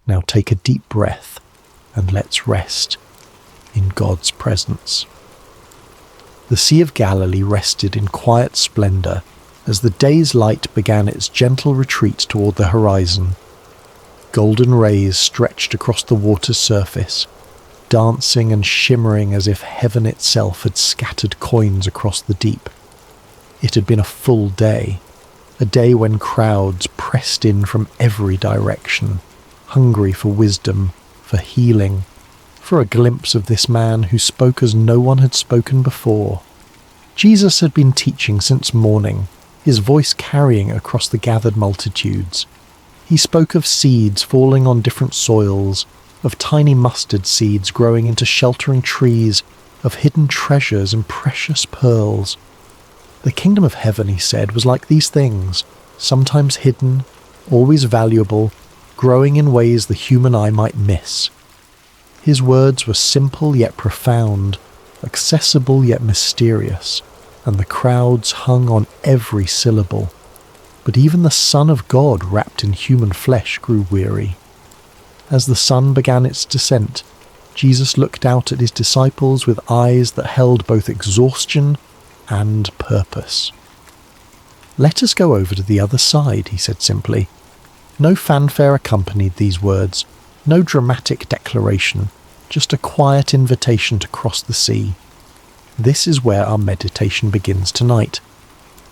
Now take a deep breath and let's rest in God's presence. The Sea of Galilee rested in quiet splendour as the day's light began its gentle retreat toward the horizon. Golden rays stretched across the water's surface, dancing and shimmering as if heaven itself had scattered coins across the deep. It had been a full day, a day when crowds pressed in from every direction, hungry for wisdom, for healing, for a glimpse of this man who spoke as no one had spoken before. Jesus had been teaching since morning, his voice carrying across the gathered multitudes. He spoke of seeds falling on different soils, of tiny mustard seeds growing into sheltering trees, of hidden treasures and precious pearls. The kingdom of heaven, he said, was like these things, sometimes hidden, always valuable, growing in ways the human eye might miss. His words were simple yet profound, accessible yet mysterious, and the crowds hung on every syllable. But even the Son of God wrapped in human flesh grew weary. As the sun began its descent, Jesus looked out at his disciples with eyes that held both exhaustion and purpose. "Let us go over to the other side," he said simply. No fanfare accompanied these words, no dramatic declaration, just a quiet invitation to cross the sea. This is where our meditation begins tonight,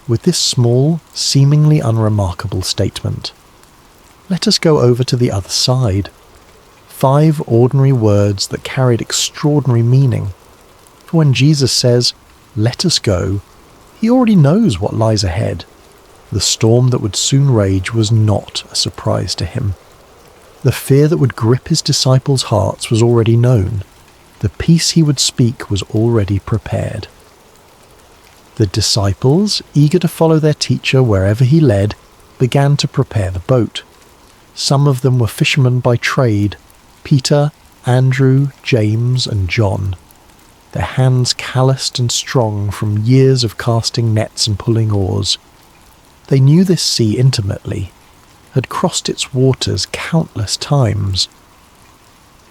with this small, seemingly unremarkable statement. Let us go over to the other side. 5 ordinary words that carried extraordinary meaning. For when Jesus says, "Let us go," he already knows what lies ahead. The storm that would soon rage was not a surprise to him. The fear that would grip his disciples' hearts was already known. The peace he would speak was already prepared. The disciples, eager to follow their teacher wherever he led, began to prepare the boat. Some of them were fishermen by trade, Peter, Andrew, James, and John. Their hands calloused and strong from years of casting nets and pulling oars. They knew this sea intimately, had crossed its waters countless times.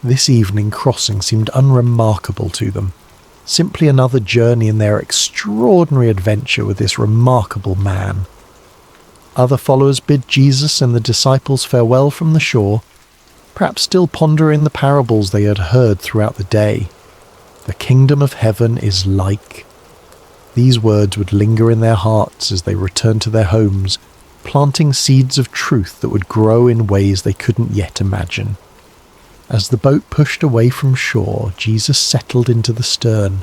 This evening crossing seemed unremarkable to them, simply another journey in their extraordinary adventure with this remarkable man. Other followers bid Jesus and the disciples farewell from the shore, perhaps still pondering the parables they had heard throughout the day. The kingdom of heaven is like. These words would linger in their hearts as they returned to their homes, planting seeds of truth that would grow in ways they couldn't yet imagine. As the boat pushed away from shore, Jesus settled into the stern.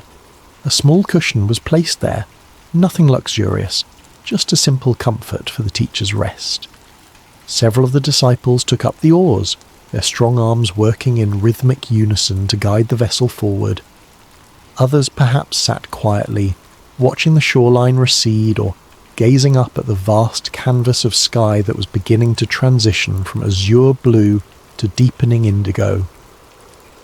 A small cushion was placed there, nothing luxurious, just a simple comfort for the teacher's rest. Several of the disciples took up the oars, their strong arms working in rhythmic unison to guide the vessel forward. Others perhaps sat quietly, watching the shoreline recede or gazing up at the vast canvas of sky that was beginning to transition from azure blue to deepening indigo.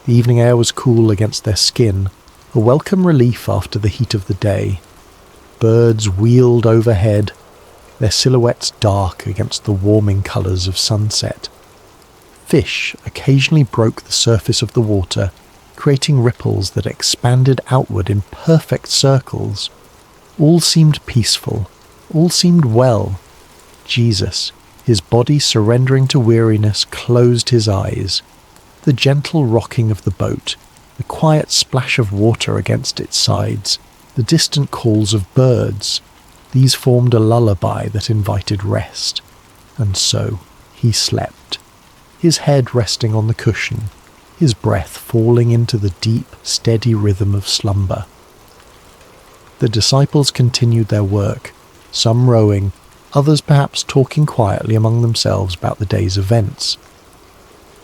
The evening air was cool against their skin, a welcome relief after the heat of the day. Birds wheeled overhead, their silhouettes dark against the warming colours of sunset. Fish occasionally broke the surface of the water, creating ripples that expanded outward in perfect circles. All seemed peaceful, all seemed well. Jesus, his body surrendering to weariness, closed his eyes. The gentle rocking of the boat, the quiet splash of water against its sides, the distant calls of birds, these formed a lullaby that invited rest. And so he slept, his head resting on the cushion, his breath falling into the deep, steady rhythm of slumber. The disciples continued their work, some rowing, others perhaps talking quietly among themselves about the day's events.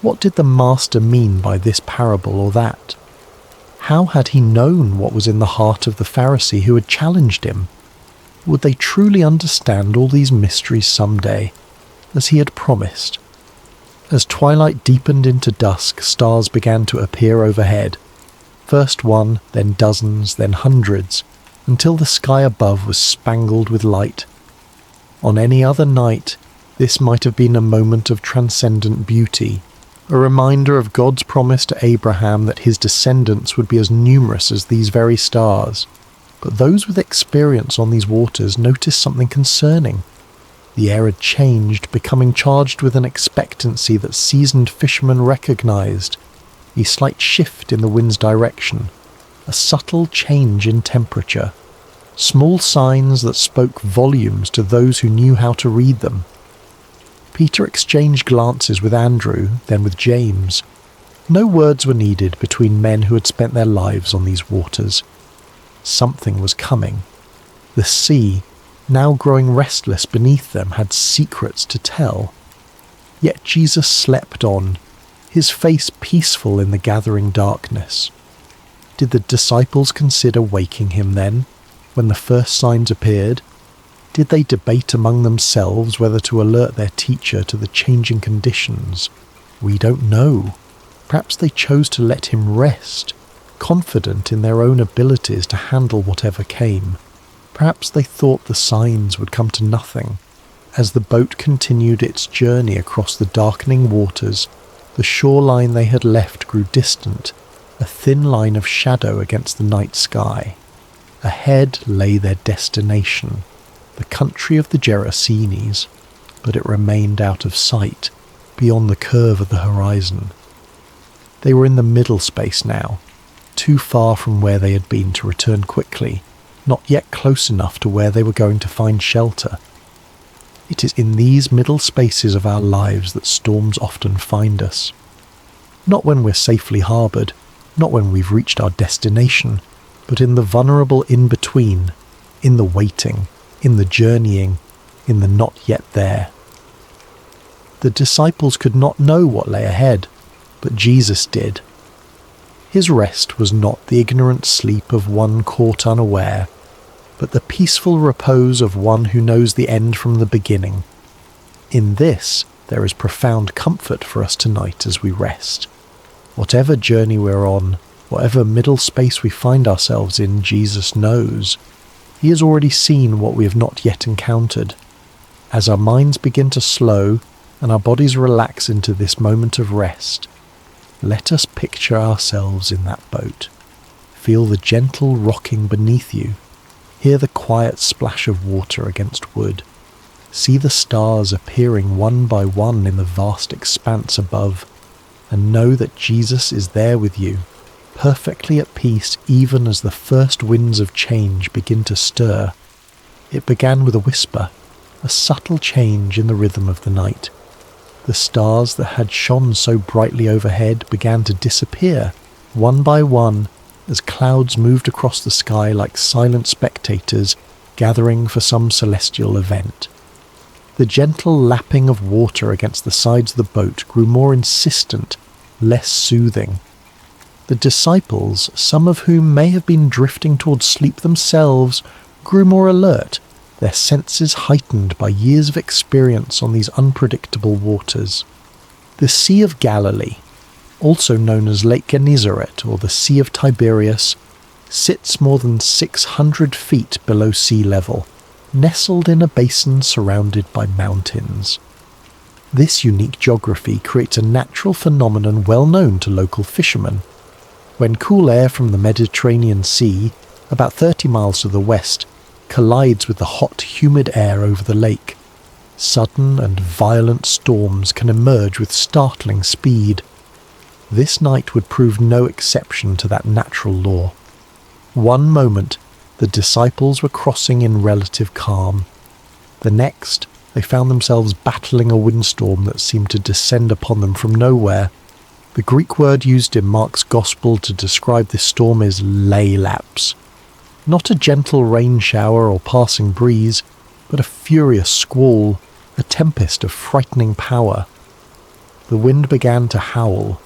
What did the Master mean by this parable or that? How had he known what was in the heart of the Pharisee who had challenged him? Would they truly understand all these mysteries someday, as he had promised? As twilight deepened into dusk, stars began to appear overhead. First one, then dozens, then hundreds, until the sky above was spangled with light. On any other night, this might have been a moment of transcendent beauty, a reminder of God's promise to Abraham that his descendants would be as numerous as these very stars. But those with experience on these waters noticed something concerning. The air had changed, becoming charged with an expectancy that seasoned fishermen recognized. A slight shift in the wind's direction, a subtle change in temperature, small signs that spoke volumes to those who knew how to read them. Peter exchanged glances with Andrew, then with James. No words were needed between men who had spent their lives on these waters. Something was coming. The sea, now growing restless beneath them, had secrets to tell. Yet Jesus slept on, his face peaceful in the gathering darkness. Did the disciples consider waking him then, when the first signs appeared? Did they debate among themselves whether to alert their teacher to the changing conditions? We don't know. Perhaps they chose to let him rest, confident in their own abilities to handle whatever came. Perhaps they thought the signs would come to nothing. As the boat continued its journey across the darkening waters, the shoreline they had left grew distant, a thin line of shadow against the night sky. Ahead lay their destination, the country of the Gerasenes, but it remained out of sight, beyond the curve of the horizon. They were in the middle space now, too far from where they had been to return quickly, not yet close enough to where they were going to find shelter. It is in these middle spaces of our lives that storms often find us. Not when we're safely harboured, not when we've reached our destination, but in the vulnerable in-between, in the waiting, in the journeying, in the not yet there. The disciples could not know what lay ahead, but Jesus did. His rest was not the ignorant sleep of one caught unaware, but the peaceful repose of one who knows the end from the beginning. In this, there is profound comfort for us tonight as we rest. Whatever journey we're on, whatever middle space we find ourselves in, Jesus knows. He has already seen what we have not yet encountered. As our minds begin to slow and our bodies relax into this moment of rest, let us picture ourselves in that boat. Feel the gentle rocking beneath you. Hear the quiet splash of water against wood. See the stars appearing one by one in the vast expanse above, and know that Jesus is there with you, perfectly at peace even as the first winds of change begin to stir. It began with a whisper, a subtle change in the rhythm of the night. The stars that had shone so brightly overhead began to disappear, one by one, as clouds moved across the sky like silent spectators gathering for some celestial event. The gentle lapping of water against the sides of the boat grew more insistent, less soothing. The disciples, some of whom may have been drifting towards sleep themselves, grew more alert, their senses heightened by years of experience on these unpredictable waters. The Sea of Galilee, also known as Lake Gennesaret or the Sea of Tiberias, sits more than 600 feet below sea level, nestled in a basin surrounded by mountains. This unique geography creates a natural phenomenon well known to local fishermen. When cool air from the Mediterranean Sea, about 30 miles to the west, collides with the hot, humid air over the lake, sudden and violent storms can emerge with startling speed. This night would prove no exception to that natural law. One moment, the disciples were crossing in relative calm. The next, they found themselves battling a windstorm that seemed to descend upon them from nowhere. The Greek word used in Mark's Gospel to describe this storm is leilaps. Not a gentle rain shower or passing breeze, but a furious squall, a tempest of frightening power. The wind began to howl,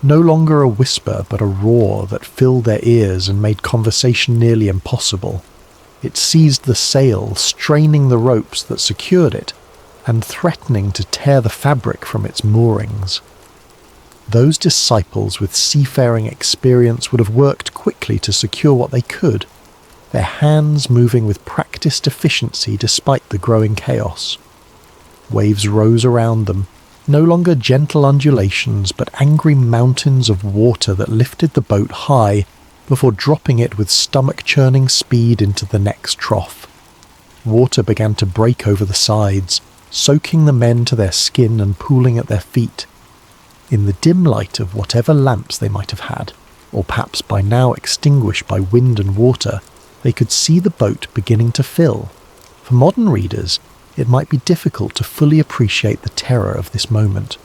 no longer a whisper but a roar that filled their ears and made conversation nearly impossible. It seized the sail, straining the ropes that secured it, and threatening to tear the fabric from its moorings. Those disciples with seafaring experience would have worked quickly to secure what they could, their hands moving with practiced efficiency despite the growing chaos. Waves rose around them, No longer gentle undulations, but angry mountains of water that lifted the boat high before dropping it with stomach-churning speed into the next trough. Water began to break over the sides, soaking the men to their skin and pooling at their feet. In the dim light of whatever lamps they might have had, or perhaps by now extinguished by wind and water, they could see the boat beginning to fill. For modern readers, it might be difficult to fully appreciate the terror of this moment.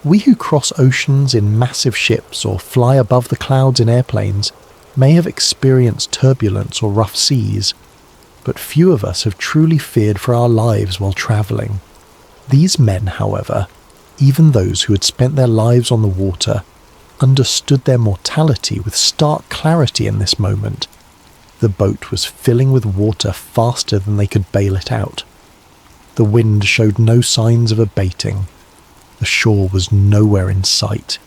We who cross oceans in massive ships or fly above the clouds in airplanes may have experienced turbulence or rough seas, but few of us have truly feared for our lives while travelling. These men, however, even those who had spent their lives on the water, understood their mortality with stark clarity in this moment. The boat was filling with water faster than they could bail it out. The wind showed no signs of abating. The shore was nowhere in sight.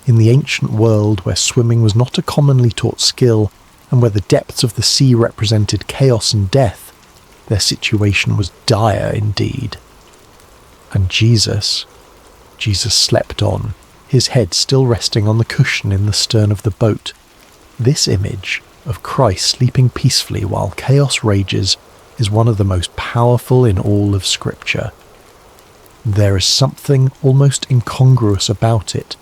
In the ancient world where swimming was not a commonly taught skill, and where the depths of the sea represented chaos and death, their situation was dire indeed. And Jesus slept on, his head still resting on the cushion in the stern of the boat. This image of Christ sleeping peacefully while chaos rages is one of the most powerful in all of Scripture. There is something almost incongruous about it,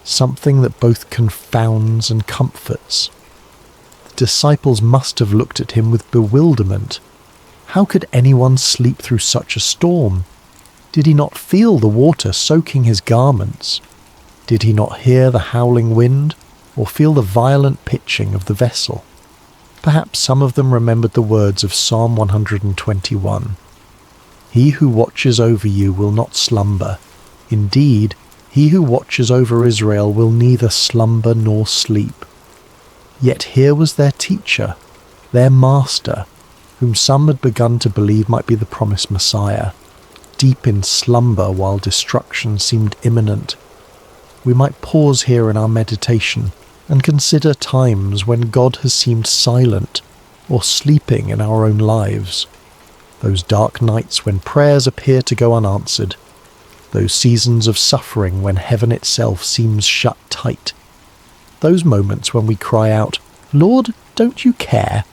something that both confounds and comforts. The disciples must have looked at him with bewilderment. How could anyone sleep through such a storm? Did he not feel the water soaking his garments? Did he not hear the howling wind, or feel the violent pitching of the vessel? Perhaps some of them remembered the words of Psalm 121. He who watches over you will not slumber. Indeed, he who watches over Israel will neither slumber nor sleep. Yet here was their teacher, their master, whom some had begun to believe might be the promised Messiah, deep in slumber while destruction seemed imminent. We might pause here in our meditation and consider times when God has seemed silent or sleeping in our own lives. Those dark nights when prayers appear to go unanswered. Those seasons of suffering when heaven itself seems shut tight. Those moments when we cry out, "Lord, don't you care?"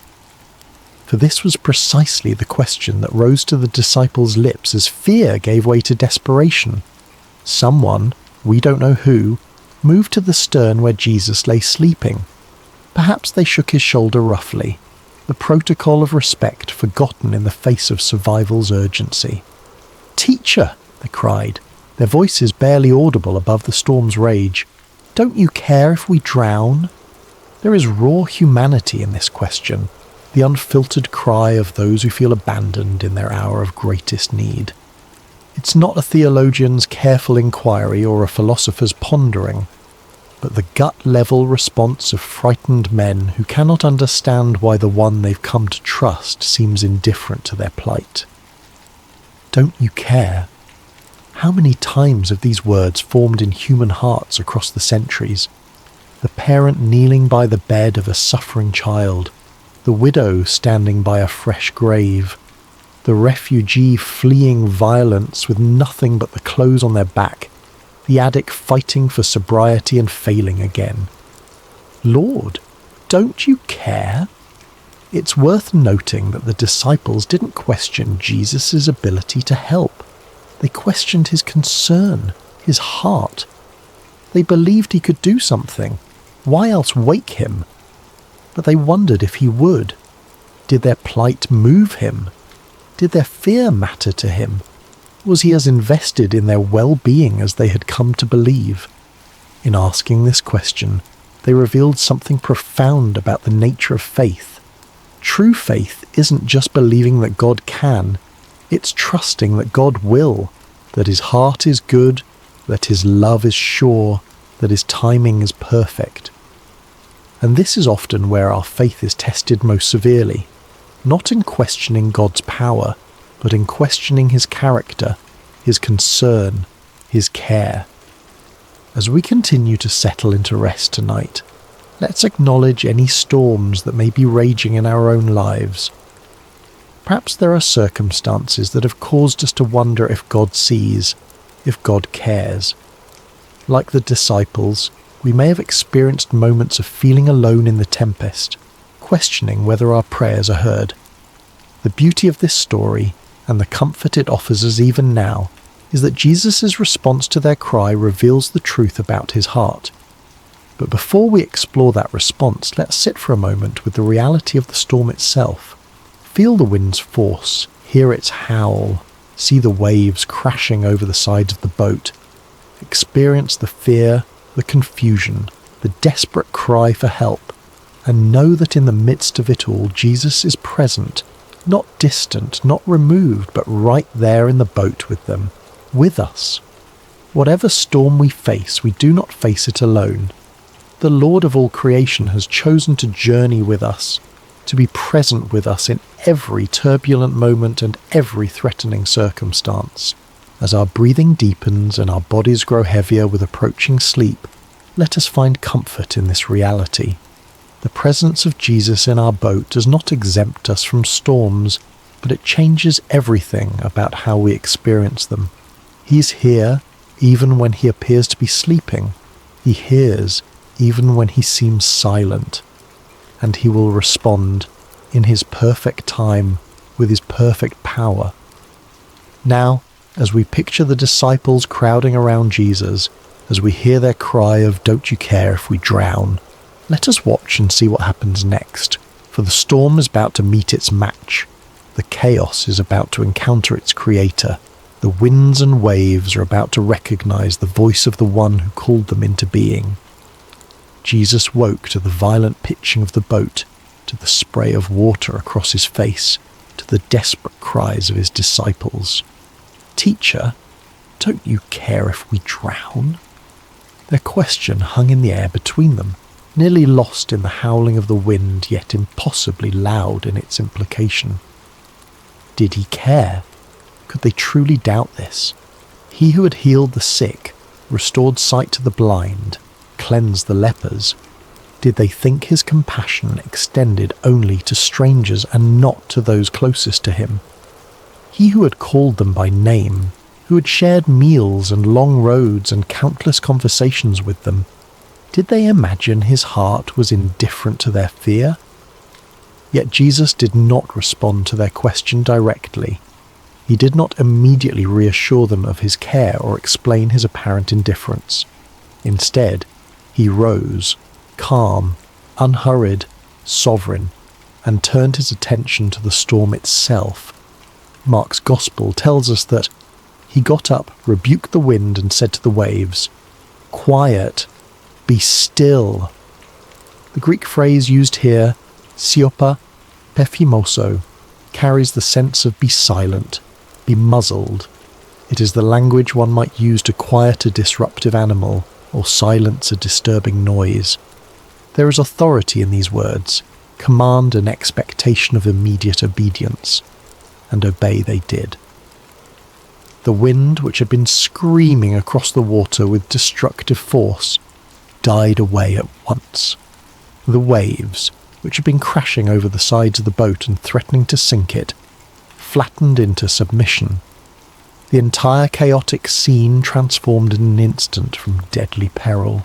For this was precisely the question that rose to the disciples' lips as fear gave way to desperation. Someone, we don't know who, moved to the stern where Jesus lay sleeping. Perhaps they shook his shoulder roughly, the protocol of respect forgotten in the face of survival's urgency. "Teacher," they cried, their voices barely audible above the storm's rage, "don't you care if we drown?" There is raw humanity in this question, the unfiltered cry of those who feel abandoned in their hour of greatest need. It's not a theologian's careful inquiry or a philosopher's pondering, but the gut-level response of frightened men who cannot understand why the one they've come to trust seems indifferent to their plight. Don't you care? How many times have these words formed in human hearts across the centuries? The parent kneeling by the bed of a suffering child, the widow standing by a fresh grave, the refugee fleeing violence with nothing but the clothes on their back, the addict fighting for sobriety and failing again. Lord, don't you care? It's worth noting that the disciples didn't question Jesus' ability to help. They questioned his concern, his heart. They believed he could do something. Why else wake him? But they wondered if he would. Did their plight move him? Did their fear matter to him? Was he as invested in their well-being as they had come to believe? In asking this question, they revealed something profound about the nature of faith. True faith isn't just believing that God can, it's trusting that God will, that his heart is good, that his love is sure, that his timing is perfect. And this is often where our faith is tested most severely, not in questioning God's power, but in questioning his character, his concern, his care. As we continue to settle into rest tonight, let's acknowledge any storms that may be raging in our own lives. Perhaps there are circumstances that have caused us to wonder if God sees, if God cares. Like the disciples, we may have experienced moments of feeling alone in the tempest, questioning whether our prayers are heard. The beauty of this story, and the comfort it offers us even now, is that Jesus' response to their cry reveals the truth about his heart. But before we explore that response, let's sit for a moment with the reality of the storm itself. Feel the wind's force, hear its howl, see the waves crashing over the sides of the boat, experience the fear, the confusion, the desperate cry for help, and know that in the midst of it all, Jesus is present, not distant, not removed, but right there in the boat with them, with us. Whatever storm we face, we do not face it alone. The Lord of all creation has chosen to journey with us, to be present with us in every turbulent moment and every threatening circumstance. As our breathing deepens and our bodies grow heavier with approaching sleep, let us find comfort in this reality. The presence of Jesus in our boat does not exempt us from storms, but it changes everything about how we experience them. He's here even when he appears to be sleeping. He hears even when he seems silent. And he will respond in his perfect time with his perfect power. Now, as we picture the disciples crowding around Jesus, as we hear their cry of "Don't you care if we drown?" let us watch and see what happens next, for the storm is about to meet its match. The chaos is about to encounter its creator. The winds and waves are about to recognize the voice of the one who called them into being. Jesus woke to the violent pitching of the boat, to the spray of water across his face, to the desperate cries of his disciples. "Teacher, don't you care if we drown?" Their question hung in the air between them, nearly lost in the howling of the wind, yet impossibly loud in its implication. Did he care? Could they truly doubt this? He who had healed the sick, restored sight to the blind, cleansed the lepers, did they think his compassion extended only to strangers and not to those closest to him? He who had called them by name, who had shared meals and long roads and countless conversations with them, did they imagine his heart was indifferent to their fear? Yet Jesus did not respond to their question directly. He did not immediately reassure them of his care or explain his apparent indifference. Instead, he rose, calm, unhurried, sovereign, and turned his attention to the storm itself. Mark's Gospel tells us that he got up, rebuked the wind, and said to the waves, "Quiet, be still." The Greek phrase used here, siopa pephimoso, carries the sense of be silent, be muzzled. It is the language one might use to quiet a disruptive animal or silence a disturbing noise. There is authority in these words, command and expectation of immediate obedience, and obey they did. The wind, which had been screaming across the water with destructive force, died away at once. The waves, which had been crashing over the sides of the boat and threatening to sink it, flattened into submission. The entire chaotic scene transformed in an instant from deadly peril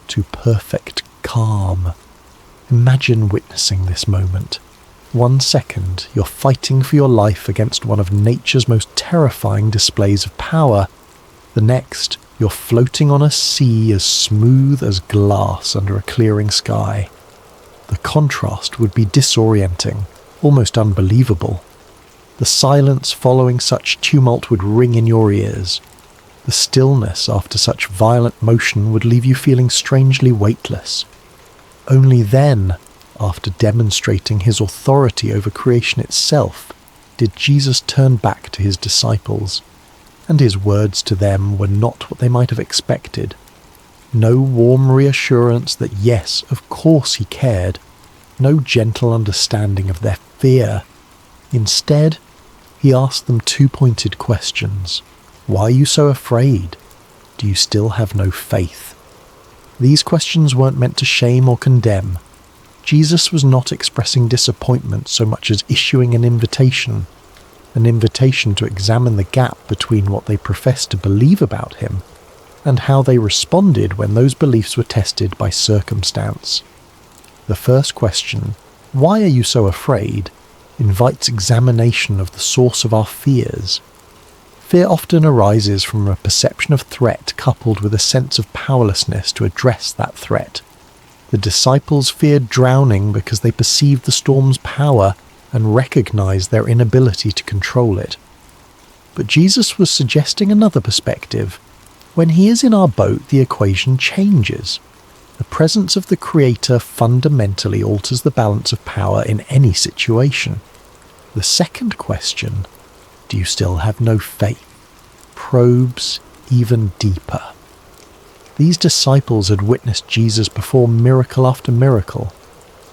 to perfect calm. Imagine witnessing this moment. 1 second, you're fighting for your life against one of nature's most terrifying displays of power. The next, you're floating on a sea as smooth as glass under a clearing sky. The contrast would be disorienting, almost unbelievable. The silence following such tumult would ring in your ears. The stillness after such violent motion would leave you feeling strangely weightless. Only then, after demonstrating his authority over creation itself, did Jesus turn back to his disciples, and his words to them were not what they might have expected. No warm reassurance that yes, of course he cared, no gentle understanding of their fear. Instead, he asked them 2 pointed questions. Why are you so afraid? Do you still have no faith? These questions weren't meant to shame or condemn. Jesus was not expressing disappointment so much as issuing an invitation. an invitation to examine the gap between what they professed to believe about him and how they responded when those beliefs were tested by circumstance. The first question, "Why are you so afraid?" invites examination of the source of our fears. Fear often arises from a perception of threat coupled with a sense of powerlessness to address that threat. The disciples feared drowning because they perceived the storm's power and recognized their inability to control it. But Jesus was suggesting another perspective. When he is in our boat, the equation changes. The presence of the Creator fundamentally alters the balance of power in any situation. The second question, "Do you still have no faith?" probes even deeper. These disciples had witnessed Jesus perform miracle after miracle.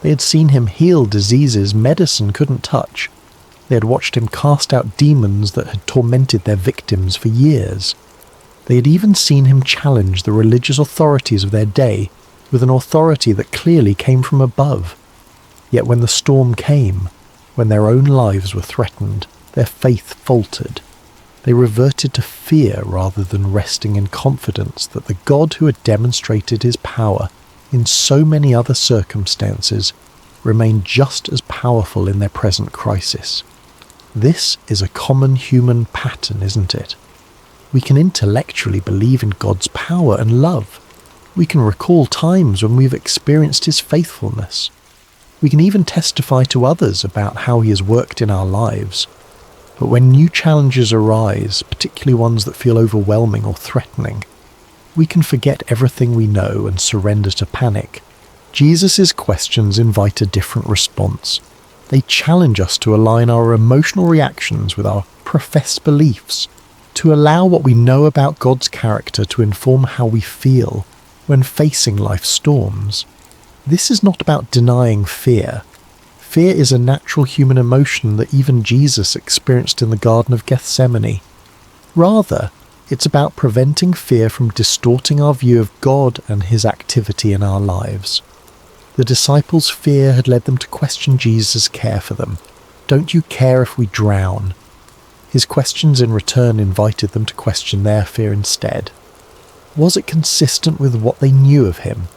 They had seen him heal diseases medicine couldn't touch. They had watched him cast out demons that had tormented their victims for years. They had even seen him challenge the religious authorities of their day with an authority that clearly came from above. Yet when the storm came, when their own lives were threatened, their faith faltered. They reverted to fear rather than resting in confidence that the God who had demonstrated his power in so many other circumstances remained just as powerful in their present crisis. This is a common human pattern, isn't it? We can intellectually believe in God's power and love. We can recall times when we've experienced his faithfulness. We can even testify to others about how he has worked in our lives. But when new challenges arise, particularly ones that feel overwhelming or threatening, we can forget everything we know and surrender to panic. Jesus' questions invite a different response. They challenge us to align our emotional reactions with our professed beliefs, to allow what we know about God's character to inform how we feel when facing life's storms. This is not about denying fear. Fear is a natural human emotion that even Jesus experienced in the Garden of Gethsemane. Rather, it's about preventing fear from distorting our view of God and his activity in our lives. The disciples' fear had led them to question Jesus' care for them. "Don't you care if we drown?" His questions in return invited them to question their fear instead. Was it consistent with what they knew of him?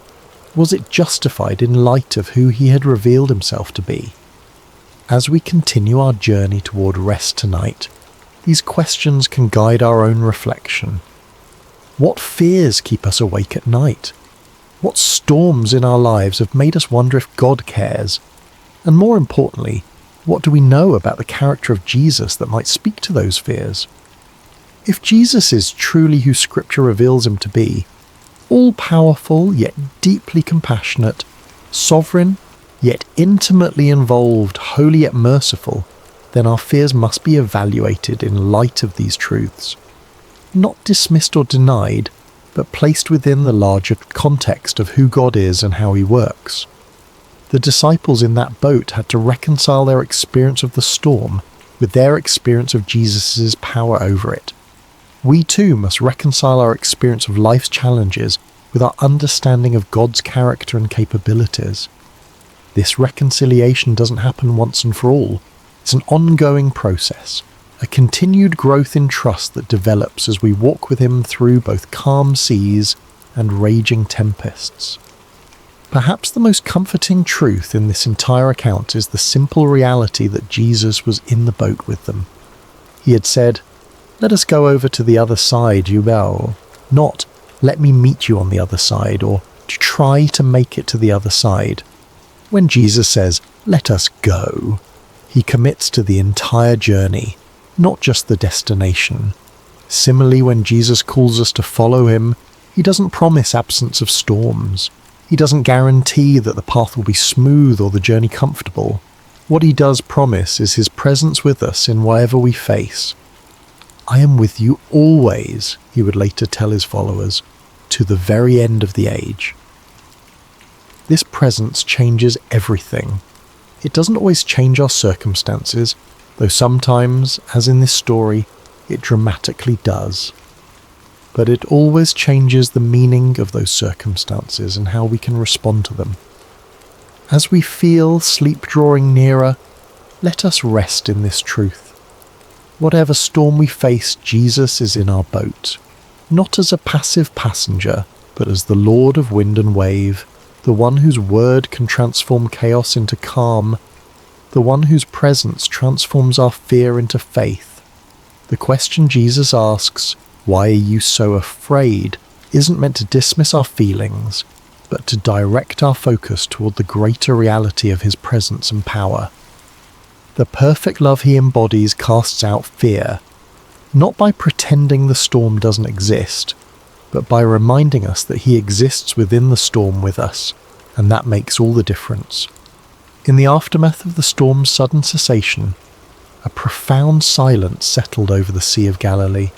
Was it justified in light of who he had revealed himself to be? As we continue our journey toward rest tonight, these questions can guide our own reflection. What fears keep us awake at night? What storms in our lives have made us wonder if God cares? And more importantly, what do we know about the character of Jesus that might speak to those fears? If Jesus is truly who Scripture reveals him to be, all-powerful yet deeply compassionate, sovereign yet intimately involved, holy yet merciful, then our fears must be evaluated in light of these truths. Not dismissed or denied, but placed within the larger context of who God is and how he works. The disciples in that boat had to reconcile their experience of the storm with their experience of Jesus' power over it. We too must reconcile our experience of life's challenges with our understanding of God's character and capabilities. This reconciliation doesn't happen once and for all. It's an ongoing process, a continued growth in trust that develops as we walk with him through both calm seas and raging tempests. Perhaps the most comforting truth in this entire account is the simple reality that Jesus was in the boat with them. He had said, "Let us go over to the other side, you will," not "let me meet you on the other side," or to try to make it to the other side. When Jesus says, "Let us go," he commits to the entire journey, not just the destination. Similarly, when Jesus calls us to follow him, he doesn't promise absence of storms. He doesn't guarantee that the path will be smooth or the journey comfortable. What he does promise is his presence with us in whatever we face. "I am with you always," he would later tell his followers, "to the very end of the age." This presence changes everything. It doesn't always change our circumstances, though sometimes, as in this story, it dramatically does. But it always changes the meaning of those circumstances and how we can respond to them. As we feel sleep drawing nearer, let us rest in this truth. Whatever storm we face, Jesus is in our boat, not as a passive passenger, but as the Lord of wind and wave, the one whose word can transform chaos into calm, the one whose presence transforms our fear into faith. The question Jesus asks, "Why are you so afraid?" isn't meant to dismiss our feelings, but to direct our focus toward the greater reality of his presence and power. The perfect love he embodies casts out fear, not by pretending the storm doesn't exist, but by reminding us that he exists within the storm with us, and that makes all the difference. In the aftermath of the storm's sudden cessation, a profound silence settled over the Sea of Galilee.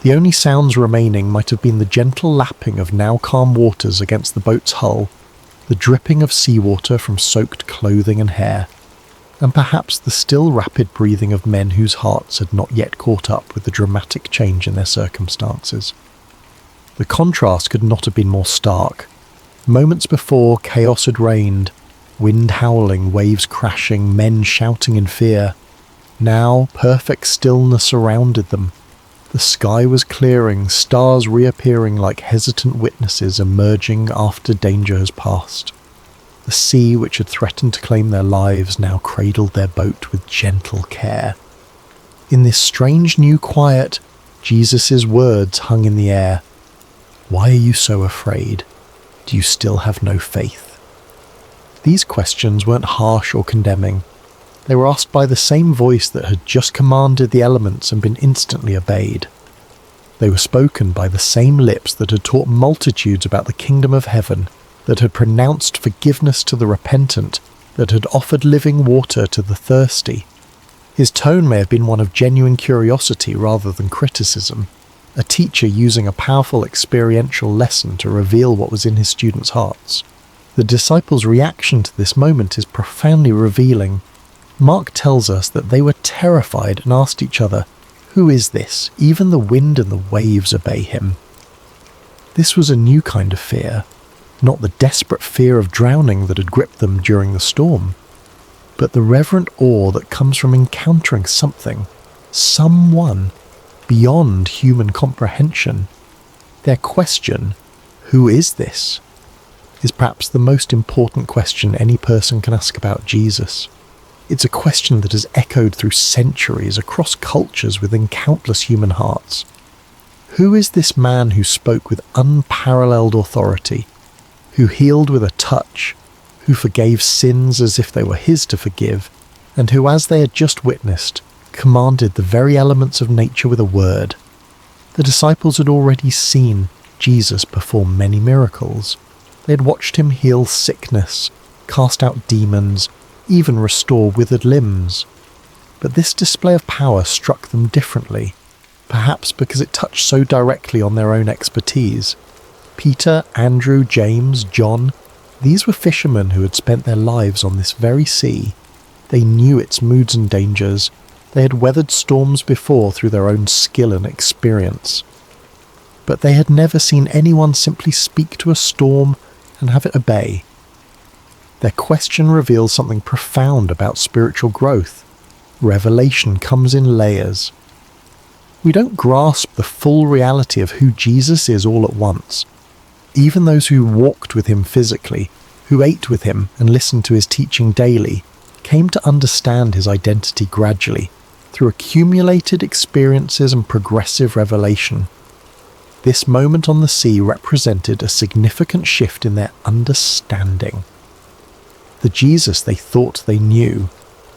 The only sounds remaining might have been the gentle lapping of now calm waters against the boat's hull, the dripping of seawater from soaked clothing and hair, and perhaps the still rapid breathing of men whose hearts had not yet caught up with the dramatic change in their circumstances. The contrast could not have been more stark. Moments before, chaos had reigned, wind howling, waves crashing, men shouting in fear. Now, perfect stillness surrounded them. The sky was clearing, stars reappearing like hesitant witnesses emerging after danger has passed. The sea, which had threatened to claim their lives, now cradled their boat with gentle care. In this strange new quiet, Jesus' words hung in the air. "Why are you so afraid? Do you still have no faith?" These questions weren't harsh or condemning. They were asked by the same voice that had just commanded the elements and been instantly obeyed. They were spoken by the same lips that had taught multitudes about the kingdom of heaven, that had pronounced forgiveness to the repentant, that had offered living water to the thirsty. His tone may have been one of genuine curiosity rather than criticism, a teacher using a powerful experiential lesson to reveal what was in his students' hearts. The disciples' reaction to this moment is profoundly revealing. Mark tells us that they were terrified and asked each other, "Who is this? Even the wind and the waves obey him." This was a new kind of fear, not the desperate fear of drowning that had gripped them during the storm, but the reverent awe that comes from encountering something, someone, beyond human comprehension. Their question, "Who is this?" is perhaps the most important question any person can ask about Jesus. It's a question that has echoed through centuries across cultures within countless human hearts. Who is this man who spoke with unparalleled authority, who healed with a touch, who forgave sins as if they were his to forgive, and who, as they had just witnessed, commanded the very elements of nature with a word? The disciples had already seen Jesus perform many miracles. They had watched him heal sickness, cast out demons, even restore withered limbs. But this display of power struck them differently, perhaps because it touched so directly on their own expertise. Peter, Andrew, James, John, these were fishermen who had spent their lives on this very sea. They knew its moods and dangers. They had weathered storms before through their own skill and experience. But they had never seen anyone simply speak to a storm and have it obey. Their question reveals something profound about spiritual growth. Revelation comes in layers. We don't grasp the full reality of who Jesus is all at once. Even those who walked with him physically, who ate with him and listened to his teaching daily, came to understand his identity gradually, through accumulated experiences and progressive revelation. This moment on the sea represented a significant shift in their understanding. The Jesus they thought they knew,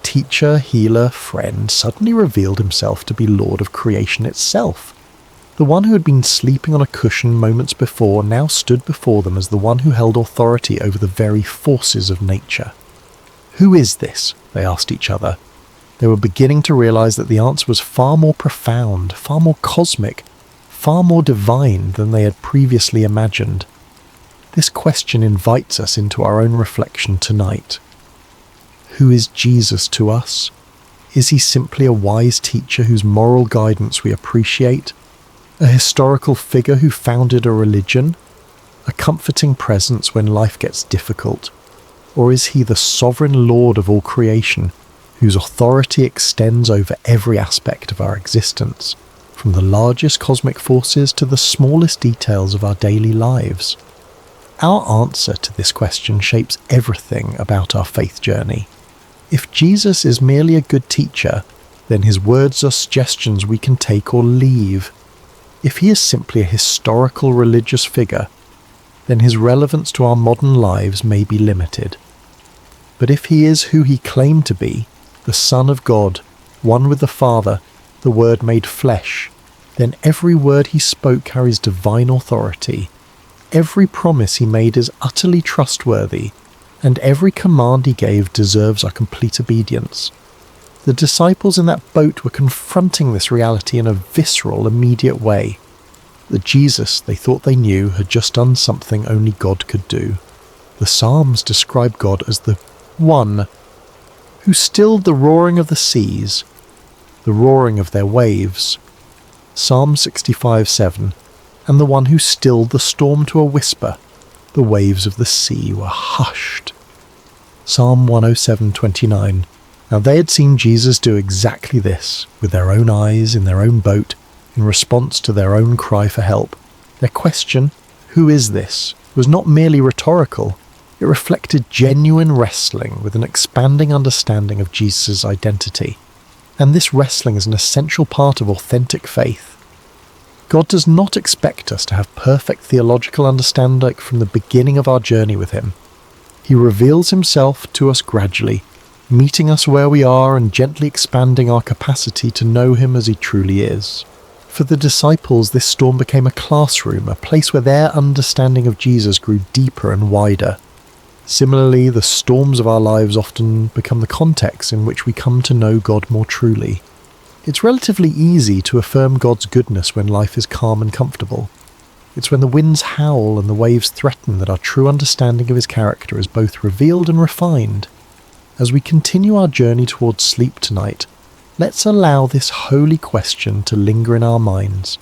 teacher, healer, friend, suddenly revealed himself to be Lord of creation itself. The one who had been sleeping on a cushion moments before now stood before them as the one who held authority over the very forces of nature. "Who is this?" they asked each other. They were beginning to realize that the answer was far more profound, far more cosmic, far more divine than they had previously imagined. This question invites us into our own reflection tonight. Who is Jesus to us? Is he simply a wise teacher whose moral guidance we appreciate? A historical figure who founded a religion? A comforting presence when life gets difficult? Or is he the sovereign Lord of all creation, whose authority extends over every aspect of our existence, from the largest cosmic forces to the smallest details of our daily lives. Our answer to this question shapes everything about our faith journey. If Jesus is merely a good teacher, then his words are suggestions we can take or leave. If he is simply a historical religious figure, then his relevance to our modern lives may be limited. But if he is who he claimed to be, the Son of God, one with the Father, the Word made flesh, then every word he spoke carries divine authority. Every promise he made is utterly trustworthy, and every command he gave deserves our complete obedience. The disciples in that boat were confronting this reality in a visceral, immediate way. The Jesus they thought they knew had just done something only God could do. The Psalms describe God as the One who stilled the roaring of the seas, the roaring of their waves. Psalm 65:7, and the one who stilled the storm to a whisper, the waves of the sea were hushed. Psalm 107:29. Now they had seen Jesus do exactly this, with their own eyes in their own boat, in response to their own cry for help. Their question, "Who is this?" was not merely rhetorical. It reflected genuine wrestling with an expanding understanding of Jesus' identity. And this wrestling is an essential part of authentic faith. God does not expect us to have perfect theological understanding from the beginning of our journey with him. He reveals himself to us gradually, meeting us where we are and gently expanding our capacity to know him as he truly is. For the disciples, this storm became a classroom, a place where their understanding of Jesus grew deeper and wider. Similarly, the storms of our lives often become the context in which we come to know God more truly. It's relatively easy to affirm God's goodness when life is calm and comfortable. It's when the winds howl and the waves threaten that our true understanding of his character is both revealed and refined. As we continue our journey towards sleep tonight, let's allow this holy question to linger in our minds.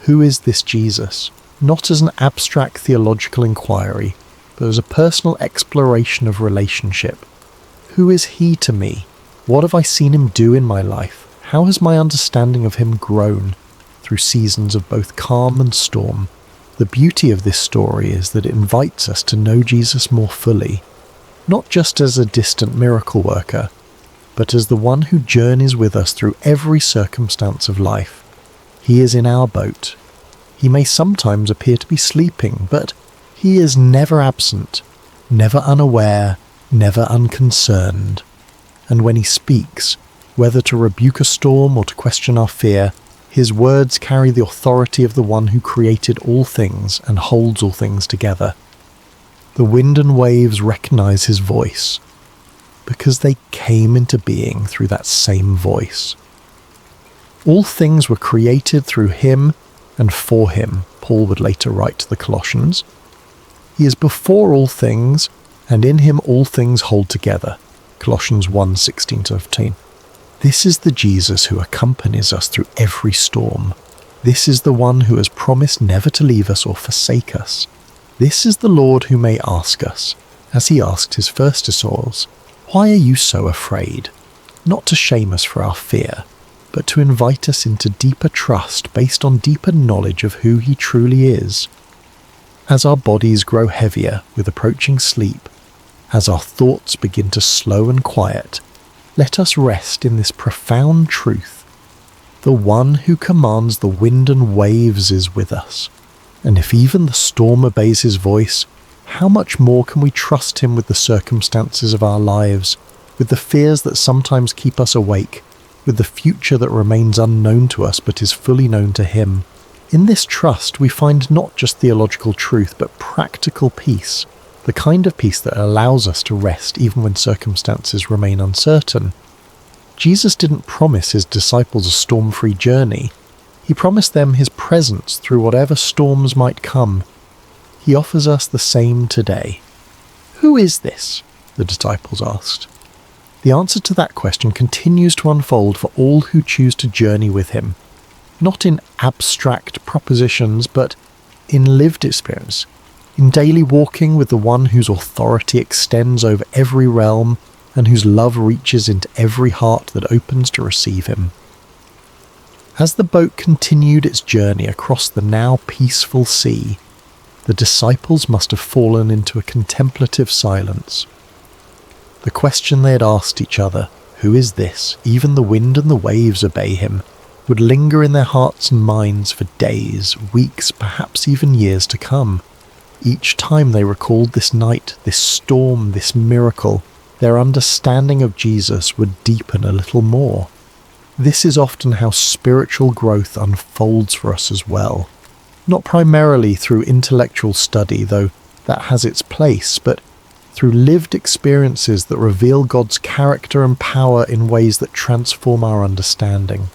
Who is this Jesus? Not as an abstract theological inquiry, but as a personal exploration of relationship. Who is he to me? What have I seen him do in my life? How has my understanding of him grown through seasons of both calm and storm? The beauty of this story is that it invites us to know Jesus more fully, not just as a distant miracle worker, but as the one who journeys with us through every circumstance of life. He is in our boat. He may sometimes appear to be sleeping, but he is never absent, never unaware, never unconcerned. And when he speaks, whether to rebuke a storm or to question our fear, his words carry the authority of the one who created all things and holds all things together. The wind and waves recognize his voice, because they came into being through that same voice. All things were created through him and for him, Paul would later write to the Colossians. He is before all things, and in him all things hold together. Colossians 1:16-15. This is the Jesus who accompanies us through every storm. This is the one who has promised never to leave us or forsake us. This is the Lord who may ask us, as he asked his first disciples, "Why are you so afraid?" Not to shame us for our fear, but to invite us into deeper trust based on deeper knowledge of who he truly is. As our bodies grow heavier with approaching sleep, as our thoughts begin to slow and quiet, let us rest in this profound truth. The one who commands the wind and waves is with us. And if even the storm obeys his voice, how much more can we trust him with the circumstances of our lives, with the fears that sometimes keep us awake, with the future that remains unknown to us but is fully known to him? In this trust, we find not just theological truth, but practical peace, the kind of peace that allows us to rest even when circumstances remain uncertain. Jesus didn't promise his disciples a storm-free journey. He promised them his presence through whatever storms might come. He offers us the same today. Who is this? The disciples asked. The answer to that question continues to unfold for all who choose to journey with him. Not in abstract propositions, but in lived experience, in daily walking with the one whose authority extends over every realm, and whose love reaches into every heart that opens to receive him. As the boat continued its journey across the now peaceful sea, the disciples must have fallen into a contemplative silence. The question they had asked each other, "Who is this? Even the wind and the waves obey him," would linger in their hearts and minds for days, weeks, perhaps even years to come. Each time they recalled this night, this storm, this miracle, their understanding of Jesus would deepen a little more. This is often how spiritual growth unfolds for us as well. Not primarily through intellectual study, though that has its place, but through lived experiences that reveal God's character and power in ways that transform our understanding.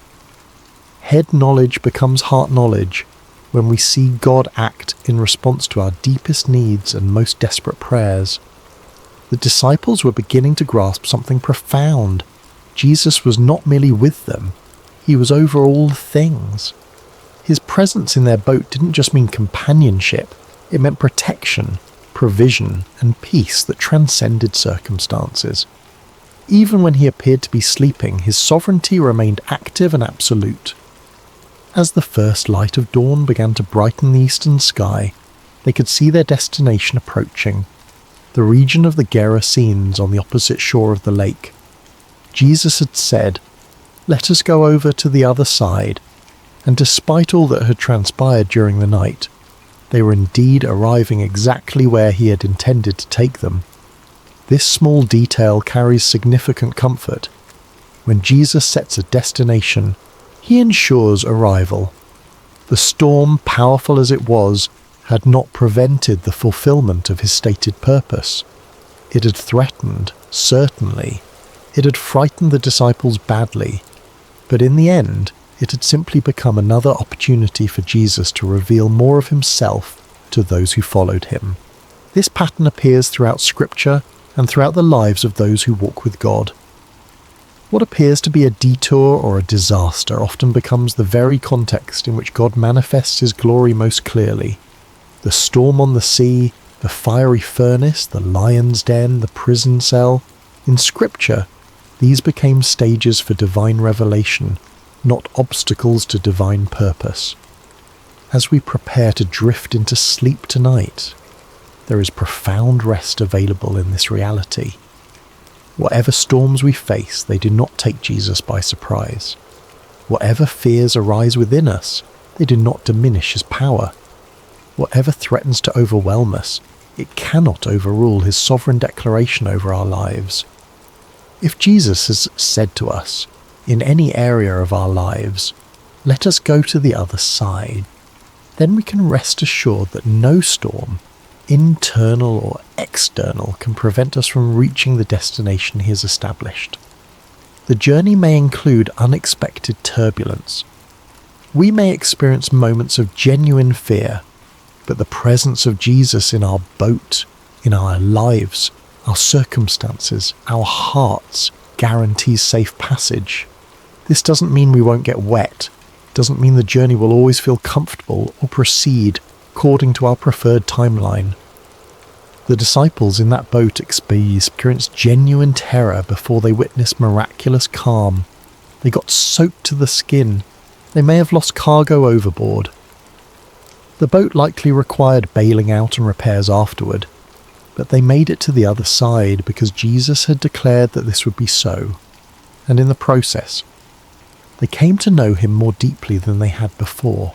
Head knowledge becomes heart knowledge when we see God act in response to our deepest needs and most desperate prayers. The disciples were beginning to grasp something profound. Jesus was not merely with them, he was over all things. His presence in their boat didn't just mean companionship, it meant protection, provision, and peace that transcended circumstances. Even when he appeared to be sleeping, his sovereignty remained active and absolute. As the first light of dawn began to brighten the eastern sky, they could see their destination approaching, the region of the Gerasenes on the opposite shore of the lake. Jesus had said, "Let us go over to the other side," and despite all that had transpired during the night, they were indeed arriving exactly where he had intended to take them. This small detail carries significant comfort. When Jesus sets a destination, he ensures arrival. The storm, powerful as it was, had not prevented the fulfillment of his stated purpose. It had threatened, certainly. It had frightened the disciples badly. But in the end, it had simply become another opportunity for Jesus to reveal more of himself to those who followed him. This pattern appears throughout Scripture and throughout the lives of those who walk with God. What appears to be a detour or a disaster often becomes the very context in which God manifests his glory most clearly. The storm on the sea, the fiery furnace, the lion's den, the prison cell. In Scripture, these became stages for divine revelation, not obstacles to divine purpose. As we prepare to drift into sleep tonight, there is profound rest available in this reality. Whatever storms we face, they do not take Jesus by surprise. Whatever fears arise within us, they do not diminish his power. Whatever threatens to overwhelm us, it cannot overrule his sovereign declaration over our lives. If Jesus has said to us, in any area of our lives, "Let us go to the other side," then we can rest assured that no storm, internal or external, can prevent us from reaching the destination he has established. The journey may include unexpected turbulence. We may experience moments of genuine fear, but the presence of Jesus in our boat, in our lives, our circumstances, our hearts, guarantees safe passage. This doesn't mean we won't get wet, doesn't mean the journey will always feel comfortable or proceed according to our preferred timeline. The disciples in that boat experienced genuine terror before they witnessed miraculous calm. They got soaked to the skin. They may have lost cargo overboard. The boat likely required bailing out and repairs afterward, but they made it to the other side because Jesus had declared that this would be so, and in the process, they came to know him more deeply than they had before.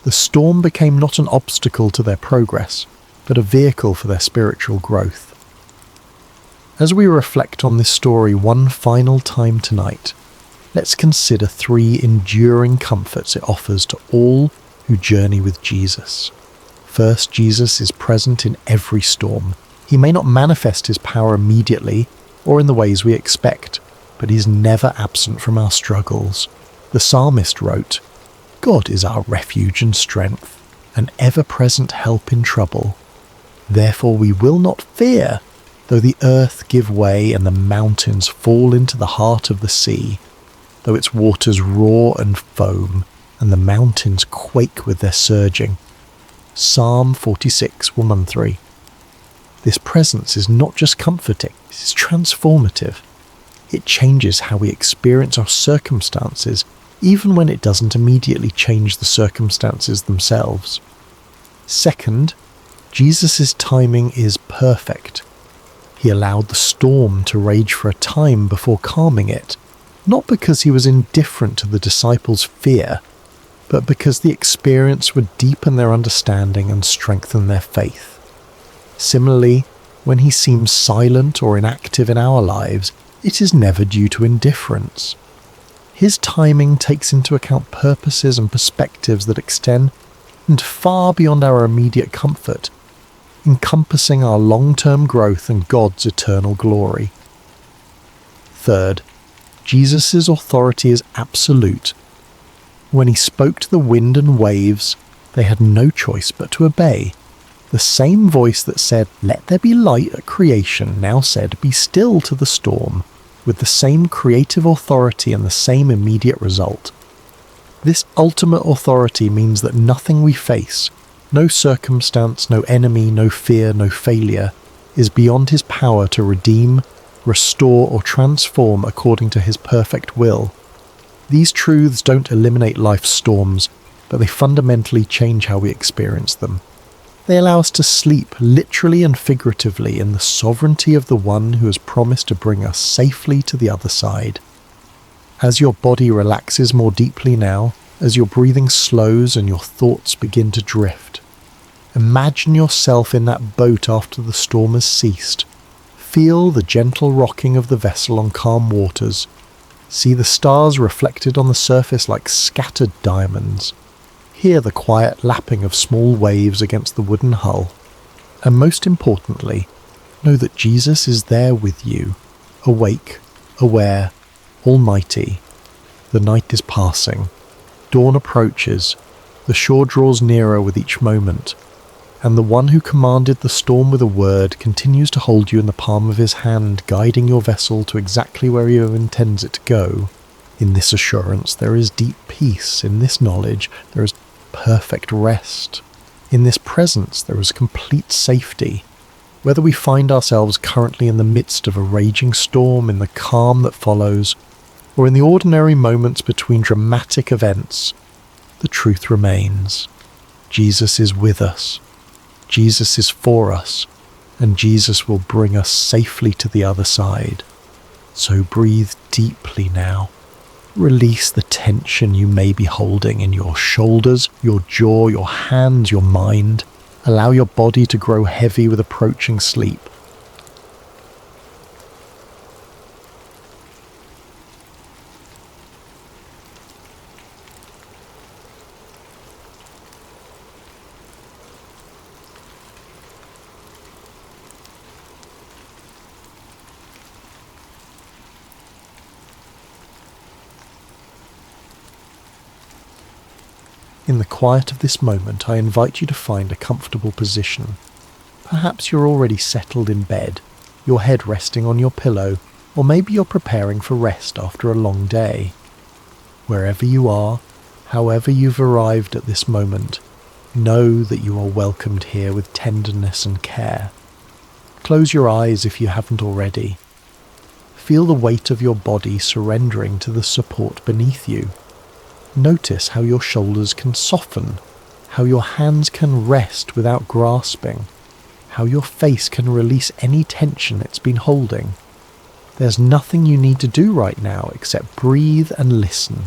The storm became not an obstacle to their progress, but a vehicle for their spiritual growth. As we reflect on this story one final time tonight, let's consider 3 enduring comforts it offers to all who journey with Jesus. First, Jesus is present in every storm. He may not manifest his power immediately or in the ways we expect, but he's never absent from our struggles. The psalmist wrote, "God is our refuge and strength, an ever-present help in trouble. Therefore we will not fear, though the earth give way and the mountains fall into the heart of the sea, though its waters roar and foam, and the mountains quake with their surging." Psalm 46, 1 and 3. This presence is not just comforting, it's transformative. It changes how we experience our circumstances, even when it doesn't immediately change the circumstances themselves. Second, Jesus' timing is perfect. He allowed the storm to rage for a time before calming it, not because he was indifferent to the disciples' fear, but because the experience would deepen their understanding and strengthen their faith. Similarly, when he seems silent or inactive in our lives, it is never due to indifference. His timing takes into account purposes and perspectives that extend far beyond our immediate comfort, encompassing our long-term growth and God's eternal glory. Third, Jesus' authority is absolute. When he spoke to the wind and waves, they had no choice but to obey. The same voice that said, "Let there be light" at creation, now said, "Be still" to the storm, with the same creative authority and the same immediate result. This ultimate authority means that nothing we face, no circumstance, no enemy, no fear, no failure, is beyond his power to redeem, restore, or transform according to his perfect will. These truths don't eliminate life's storms, but they fundamentally change how we experience them. They allow us to sleep, literally and figuratively, in the sovereignty of the one who has promised to bring us safely to the other side. As your body relaxes more deeply now, as your breathing slows and your thoughts begin to drift, imagine yourself in that boat after the storm has ceased. Feel the gentle rocking of the vessel on calm waters. See the stars reflected on the surface like scattered diamonds. Hear the quiet lapping of small waves against the wooden hull. And most importantly, know that Jesus is there with you, awake, aware, almighty. The night is passing. Dawn approaches. The shore draws nearer with each moment. And the one who commanded the storm with a word continues to hold you in the palm of his hand, guiding your vessel to exactly where he intends it to go. In this assurance there is deep peace. In this knowledge there is perfect rest. In this presence there is complete safety. Whether we find ourselves currently in the midst of a raging storm, in the calm that follows, or in the ordinary moments between dramatic events, the truth remains. Jesus is with us. Jesus is for us, and Jesus will bring us safely to the other side. So breathe deeply now. Release the tension you may be holding in your shoulders, your jaw, your hands, your mind. Allow your body to grow heavy with approaching sleep. In the quiet of this moment, I invite you to find a comfortable position. Perhaps you're already settled in bed, your head resting on your pillow, or maybe you're preparing for rest after a long day. Wherever you are, however you've arrived at this moment, know that you are welcomed here with tenderness and care. Close your eyes if you haven't already. Feel the weight of your body surrendering to the support beneath you. Notice how your shoulders can soften, how your hands can rest without grasping, how your face can release any tension it's been holding. There's nothing you need to do right now except breathe and listen.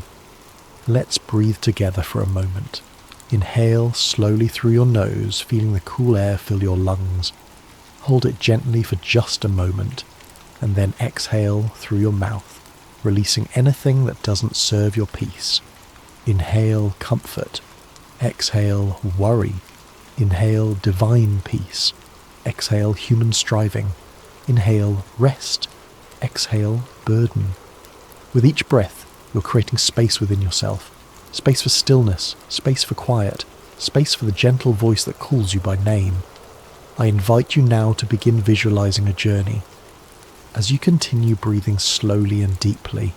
Let's breathe together for a moment. Inhale slowly through your nose, feeling the cool air fill your lungs. Hold it gently for just a moment, and then exhale through your mouth, releasing anything that doesn't serve your peace. Inhale comfort, exhale worry, inhale divine peace, exhale human striving, inhale rest, exhale burden. With each breath, you're creating space within yourself, space for stillness, space for quiet, space for the gentle voice that calls you by name. I invite you now to begin visualizing a journey. As you continue breathing slowly and deeply,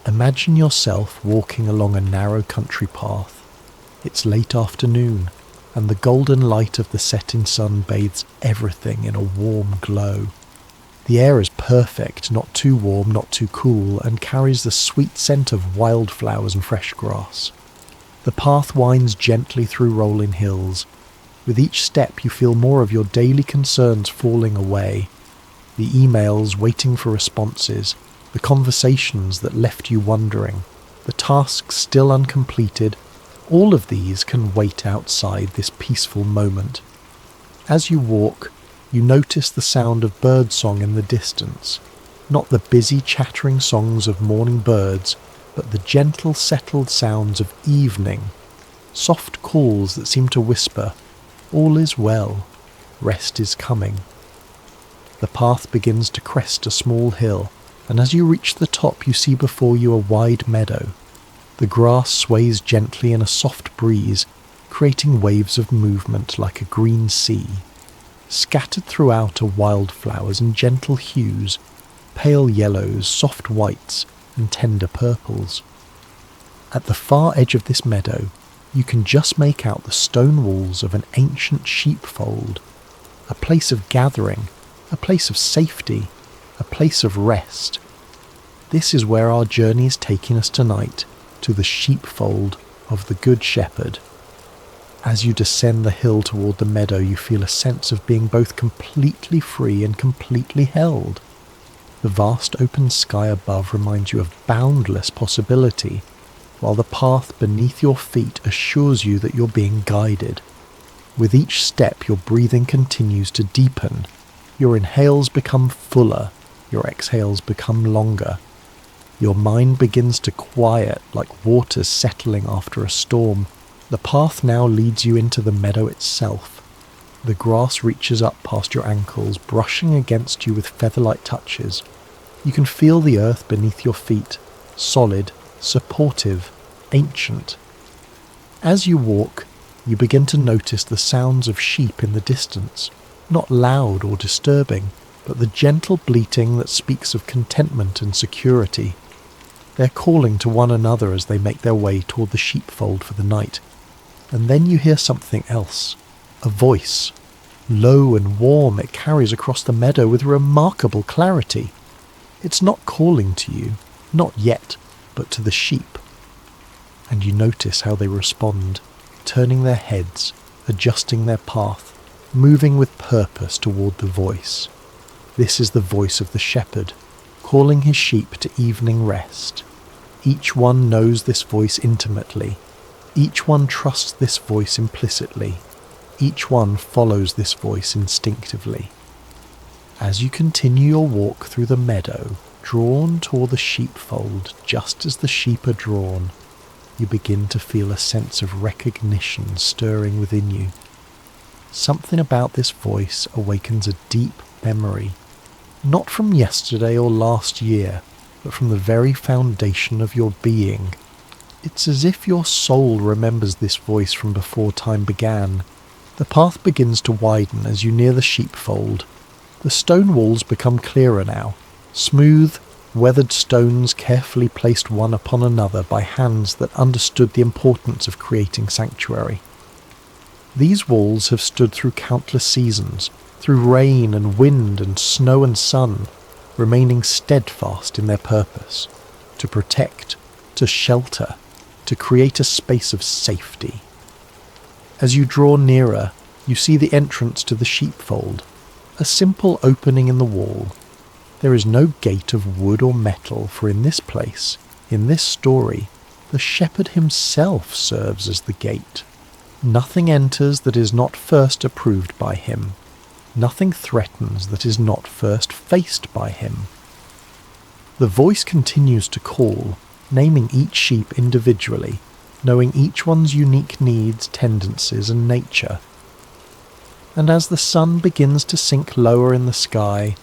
imagine yourself walking along a narrow country path. It's late afternoon. and the golden light of the setting sun bathes everything in a warm glow. The air is perfect, not too warm, not too cool, and carries the sweet scent of wildflowers and fresh grass. The path winds gently through rolling hills. With each step you feel more of your daily concerns falling away. The emails waiting for responses, the conversations that left you wondering, the tasks still uncompleted, all of these can wait outside this peaceful moment. As you walk, you notice the sound of birdsong in the distance, not the busy chattering songs of morning birds, but the gentle settled sounds of evening, soft calls that seem to whisper, "All is well, rest is coming." The path begins to crest a small hill, and as you reach the top you see before you a wide meadow. The grass sways gently in a soft breeze, creating waves of movement like a green sea. Scattered throughout are wildflowers in gentle hues, pale yellows, soft whites, and tender purples. At the far edge of this meadow, you can just make out the stone walls of an ancient sheepfold, a place of gathering, a place of safety, a place of rest. This is where our journey is taking us tonight, to the sheepfold of the Good Shepherd. As you descend the hill toward the meadow, you feel a sense of being both completely free and completely held. The vast open sky above reminds you of boundless possibility, while the path beneath your feet assures you that you're being guided. With each step, your breathing continues to deepen. Your inhales become fuller, your exhales become longer. Your mind begins to quiet like waters settling after a storm. The path now leads you into the meadow itself. The grass reaches up past your ankles, brushing against you with feather-like touches. You can feel the earth beneath your feet, solid, supportive, ancient. As you walk, you begin to notice the sounds of sheep in the distance, not loud or disturbing, but the gentle bleating that speaks of contentment and security. They're calling to one another as they make their way toward the sheepfold for the night. And then you hear something else, a voice. Low and warm, it carries across the meadow with remarkable clarity. It's not calling to you, not yet, but to the sheep. And you notice how they respond, turning their heads, adjusting their path, moving with purpose toward the voice. This is the voice of the shepherd, calling his sheep to evening rest. Each one knows this voice intimately. Each one trusts this voice implicitly. Each one follows this voice instinctively. As you continue your walk through the meadow, drawn toward the sheepfold just as the sheep are drawn, you begin to feel a sense of recognition stirring within you. Something about this voice awakens a deep memory, not from yesterday or last year, but from the very foundation of your being. It's as if your soul remembers this voice from before time began. The path begins to widen as you near the sheepfold. The stone walls become clearer now, smooth, weathered stones carefully placed one upon another by hands that understood the importance of creating sanctuary. These walls have stood through countless seasons, through rain and wind and snow and sun, remaining steadfast in their purpose, to protect, to shelter, to create a space of safety. As you draw nearer, you see the entrance to the sheepfold, a simple opening in the wall. There is no gate of wood or metal, for in this place, in this story, the shepherd himself serves as the gate. Nothing enters that is not first approved by him. Nothing threatens that is not first faced by him. The voice continues to call, naming each sheep individually, knowing each one's unique needs, tendencies, and nature. And as the sun begins to sink lower in the sky,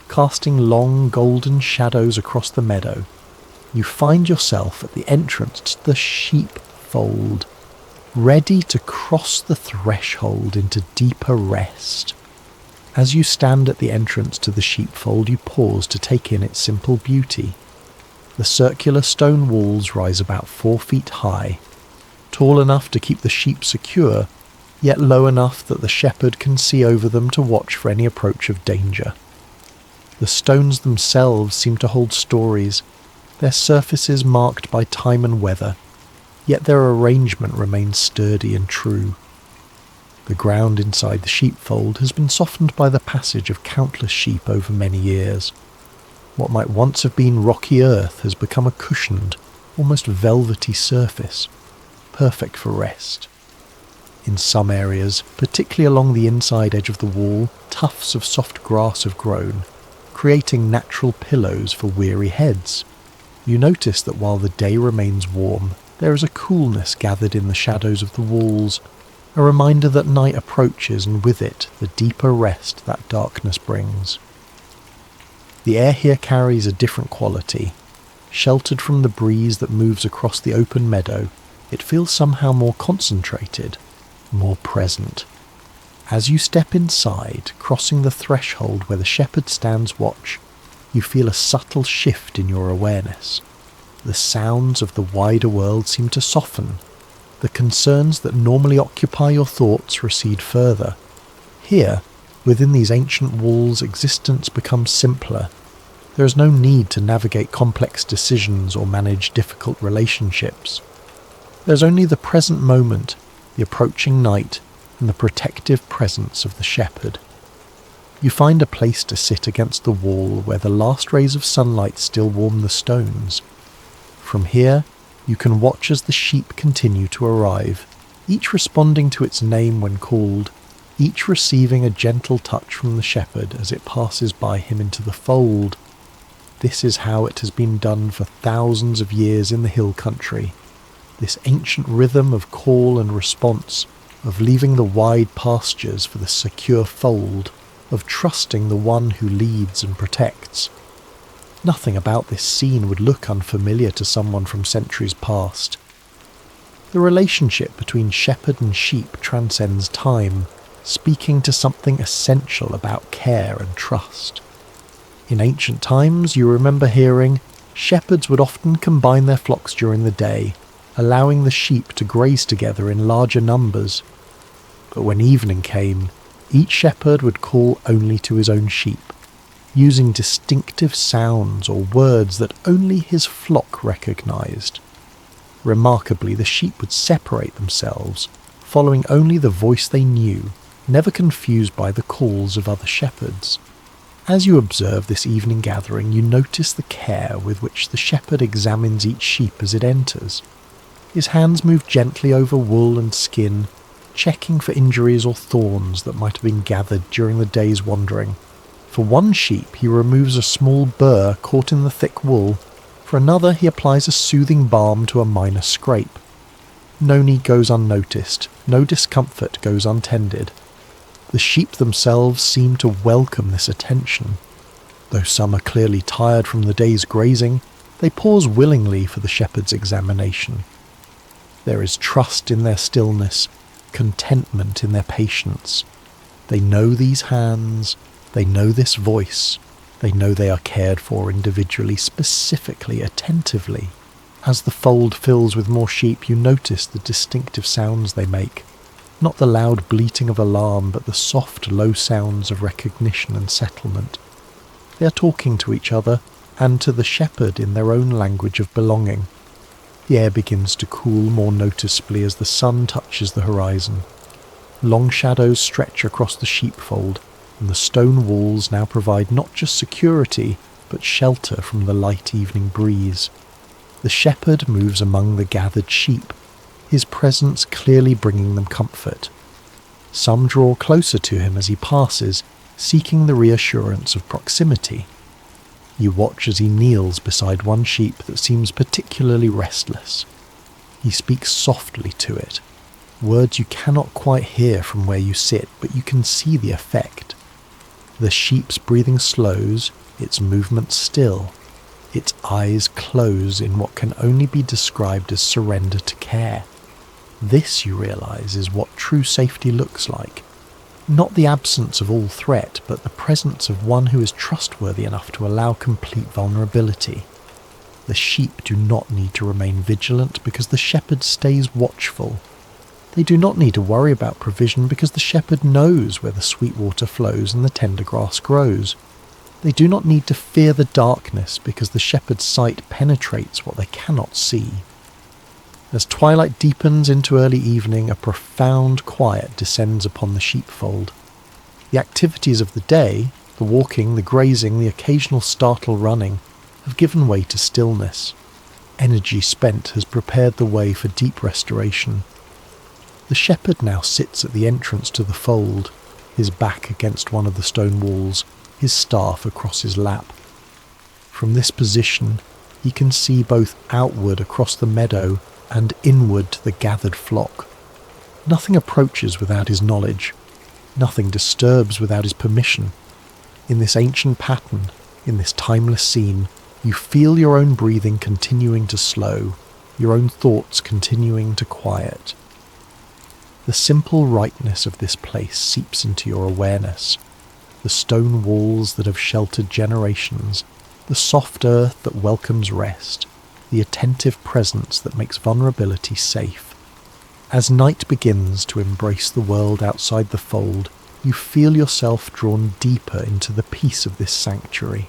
casting long golden shadows across the meadow, you find yourself at the entrance to the sheepfold, ready to cross the threshold into deeper rest. As you stand at the entrance to the sheepfold, you pause to take in its simple beauty. The circular stone walls rise about 4 feet high, tall enough to keep the sheep secure, yet low enough that the shepherd can see over them to watch for any approach of danger. The stones themselves seem to hold stories, their surfaces marked by time and weather, yet their arrangement remains sturdy and true. The ground inside the sheepfold has been softened by the passage of countless sheep over many years. What might once have been rocky earth has become a cushioned, almost velvety surface, perfect for rest. In some areas, particularly along the inside edge of the wall, tufts of soft grass have grown, creating natural pillows for weary heads. You notice that while the day remains warm, there is a coolness gathered in the shadows of the walls, a reminder that night approaches and with it the deeper rest that darkness brings. The air here carries a different quality. Sheltered from the breeze that moves across the open meadow, it feels somehow more concentrated, more present. As you step inside, crossing the threshold where the shepherd stands watch, you feel a subtle shift in your awareness. The sounds of the wider world seem to soften. The concerns that normally occupy your thoughts recede further. Here, within these ancient walls, existence becomes simpler. There is no need to navigate complex decisions or manage difficult relationships. There is only the present moment, the approaching night, and the protective presence of the shepherd. You find a place to sit against the wall where the last rays of sunlight still warm the stones. From here, you can watch as the sheep continue to arrive, each responding to its name when called, each receiving a gentle touch from the shepherd as it passes by him into the fold. This is how it has been done for thousands of years in the hill country. This ancient rhythm of call and response, of leaving the wide pastures for the secure fold, of trusting the one who leads and protects. Nothing about this scene would look unfamiliar to someone from centuries past. The relationship between shepherd and sheep transcends time, speaking to something essential about care and trust. In ancient times, you remember hearing, shepherds would often combine their flocks during the day, allowing the sheep to graze together in larger numbers. But when evening came, each shepherd would call only to his own sheep, using distinctive sounds or words that only his flock recognized. Remarkably, the sheep would separate themselves, following only the voice they knew, never confused by the calls of other shepherds. As you observe this evening gathering, you notice the care with which the shepherd examines each sheep as it enters. His hands move gently over wool and skin, checking for injuries or thorns that might have been gathered during the day's wandering. For one sheep, he removes a small burr caught in the thick wool. For another, he applies a soothing balm to a minor scrape. No need goes unnoticed, no discomfort goes untended. The sheep themselves seem to welcome this attention. Though some are clearly tired from the day's grazing, they pause willingly for the shepherd's examination. There is trust in their stillness, contentment in their patience. They know these hands, they know this voice, they know they are cared for individually, specifically, attentively. As the fold fills with more sheep, you notice the distinctive sounds they make. Not the loud bleating of alarm, but the soft, low sounds of recognition and settlement. They are talking to each other and to the shepherd in their own language of belonging. The air begins to cool more noticeably as the sun touches the horizon. Long shadows stretch across the sheepfold, and the stone walls now provide not just security, but shelter from the light evening breeze. The shepherd moves among the gathered sheep, his presence clearly bringing them comfort. Some draw closer to him as he passes, seeking the reassurance of proximity. You watch as he kneels beside one sheep that seems particularly restless. He speaks softly to it, words you cannot quite hear from where you sit, but you can see the effect. The sheep's breathing slows, its movements still, its eyes close in what can only be described as surrender to care. This, you realize, is what true safety looks like. Not the absence of all threat, but the presence of one who is trustworthy enough to allow complete vulnerability. The sheep do not need to remain vigilant because the shepherd stays watchful. They do not need to worry about provision because the shepherd knows where the sweet water flows and the tender grass grows. They do not need to fear the darkness because the shepherd's sight penetrates what they cannot see. As twilight deepens into early evening, a profound quiet descends upon the sheepfold. The activities of the day, the walking, the grazing, the occasional startle running, have given way to stillness. Energy spent has prepared the way for deep restoration. The shepherd now sits at the entrance to the fold, his back against one of the stone walls, his staff across his lap. From this position, he can see both outward across the meadow and inward to the gathered flock. Nothing approaches without his knowledge. Nothing disturbs without his permission. In this ancient pattern, in this timeless scene, you feel your own breathing continuing to slow, your own thoughts continuing to quiet. The simple rightness of this place seeps into your awareness. The stone walls that have sheltered generations, the soft earth that welcomes rest, the attentive presence that makes vulnerability safe. As night begins to embrace the world outside the fold, you feel yourself drawn deeper into the peace of this sanctuary.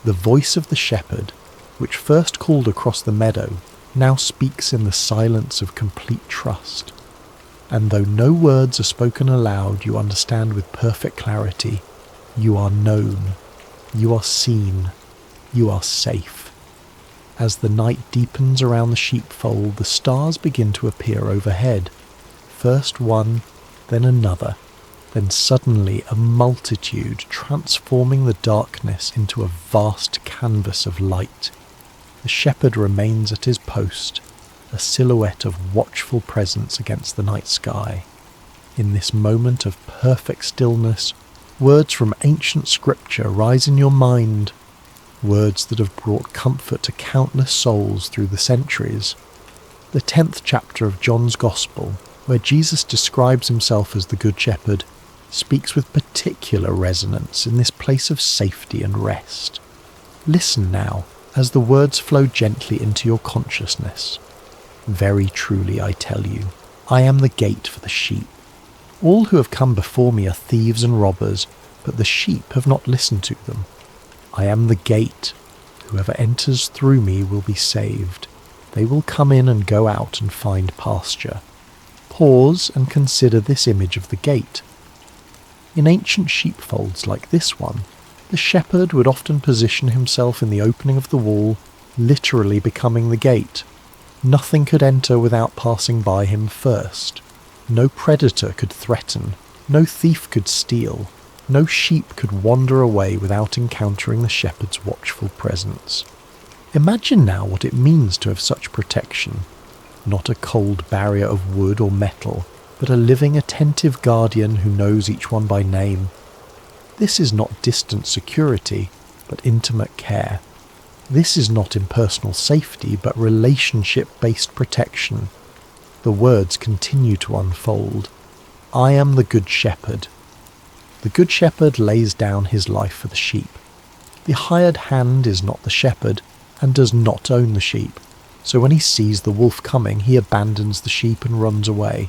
The voice of the shepherd, which first called across the meadow, now speaks in the silence of complete trust. And though no words are spoken aloud, you understand with perfect clarity. You are known. You are seen. You are safe. As the night deepens around the sheepfold, the stars begin to appear overhead. First one, then another, then suddenly a multitude, transforming the darkness into a vast canvas of light. The shepherd remains at his post, a silhouette of watchful presence against the night sky. In this moment of perfect stillness, words from ancient scripture rise in your mind, words that have brought comfort to countless souls through the centuries. The 10th chapter of John's Gospel, where Jesus describes himself as the Good Shepherd, speaks with particular resonance in this place of safety and rest. Listen now as the words flow gently into your consciousness. Very truly I tell you, I am the gate for the sheep. All who have come before me are thieves and robbers, but the sheep have not listened to them. I am the gate. Whoever enters through me will be saved. They will come in and go out and find pasture. Pause and consider this image of the gate. In ancient sheepfolds like this one, the shepherd would often position himself in the opening of the wall, literally becoming the gate. Nothing could enter without passing by him first. No predator could threaten. No thief could steal. No sheep could wander away without encountering the shepherd's watchful presence. Imagine now what it means to have such protection. Not a cold barrier of wood or metal, but a living, attentive guardian who knows each one by name. This is not distant security, but intimate care. This is not impersonal safety, but relationship-based protection. The words continue to unfold. I am the Good Shepherd. The Good Shepherd lays down his life for the sheep. The hired hand is not the shepherd, and does not own the sheep. So when he sees the wolf coming, he abandons the sheep and runs away.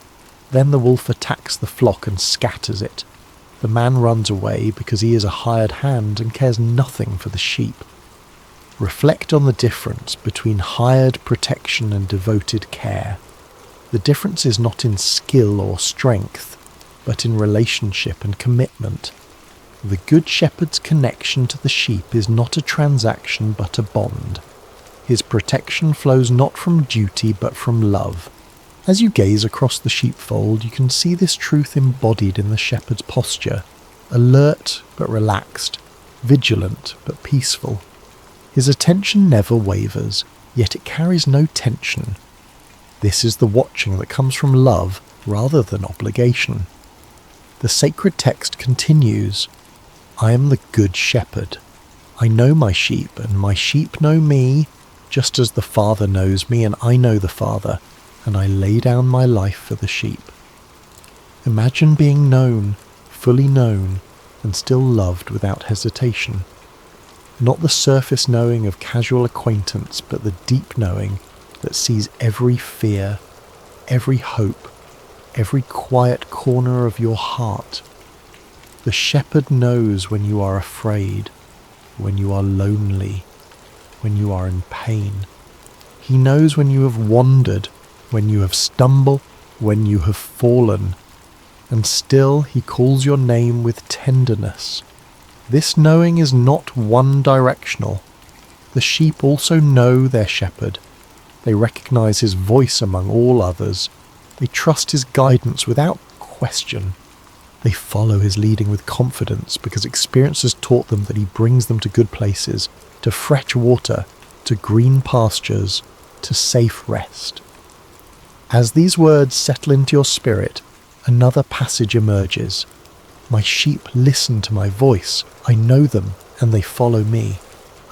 Then the wolf attacks the flock and scatters it. The man runs away because he is a hired hand and cares nothing for the sheep. Reflect on the difference between hired protection and devoted care. The difference is not in skill or strength, but in relationship and commitment. The Good Shepherd's connection to the sheep is not a transaction but a bond. His protection flows not from duty but from love. As you gaze across the sheepfold, you can see this truth embodied in the shepherd's posture, alert but relaxed, vigilant but peaceful. His attention never wavers, yet it carries no tension. This is the watching that comes from love rather than obligation. The sacred text continues, I am the Good Shepherd. I know my sheep, and my sheep know me, just as the Father knows me, and I know the Father, and I lay down my life for the sheep. Imagine being known, fully known, and still loved without hesitation. Not the surface knowing of casual acquaintance, but the deep knowing that sees every fear, every hope, every quiet corner of your heart. The shepherd knows when you are afraid, when you are lonely, when you are in pain. He knows when you have wandered, when you have stumbled, when you have fallen, and still he calls your name with tenderness. This knowing is not one-directional. The sheep also know their shepherd. They recognize his voice among all others. They trust his guidance without question. They follow his leading with confidence because experience has taught them that he brings them to good places, to fresh water, to green pastures, to safe rest. As these words settle into your spirit, another passage emerges. My sheep listen to my voice. I know them, and they follow me.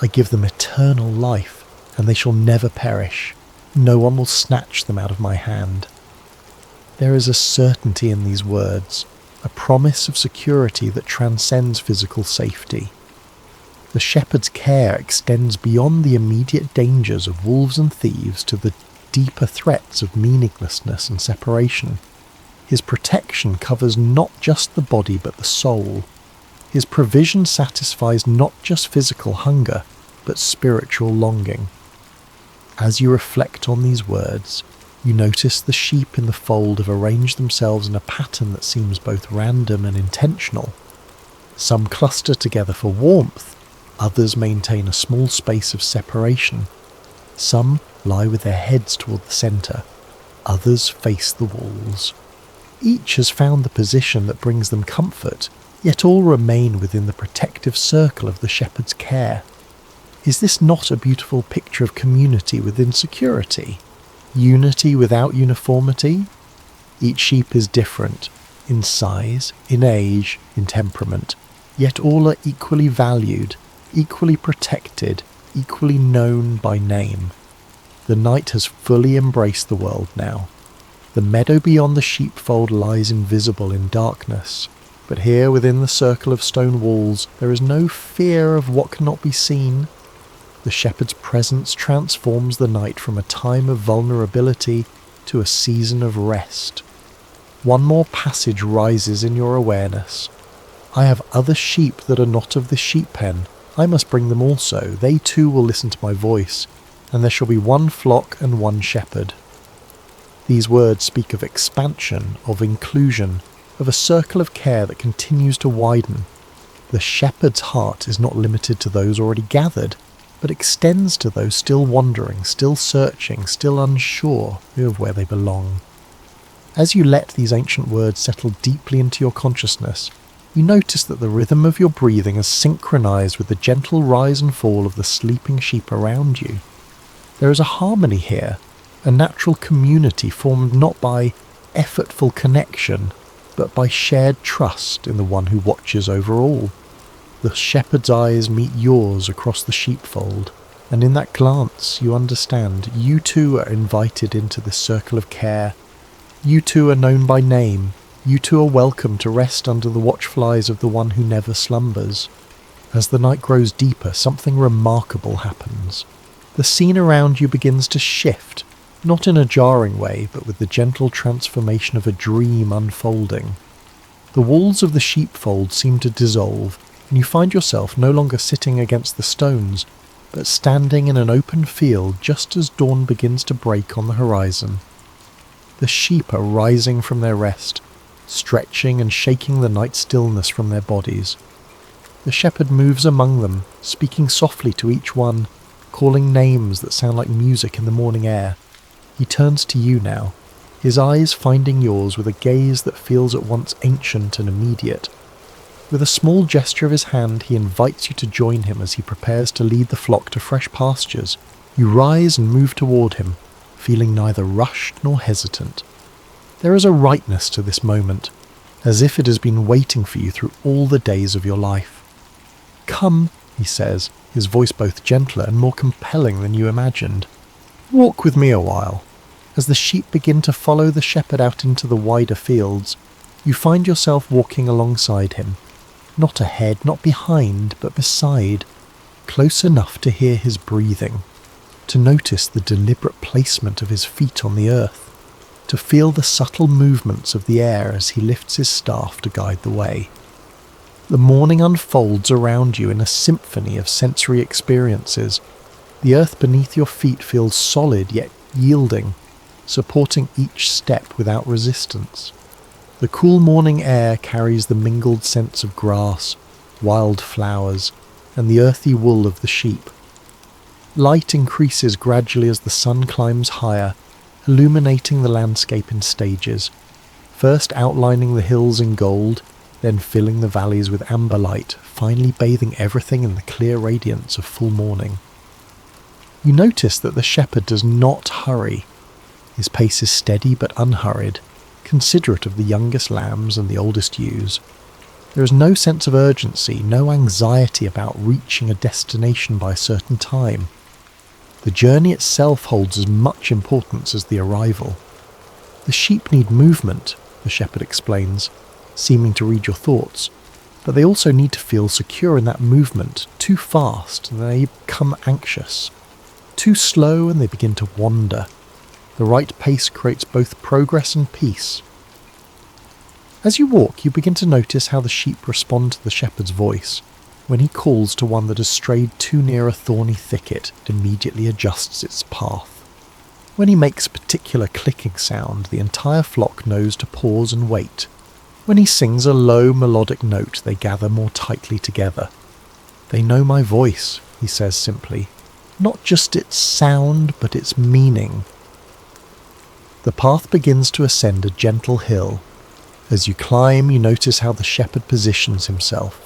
I give them eternal life, and they shall never perish. No one will snatch them out of my hand. There is a certainty in these words, a promise of security that transcends physical safety. The shepherd's care extends beyond the immediate dangers of wolves and thieves to the deeper threats of meaninglessness and separation. His protection covers not just the body but the soul. His provision satisfies not just physical hunger, but spiritual longing. As you reflect on these words, you notice the sheep in the fold have arranged themselves in a pattern that seems both random and intentional. Some cluster together for warmth, others maintain a small space of separation. Some lie with their heads toward the centre, others face the walls. Each has found the position that brings them comfort, yet all remain within the protective circle of the shepherd's care. Is this not a beautiful picture of community within security? Unity without uniformity? Each sheep is different, in size, in age, in temperament, yet all are equally valued, equally protected, equally known by name. The night has fully embraced the world now. The meadow beyond the sheepfold lies invisible in darkness, but here within the circle of stone walls there is no fear of what cannot be seen. The shepherd's presence transforms the night from a time of vulnerability to a season of rest. One more passage rises in your awareness. I have other sheep that are not of this sheep pen. I must bring them also. They too will listen to my voice, and there shall be one flock and one shepherd. These words speak of expansion, of inclusion, of a circle of care that continues to widen. The shepherd's heart is not limited to those already gathered, but extends to those still wandering, still searching, still unsure of where they belong. As you let these ancient words settle deeply into your consciousness, you notice that the rhythm of your breathing is synchronized with the gentle rise and fall of the sleeping sheep around you. There is a harmony here, a natural community formed not by effortful connection, but by shared trust in the one who watches over all. The shepherd's eyes meet yours across the sheepfold, and in that glance you understand you too are invited into this circle of care. You too are known by name. You too are welcome to rest under the watchflies of the one who never slumbers. As the night grows deeper, something remarkable happens. The scene around you begins to shift, not in a jarring way, but with the gentle transformation of a dream unfolding. The walls of the sheepfold seem to dissolve, and you find yourself no longer sitting against the stones, but standing in an open field just as dawn begins to break on the horizon. The sheep are rising from their rest, stretching and shaking the night stillness from their bodies. The shepherd moves among them, speaking softly to each one, calling names that sound like music in the morning air. He turns to you now, his eyes finding yours with a gaze that feels at once ancient and immediate. With a small gesture of his hand, he invites you to join him as he prepares to lead the flock to fresh pastures. You rise and move toward him, feeling neither rushed nor hesitant. There is a rightness to this moment, as if it has been waiting for you through all the days of your life. "Come," he says, his voice both gentler and more compelling than you imagined. "Walk with me a while." As the sheep begin to follow the shepherd out into the wider fields, you find yourself walking alongside him. Not ahead, not behind, but beside, close enough to hear his breathing, to notice the deliberate placement of his feet on the earth. to feel the subtle movements of the air as he lifts his staff to guide the way. The morning unfolds around you in a symphony of sensory experiences. The earth beneath your feet feels solid yet yielding, supporting each step without resistance. The cool morning air carries the mingled scents of grass, wild flowers, and the earthy wool of the sheep. Light increases gradually as the sun climbs higher, illuminating the landscape in stages, first outlining the hills in gold, then filling the valleys with amber light, finally bathing everything in the clear radiance of full morning. You notice that the shepherd does not hurry. His pace is steady but unhurried, considerate of the youngest lambs and the oldest ewes. There is no sense of urgency, no anxiety about reaching a destination by a certain time. The journey itself holds as much importance as the arrival. The sheep need movement, the shepherd explains, seeming to read your thoughts, but they also need to feel secure in that movement. Too fast and they become anxious. Too slow and they begin to wander. The right pace creates both progress and peace. As you walk, you begin to notice how the sheep respond to the shepherd's voice. When he calls to one that has strayed too near a thorny thicket, it immediately adjusts its path. When he makes a particular clicking sound, the entire flock knows to pause and wait. When he sings a low melodic note, they gather more tightly together. "They know my voice," he says simply. "Not just its sound, but its meaning." The path begins to ascend a gentle hill. As you climb, you notice how the shepherd positions himself,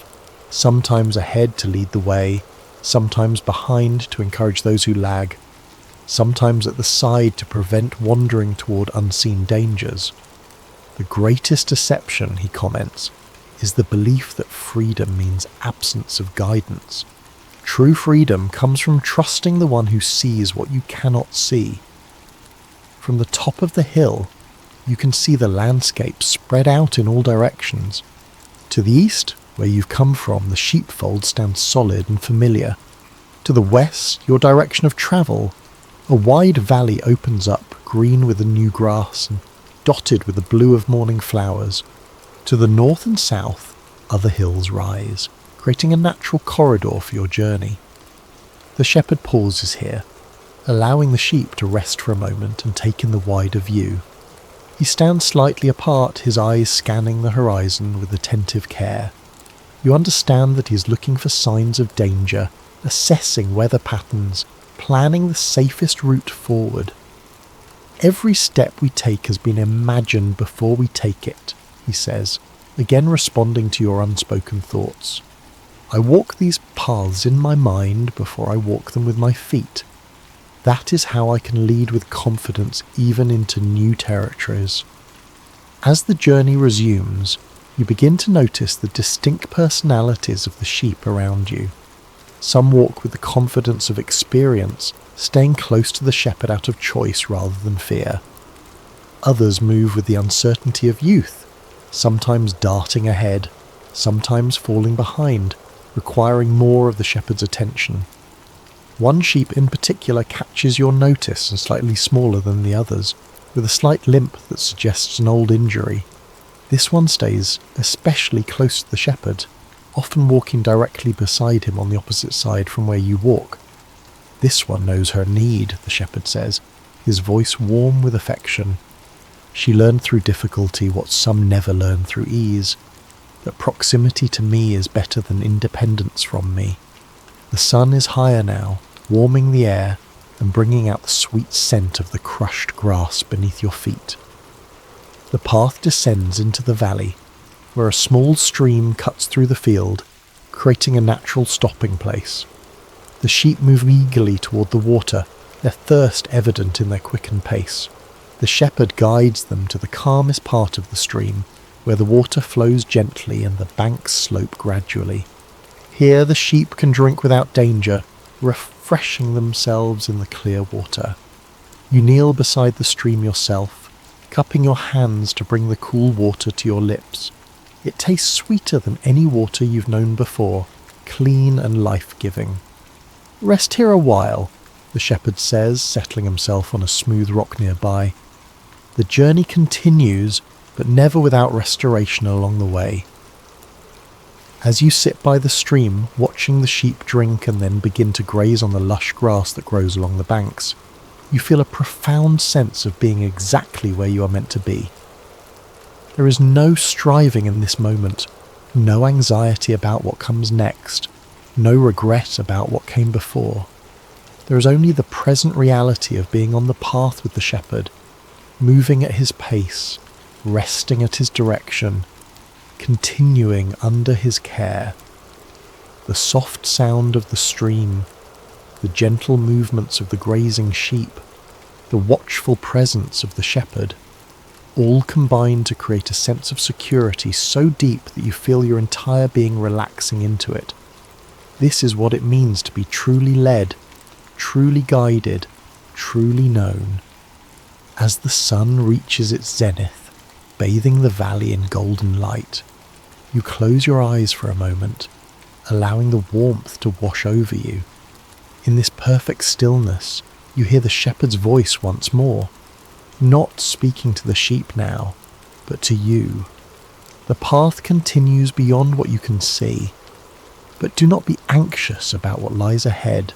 sometimes ahead to lead the way, sometimes behind to encourage those who lag, sometimes at the side to prevent wandering toward unseen dangers. The greatest deception, he comments, is the belief that freedom means absence of guidance. True freedom comes from trusting the one who sees what you cannot see. From the top of the hill, you can see the landscape spread out in all directions. To the east, where you've come from, the sheepfold stands solid and familiar. To the west, your direction of travel, a wide valley opens up, green with the new grass and dotted with the blue of morning flowers. To the north and south, other hills rise, creating a natural corridor for your journey. The shepherd pauses here, allowing the sheep to rest for a moment and take in the wider view. He stands slightly apart, his eyes scanning the horizon with attentive care. You understand that he is looking for signs of danger, assessing weather patterns, planning the safest route forward. "Every step we take has been imagined before we take it," he says, again responding to your unspoken thoughts. "I walk these paths in my mind before I walk them with my feet. That is how I can lead with confidence even into new territories." As the journey resumes, you begin to notice the distinct personalities of the sheep around you. Some walk with the confidence of experience, staying close to the shepherd out of choice rather than fear. Others move with the uncertainty of youth, sometimes darting ahead, sometimes falling behind, requiring more of the shepherd's attention. One sheep in particular catches your notice and slightly smaller than the others, with a slight limp that suggests an old injury. This one stays especially close to the shepherd, often walking directly beside him on the opposite side from where you walk. "This one knows her need," the shepherd says, his voice warm with affection. "She learned through difficulty what some never learn through ease, that proximity to me is better than independence from me. The sun is higher now, warming the air and bringing out the sweet scent of the crushed grass beneath your feet." The path descends into the valley, where a small stream cuts through the field, creating a natural stopping place. The sheep move eagerly toward the water, their thirst evident in their quickened pace. The shepherd guides them to the calmest part of the stream, where the water flows gently and the banks slope gradually. Here the sheep can drink without danger, refreshing themselves in the clear water. You kneel beside the stream yourself, cupping your hands to bring the cool water to your lips. It tastes sweeter than any water you've known before, clean and life-giving. "Rest here a while," the shepherd says, settling himself on a smooth rock nearby. The journey continues, but never without restoration along the way. As you sit by the stream, watching the sheep drink and then begin to graze on the lush grass that grows along the banks, you feel a profound sense of being exactly where you are meant to be. There is no striving in this moment, no anxiety about what comes next, no regret about what came before. There is only the present reality of being on the path with the shepherd, moving at his pace, resting at his direction, continuing under his care. The soft sound of the stream, the gentle movements of the grazing sheep, the watchful presence of the shepherd, all combine to create a sense of security so deep that you feel your entire being relaxing into it. This is what it means to be truly led, truly guided, truly known. As the sun reaches its zenith, bathing the valley in golden light, you close your eyes for a moment, allowing the warmth to wash over you. In this perfect stillness, you hear the shepherd's voice once more, not speaking to the sheep now, but to you. The path continues beyond what you can see, but do not be anxious about what lies ahead.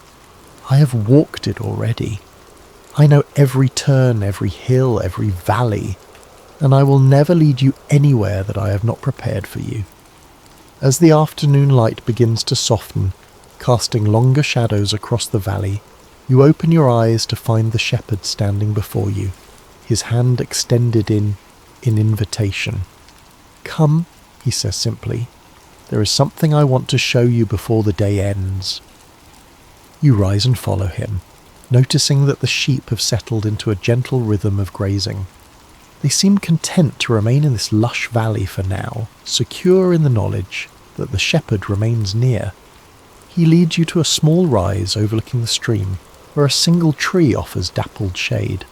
I have walked it already. I know every turn, every hill, every valley, and I will never lead you anywhere that I have not prepared for you. As the afternoon light begins to soften, casting longer shadows across the valley, you open your eyes to find the shepherd standing before you, his hand extended in invitation. "Come," he says simply. "There is something I want to show you before the day ends." You rise and follow him, noticing that the sheep have settled into a gentle rhythm of grazing. They seem content to remain in this lush valley for now, secure in the knowledge that the shepherd remains near. He leads you to a small rise overlooking the stream, where a single tree offers dappled shade.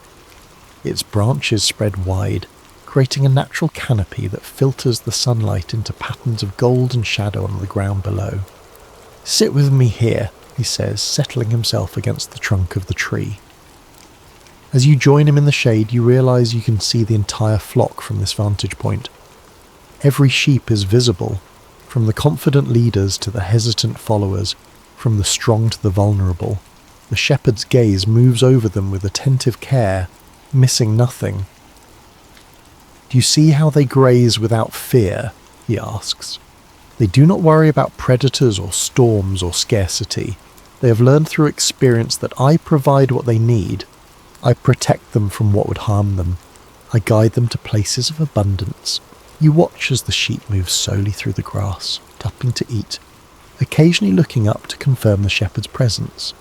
Its branches spread wide, creating a natural canopy that filters the sunlight into patterns of gold and shadow on the ground below. "Sit with me here," he says, settling himself against the trunk of the tree. As you join him in the shade, you realize you can see the entire flock from this vantage point. Every sheep is visible, from the confident leaders to the hesitant followers, from the strong to the vulnerable. The shepherd's gaze moves over them with attentive care, missing nothing. "Do you see how they graze without fear?" he asks. "They do not worry about predators or storms or scarcity. They have learned through experience that I provide what they need. I protect them from what would harm them. I guide them to places of abundance." You watch as the sheep move slowly through the grass, stopping to eat, occasionally looking up to confirm the shepherd's presence,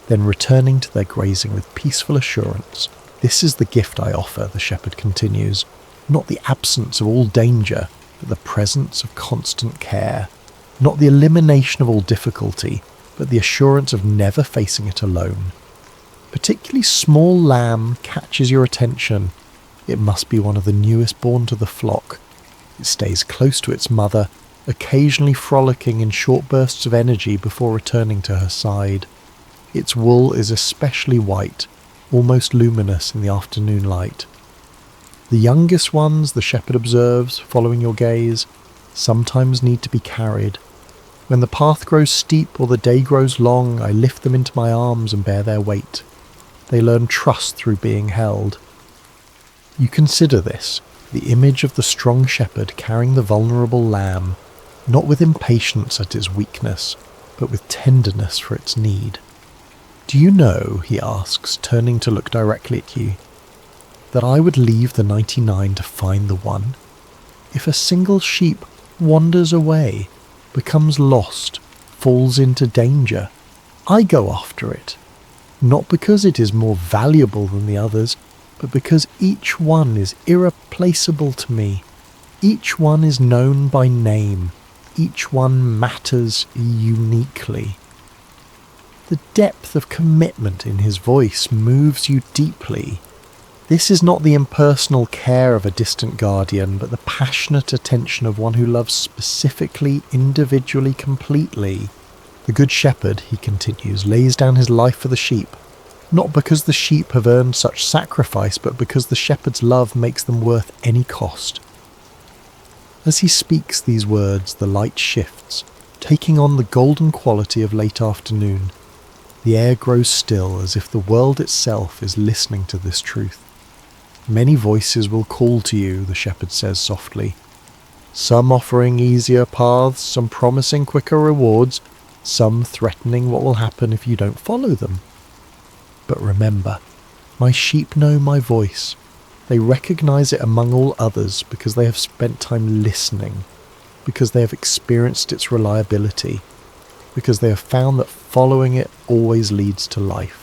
then returning to their grazing with peaceful assurance. "This is the gift I offer," the shepherd continues, "not the absence of all danger, but the presence of constant care, not the elimination of all difficulty, but the assurance of never facing it alone. Particularly small lamb catches your attention. It must be one of the newest born to the flock. It stays close to its mother, occasionally frolicking in short bursts of energy before returning to her side. Its wool is especially white, almost luminous in the afternoon light. The youngest ones, the shepherd observes, following your gaze, sometimes need to be carried. When the path grows steep or the day grows long, I lift them into my arms and bear their weight. They learn trust through being held. You consider this, the image of the strong shepherd carrying the vulnerable lamb, not with impatience at its weakness, but with tenderness for its need. "Do you know," he asks, turning to look directly at you, "that I would leave the 99 to find the one? If a single sheep wanders away, becomes lost, falls into danger, I go after it, not because it is more valuable than the others, but because each one is irreplaceable to me. Each one is known by name. Each one matters uniquely." The depth of commitment in his voice moves you deeply. This is not the impersonal care of a distant guardian, but the passionate attention of one who loves specifically, individually, completely. The good shepherd, he continues, lays down his life for the sheep, not because the sheep have earned such sacrifice, but because the shepherd's love makes them worth any cost. As he speaks these words, the light shifts, taking on the golden quality of late afternoon. The air grows still, as if the world itself is listening to this truth. Many voices will call to you, the shepherd says softly. Some offering easier paths, some promising quicker rewards, some threatening what will happen if you don't follow them. But remember, my sheep know my voice. They recognize it among all others because they have spent time listening, because they have experienced its reliability, because they have found that following it always leads to life.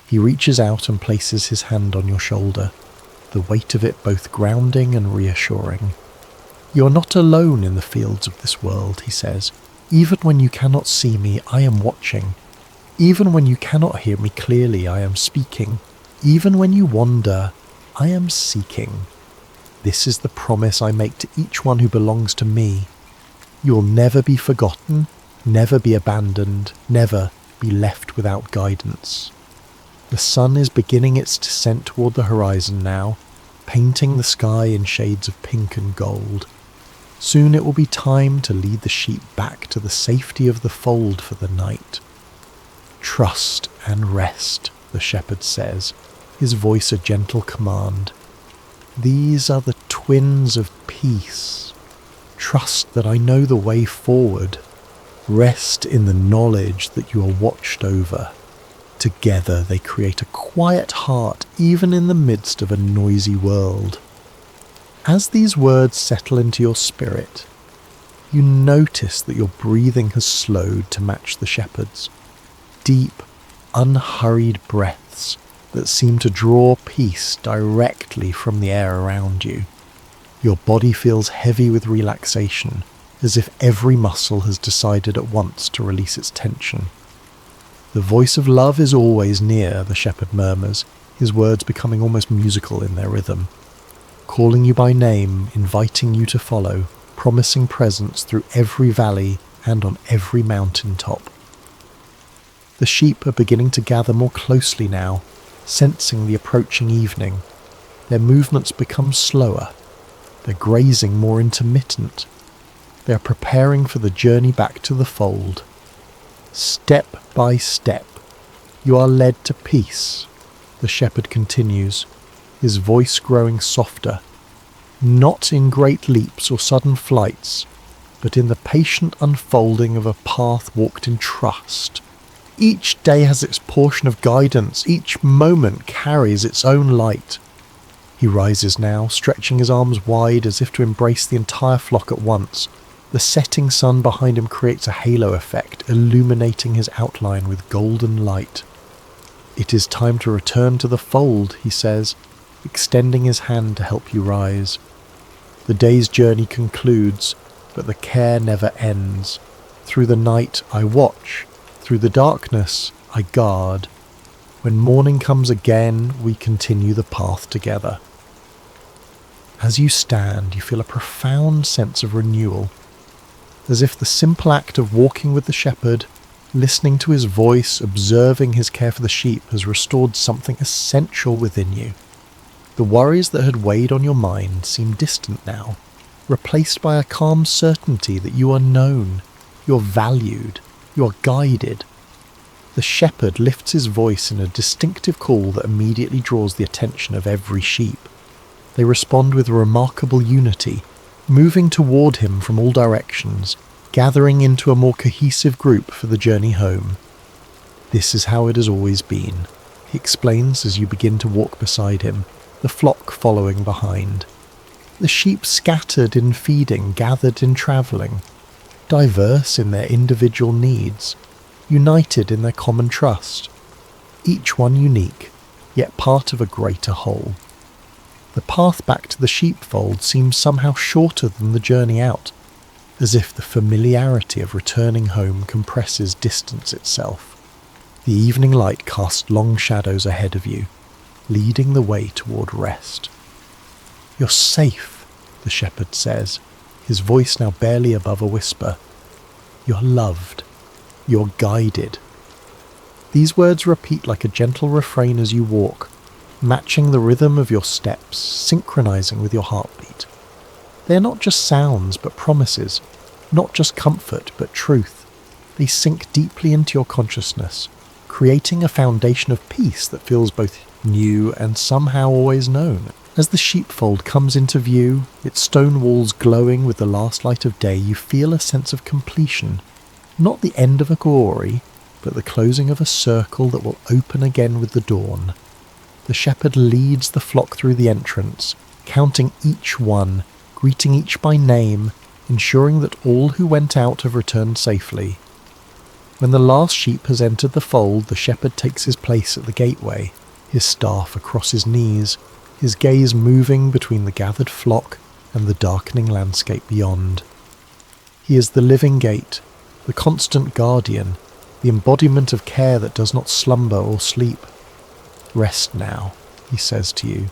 He reaches out and places his hand on your shoulder, the weight of it both grounding and reassuring. You are not alone in the fields of this world, he says. Even when you cannot see me, I am watching. Even when you cannot hear me clearly, I am speaking. Even when you wander, I am seeking. This is the promise I make to each one who belongs to me. You will never be forgotten, never be abandoned, never be left without guidance. The sun is beginning its descent toward the horizon now, painting the sky in shades of pink and gold. Soon it will be time to lead the sheep back to the safety of the fold for the night. Trust and rest, the shepherd says, his voice a gentle command. These are the twins of peace. Trust that I know the way forward. Rest in the knowledge that you are watched over. Together they create a quiet heart even in the midst of a noisy world. As these words settle into your spirit, you notice that your breathing has slowed to match the shepherd's. Deep, unhurried breaths that seem to draw peace directly from the air around you. Your body feels heavy with relaxation, as if every muscle has decided at once to release its tension. The voice of love is always near, the shepherd murmurs, his words becoming almost musical in their rhythm. Calling you by name, inviting you to follow, promising presence through every valley and on every mountain top. The sheep are beginning to gather more closely now, sensing the approaching evening. Their movements become slower, their grazing more intermittent. They are preparing for the journey back to the fold. Step by step, you are led to peace, the shepherd continues, his voice growing softer, not in great leaps or sudden flights, but in the patient unfolding of a path walked in trust. Each day has its portion of guidance, each moment carries its own light. He rises now, stretching his arms wide as if to embrace the entire flock at once. The setting sun behind him creates a halo effect, illuminating his outline with golden light. It is time to return to the fold, he says, extending his hand to help you rise. The day's journey concludes, but the care never ends. Through the night I watch, through the darkness I guard. When morning comes again, we continue the path together. As you stand, you feel a profound sense of renewal, as if the simple act of walking with the shepherd, listening to his voice, observing his care for the sheep has restored something essential within you. The worries that had weighed on your mind seem distant now, replaced by a calm certainty that you are known, you are valued, you are guided. The shepherd lifts his voice in a distinctive call that immediately draws the attention of every sheep. They respond with remarkable unity, moving toward him from all directions, gathering into a more cohesive group for the journey home. This is how it has always been, he explains as you begin to walk beside him, the flock following behind. The sheep scattered in feeding, gathered in travelling, diverse in their individual needs, united in their common trust, each one unique, yet part of a greater whole. The path back to the sheepfold seems somehow shorter than the journey out, as if the familiarity of returning home compresses distance itself. The evening light casts long shadows ahead of you, leading the way toward rest. You're safe, the shepherd says, his voice now barely above a whisper. You're loved. You're guided. These words repeat like a gentle refrain as you walk, matching the rhythm of your steps, synchronizing with your heartbeat. They are not just sounds, but promises, not just comfort, but truth. They sink deeply into your consciousness, creating a foundation of peace that feels both new and somehow always known. As the sheepfold comes into view, its stone walls glowing with the last light of day, you feel a sense of completion, not the end of a glory, but the closing of a circle that will open again with the dawn. The shepherd leads the flock through the entrance, counting each one, greeting each by name, ensuring that all who went out have returned safely. When the last sheep has entered the fold, the shepherd takes his place at the gateway, his staff across his knees, his gaze moving between the gathered flock and the darkening landscape beyond. He is the living gate, the constant guardian, the embodiment of care that does not slumber or sleep. Rest now, he says to you,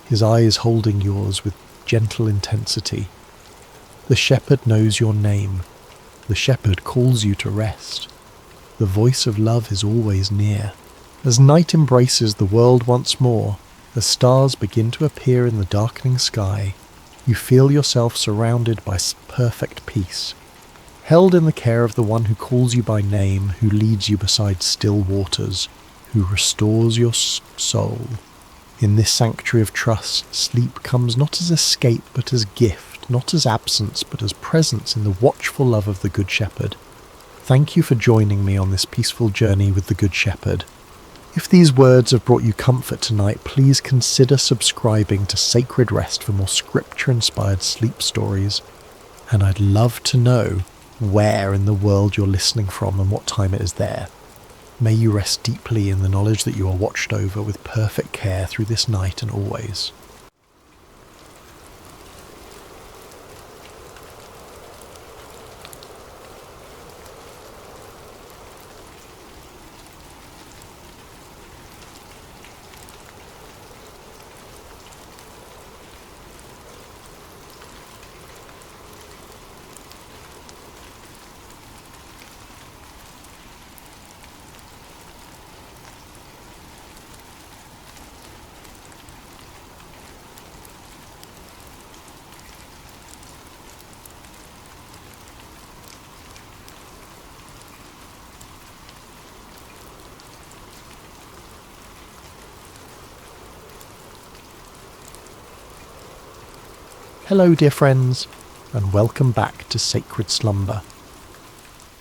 his eyes holding yours with gentle intensity. The shepherd knows your name. The shepherd calls you to rest. The voice of love is always near. As night embraces the world once more, as stars begin to appear in the darkening sky, you feel yourself surrounded by perfect peace, held in the care of the one who calls you by name, who leads you beside still waters, who restores your soul. In this sanctuary of trust, sleep comes not as escape but as gift, not as absence but as presence in the watchful love of the Good Shepherd. Thank you for joining me on this peaceful journey with the Good Shepherd. If these words have brought you comfort tonight, please consider subscribing to Sacred Rest for more scripture-inspired sleep stories. And I'd love to know where in the world you're listening from and what time it is there. May you rest deeply in the knowledge that you are watched over with perfect care through this night and always. Hello dear friends, and welcome back to Sacred Slumber.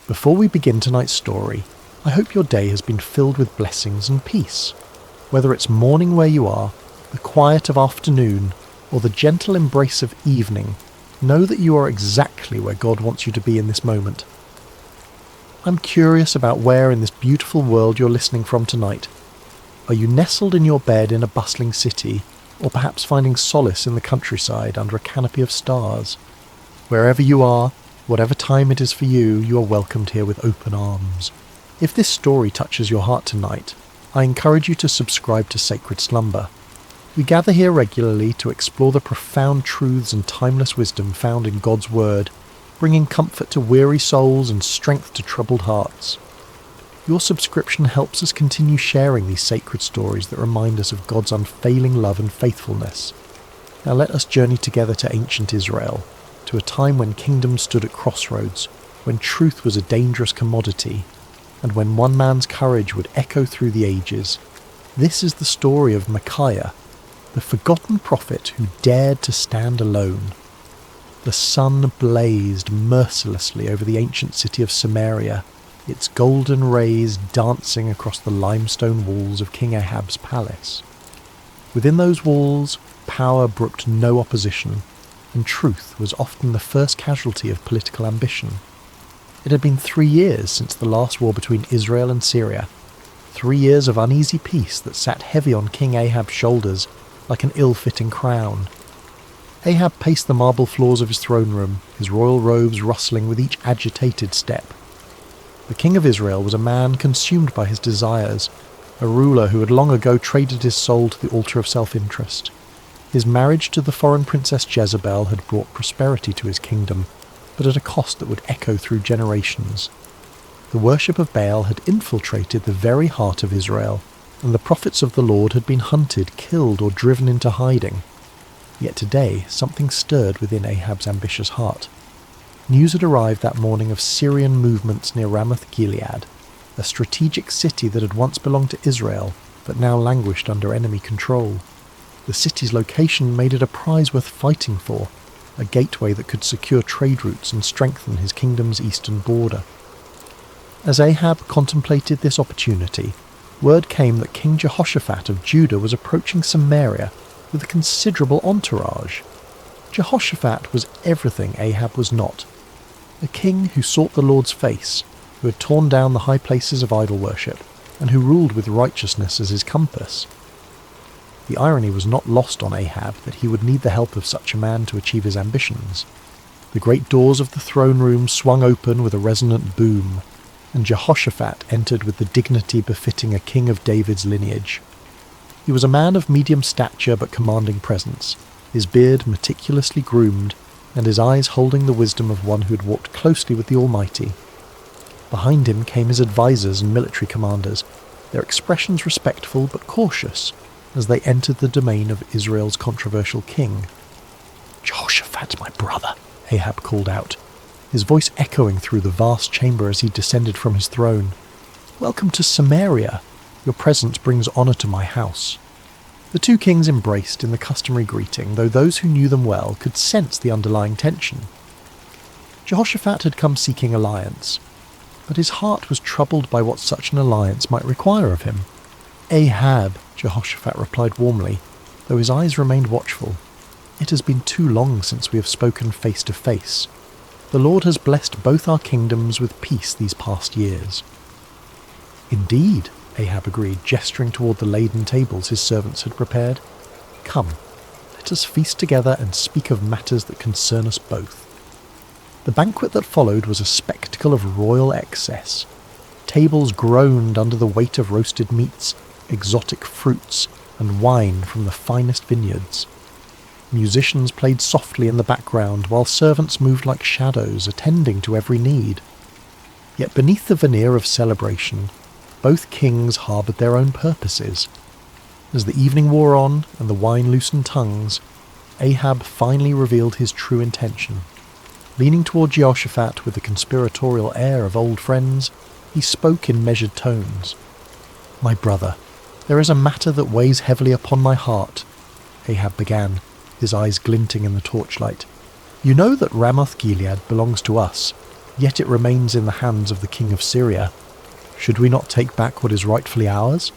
Before we begin tonight's story, I hope your day has been filled with blessings and peace. Whether it's morning where you are, the quiet of afternoon, or the gentle embrace of evening, know that you are exactly where God wants you to be in this moment. I'm curious about where in this beautiful world you're listening from tonight. Are you nestled in your bed in a bustling city, or perhaps finding solace in the countryside under a canopy of stars? Wherever you are, whatever time it is for you, you are welcomed here with open arms. If this story touches your heart tonight, I encourage you to subscribe to Sacred Slumber. We gather here regularly to explore the profound truths and timeless wisdom found in God's Word, bringing comfort to weary souls and strength to troubled hearts. Your subscription helps us continue sharing these sacred stories that remind us of God's unfailing love and faithfulness. Now let us journey together to ancient Israel, to a time when kingdoms stood at crossroads, when truth was a dangerous commodity, and when one man's courage would echo through the ages. This is the story of Micaiah, the forgotten prophet who dared to stand alone. The sun blazed mercilessly over the ancient city of Samaria, its golden rays dancing across the limestone walls of King Ahab's palace. Within those walls, power brooked no opposition, and truth was often the first casualty of political ambition. It had been 3 years since the last war between Israel and Syria, 3 years of uneasy peace that sat heavy on King Ahab's shoulders like an ill-fitting crown. Ahab paced the marble floors of his throne room, his royal robes rustling with each agitated step. The king of Israel was a man consumed by his desires, a ruler who had long ago traded his soul to the altar of self-interest. His marriage to the foreign princess Jezebel had brought prosperity to his kingdom, but at a cost that would echo through generations. The worship of Baal had infiltrated the very heart of Israel, and the prophets of the Lord had been hunted, killed, or driven into hiding. Yet today something stirred within Ahab's ambitious heart. News had arrived that morning of Syrian movements near Ramoth-Gilead, a strategic city that had once belonged to Israel, but now languished under enemy control. The city's location made it a prize worth fighting for, a gateway that could secure trade routes and strengthen his kingdom's eastern border. As Ahab contemplated this opportunity, word came that King Jehoshaphat of Judah was approaching Samaria with a considerable entourage. Jehoshaphat was everything Ahab was not. A king who sought the Lord's face, who had torn down the high places of idol worship, and who ruled with righteousness as his compass. The irony was not lost on Ahab that he would need the help of such a man to achieve his ambitions. The great doors of the throne room swung open with a resonant boom, and Jehoshaphat entered with the dignity befitting a king of David's lineage. He was a man of medium stature but commanding presence, his beard meticulously groomed, and his eyes holding the wisdom of one who had walked closely with the Almighty. Behind him came his advisors and military commanders, their expressions respectful but cautious, as they entered the domain of Israel's controversial king. "Jehoshaphat, my brother," Ahab called out, his voice echoing through the vast chamber as he descended from his throne. "Welcome to Samaria. Your presence brings honour to my house." The two kings embraced in the customary greeting, though those who knew them well could sense the underlying tension. Jehoshaphat had come seeking alliance, but his heart was troubled by what such an alliance might require of him. "Ahab," Jehoshaphat replied warmly, though his eyes remained watchful. "It has been too long since we have spoken face to face. The Lord has blessed both our kingdoms with peace these past years." "Indeed," Ahab agreed, gesturing toward the laden tables his servants had prepared. "Come, let us feast together and speak of matters that concern us both." The banquet that followed was a spectacle of royal excess. Tables groaned under the weight of roasted meats, exotic fruits, and wine from the finest vineyards. Musicians played softly in the background, while servants moved like shadows, attending to every need. Yet beneath the veneer of celebration, both kings harboured their own purposes. As the evening wore on and the wine loosened tongues, Ahab finally revealed his true intention. Leaning toward Jehoshaphat with the conspiratorial air of old friends, he spoke in measured tones. "My brother, there is a matter that weighs heavily upon my heart," Ahab began, his eyes glinting in the torchlight. "You know that Ramoth-Gilead belongs to us, yet it remains in the hands of the king of Syria. Should we not take back what is rightfully ours?"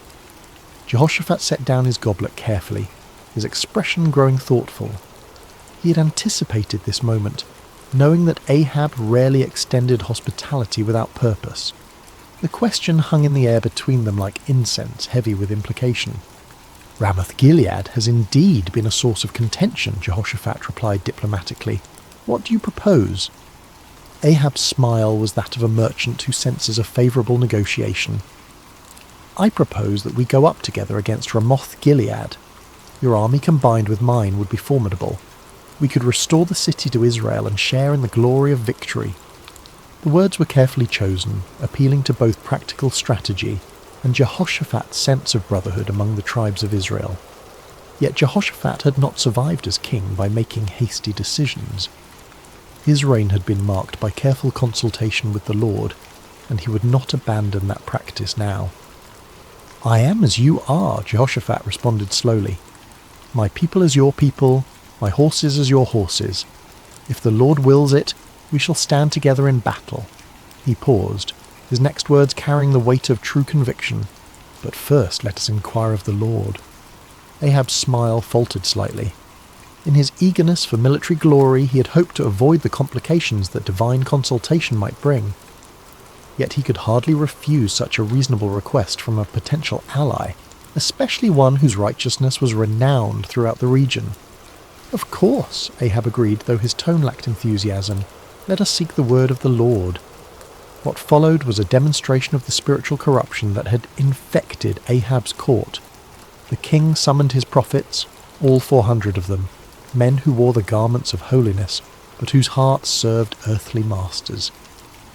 Jehoshaphat set down his goblet carefully, his expression growing thoughtful. He had anticipated this moment, knowing that Ahab rarely extended hospitality without purpose. The question hung in the air between them like incense, heavy with implication. "Ramoth-Gilead has indeed been a source of contention," Jehoshaphat replied diplomatically. "What do you propose?" Ahab's smile was that of a merchant who senses a favourable negotiation. "I propose that we go up together against Ramoth-Gilead. Your army combined with mine would be formidable. We could restore the city to Israel and share in the glory of victory." The words were carefully chosen, appealing to both practical strategy and Jehoshaphat's sense of brotherhood among the tribes of Israel. Yet Jehoshaphat had not survived as king by making hasty decisions. His reign had been marked by careful consultation with the Lord, and he would not abandon that practice now. "I am as you are," Jehoshaphat responded slowly. "My people as your people, my horses as your horses. If the Lord wills it, we shall stand together in battle." He paused, his next words carrying the weight of true conviction. "But first let us inquire of the Lord." Ahab's smile faltered slightly. In his eagerness for military glory, he had hoped to avoid the complications that divine consultation might bring. Yet he could hardly refuse such a reasonable request from a potential ally, especially one whose righteousness was renowned throughout the region. "Of course," Ahab agreed, though his tone lacked enthusiasm. "Let us seek the word of the Lord." What followed was a demonstration of the spiritual corruption that had infected Ahab's court. The king summoned his prophets, all 400 of them, men who wore the garments of holiness, but whose hearts served earthly masters.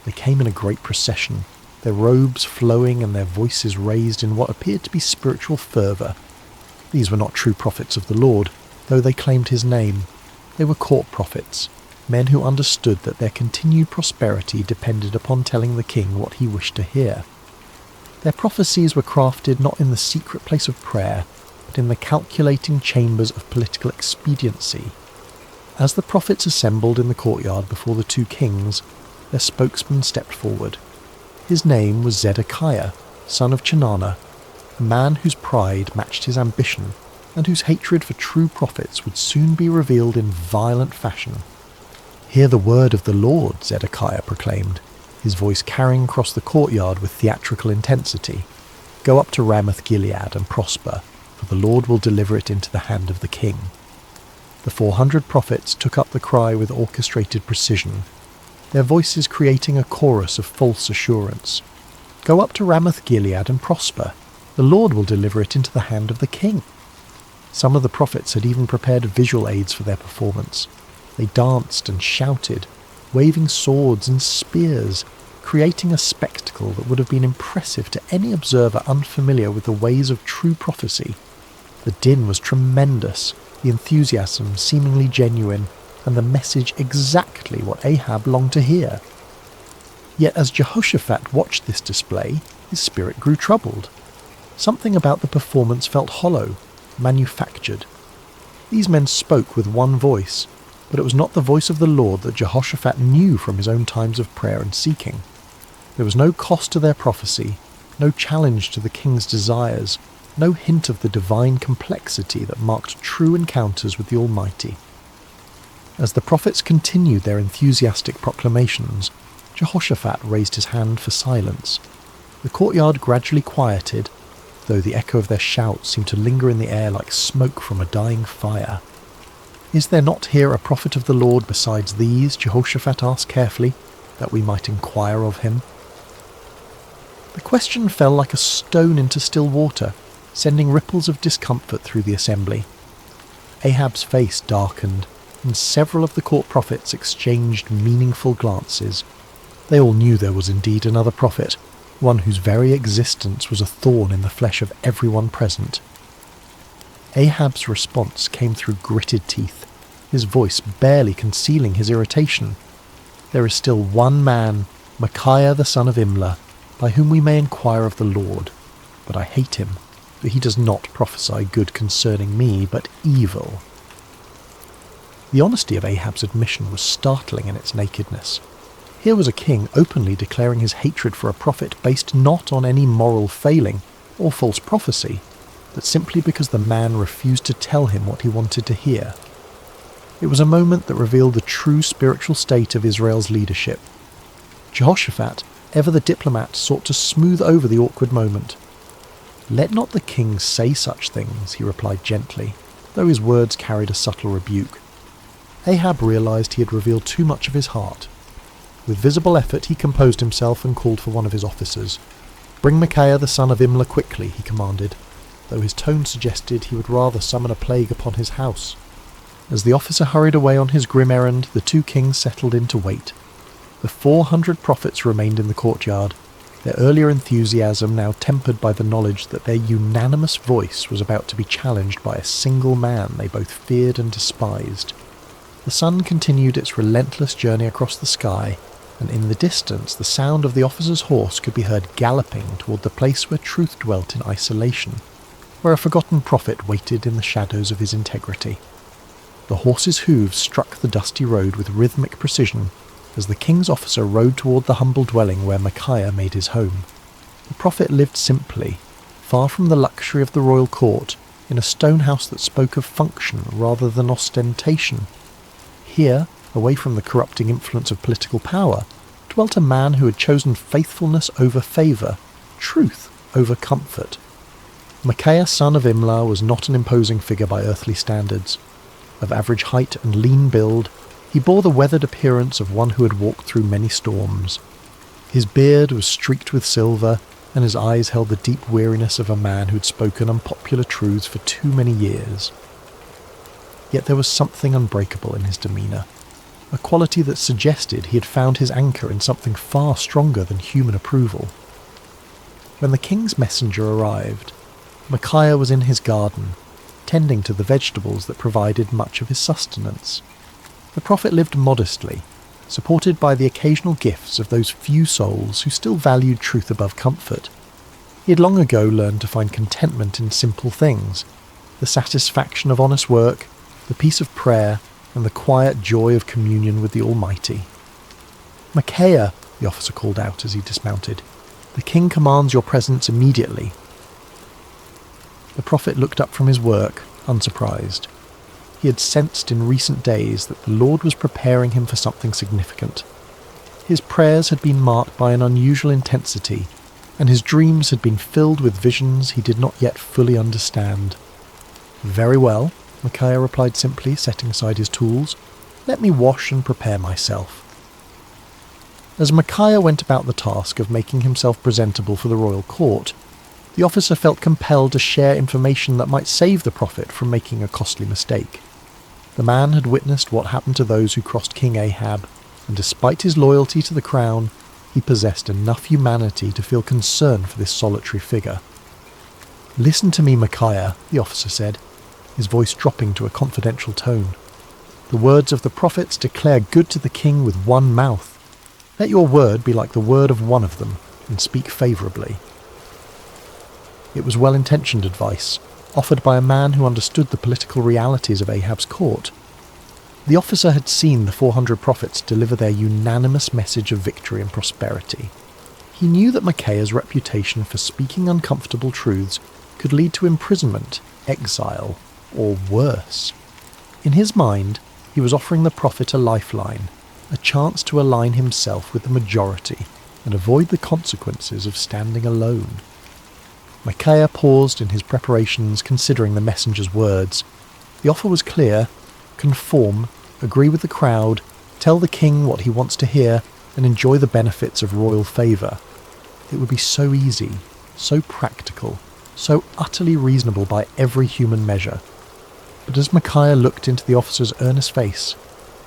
They came in a great procession, their robes flowing and their voices raised in what appeared to be spiritual fervour. These were not true prophets of the Lord, though they claimed his name. They were court prophets, men who understood that their continued prosperity depended upon telling the king what he wished to hear. Their prophecies were crafted not in the secret place of prayer, but in the calculating chambers of political expediency. As the prophets assembled in the courtyard before the two kings, their spokesman stepped forward. His name was Zedekiah, son of Chenaanah, a man whose pride matched his ambition, and whose hatred for true prophets would soon be revealed in violent fashion. "Hear the word of the Lord," Zedekiah proclaimed, his voice carrying across the courtyard with theatrical intensity. "Go up to Ramoth-Gilead and prosper, for the Lord will deliver it into the hand of the king." The 400 prophets took up the cry with orchestrated precision, their voices creating a chorus of false assurance. "Go up to Ramoth-Gilead and prosper. The Lord will deliver it into the hand of the king." Some of the prophets had even prepared visual aids for their performance. They danced and shouted, waving swords and spears, creating a spectacle that would have been impressive to any observer unfamiliar with the ways of true prophecy. The din was tremendous, the enthusiasm seemingly genuine, and the message exactly what Ahab longed to hear. Yet as Jehoshaphat watched this display, his spirit grew troubled. Something about the performance felt hollow, manufactured. These men spoke with one voice, but it was not the voice of the Lord that Jehoshaphat knew from his own times of prayer and seeking. There was no cost to their prophecy, no challenge to the king's desires, no hint of the divine complexity that marked true encounters with the Almighty. As the prophets continued their enthusiastic proclamations, Jehoshaphat raised his hand for silence. The courtyard gradually quieted, though the echo of their shouts seemed to linger in the air like smoke from a dying fire. "Is there not here a prophet of the Lord besides these?" Jehoshaphat asked carefully, "that we might inquire of him?" The question fell like a stone into still water, sending ripples of discomfort through the assembly. Ahab's face darkened, and several of the court prophets exchanged meaningful glances. They all knew there was indeed another prophet, one whose very existence was a thorn in the flesh of everyone present. Ahab's response came through gritted teeth, his voice barely concealing his irritation. "There is still one man, Micaiah the son of Imlah, by whom we may inquire of the Lord, but I hate him, for he does not prophesy good concerning me, but evil." The honesty of Ahab's admission was startling in its nakedness. Here was a king openly declaring his hatred for a prophet based not on any moral failing or false prophecy, but simply because the man refused to tell him what he wanted to hear. It was a moment that revealed the true spiritual state of Israel's leadership. Jehoshaphat, ever the diplomat, sought to smooth over the awkward moment. "Let not the king say such things," he replied gently, though his words carried a subtle rebuke. Ahab realized he had revealed too much of his heart. With visible effort he composed himself and called for one of his officers. "Bring Micaiah the son of Imlah quickly," he commanded, though his tone suggested he would rather summon a plague upon his house. As the officer hurried away on his grim errand, the two kings settled in to wait. The 400 prophets remained in the courtyard, their earlier enthusiasm now tempered by the knowledge that their unanimous voice was about to be challenged by a single man they both feared and despised. The sun continued its relentless journey across the sky, and in the distance the sound of the officer's horse could be heard galloping toward the place where truth dwelt in isolation, where a forgotten prophet waited in the shadows of his integrity. The horse's hooves struck the dusty road with rhythmic precision as the king's officer rode toward the humble dwelling where Micaiah made his home. The prophet lived simply, far from the luxury of the royal court, in a stone house that spoke of function rather than ostentation. Here, away from the corrupting influence of political power, dwelt a man who had chosen faithfulness over favour, truth over comfort. Micaiah son of Imlah was not an imposing figure by earthly standards. Of average height and lean build, he bore the weathered appearance of one who had walked through many storms. His beard was streaked with silver, and his eyes held the deep weariness of a man who had spoken unpopular truths for too many years. Yet there was something unbreakable in his demeanour, a quality that suggested he had found his anchor in something far stronger than human approval. When the king's messenger arrived, Micaiah was in his garden, tending to the vegetables that provided much of his sustenance. The prophet lived modestly, supported by the occasional gifts of those few souls who still valued truth above comfort. He had long ago learned to find contentment in simple things, the satisfaction of honest work, the peace of prayer, and the quiet joy of communion with the Almighty. "Micaiah," the officer called out as he dismounted, "the king commands your presence immediately." The prophet looked up from his work, unsurprised. He had sensed in recent days that the Lord was preparing him for something significant. His prayers had been marked by an unusual intensity, and his dreams had been filled with visions he did not yet fully understand. "Very well," Micaiah replied simply, setting aside his tools. "Let me wash and prepare myself." As Micaiah went about the task of making himself presentable for the royal court, the officer felt compelled to share information that might save the prophet from making a costly mistake. The man had witnessed what happened to those who crossed King Ahab, and despite his loyalty to the crown, he possessed enough humanity to feel concern for this solitary figure. "Listen to me, Micaiah," the officer said, his voice dropping to a confidential tone. "The words of the prophets declare good to the king with one mouth. Let your word be like the word of one of them, and speak favourably." It was well-intentioned advice, offered by a man who understood the political realities of Ahab's court. The officer had seen the 400 prophets deliver their unanimous message of victory and prosperity. He knew that Micaiah's reputation for speaking uncomfortable truths could lead to imprisonment, exile, or worse. In his mind, he was offering the prophet a lifeline, a chance to align himself with the majority and avoid the consequences of standing alone. Micaiah paused in his preparations, considering the messenger's words. The offer was clear: conform, agree with the crowd, tell the king what he wants to hear, and enjoy the benefits of royal favour. It would be so easy, so practical, so utterly reasonable by every human measure. But as Micaiah looked into the officer's earnest face,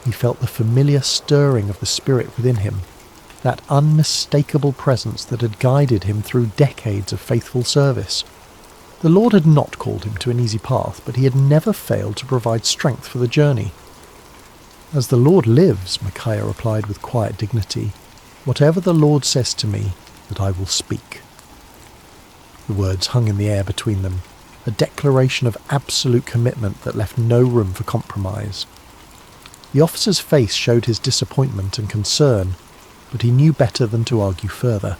he felt the familiar stirring of the spirit within him, that unmistakable presence that had guided him through decades of faithful service. The Lord had not called him to an easy path, but he had never failed to provide strength for the journey. "As the Lord lives," Micaiah replied with quiet dignity, "whatever the Lord says to me, that I will speak." The words hung in the air between them, a declaration of absolute commitment that left no room for compromise. The officer's face showed his disappointment and concern, but he knew better than to argue further.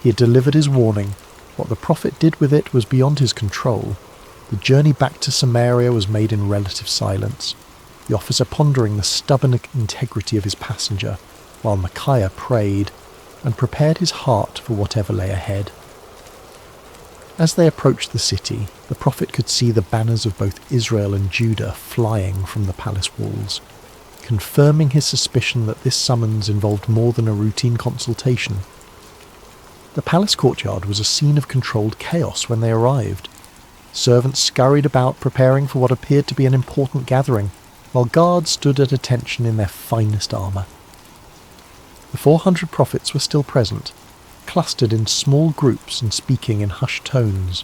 He had delivered his warning. What the prophet did with it was beyond his control. The journey back to Samaria was made in relative silence, the officer pondering the stubborn integrity of his passenger, while Micaiah prayed and prepared his heart for whatever lay ahead. As they approached the city, the prophet could see the banners of both Israel and Judah flying from the palace walls, confirming his suspicion that this summons involved more than a routine consultation. The palace courtyard was a scene of controlled chaos when they arrived. Servants scurried about preparing for what appeared to be an important gathering, while guards stood at attention in their finest armour. The 400 prophets were still present, clustered in small groups and speaking in hushed tones.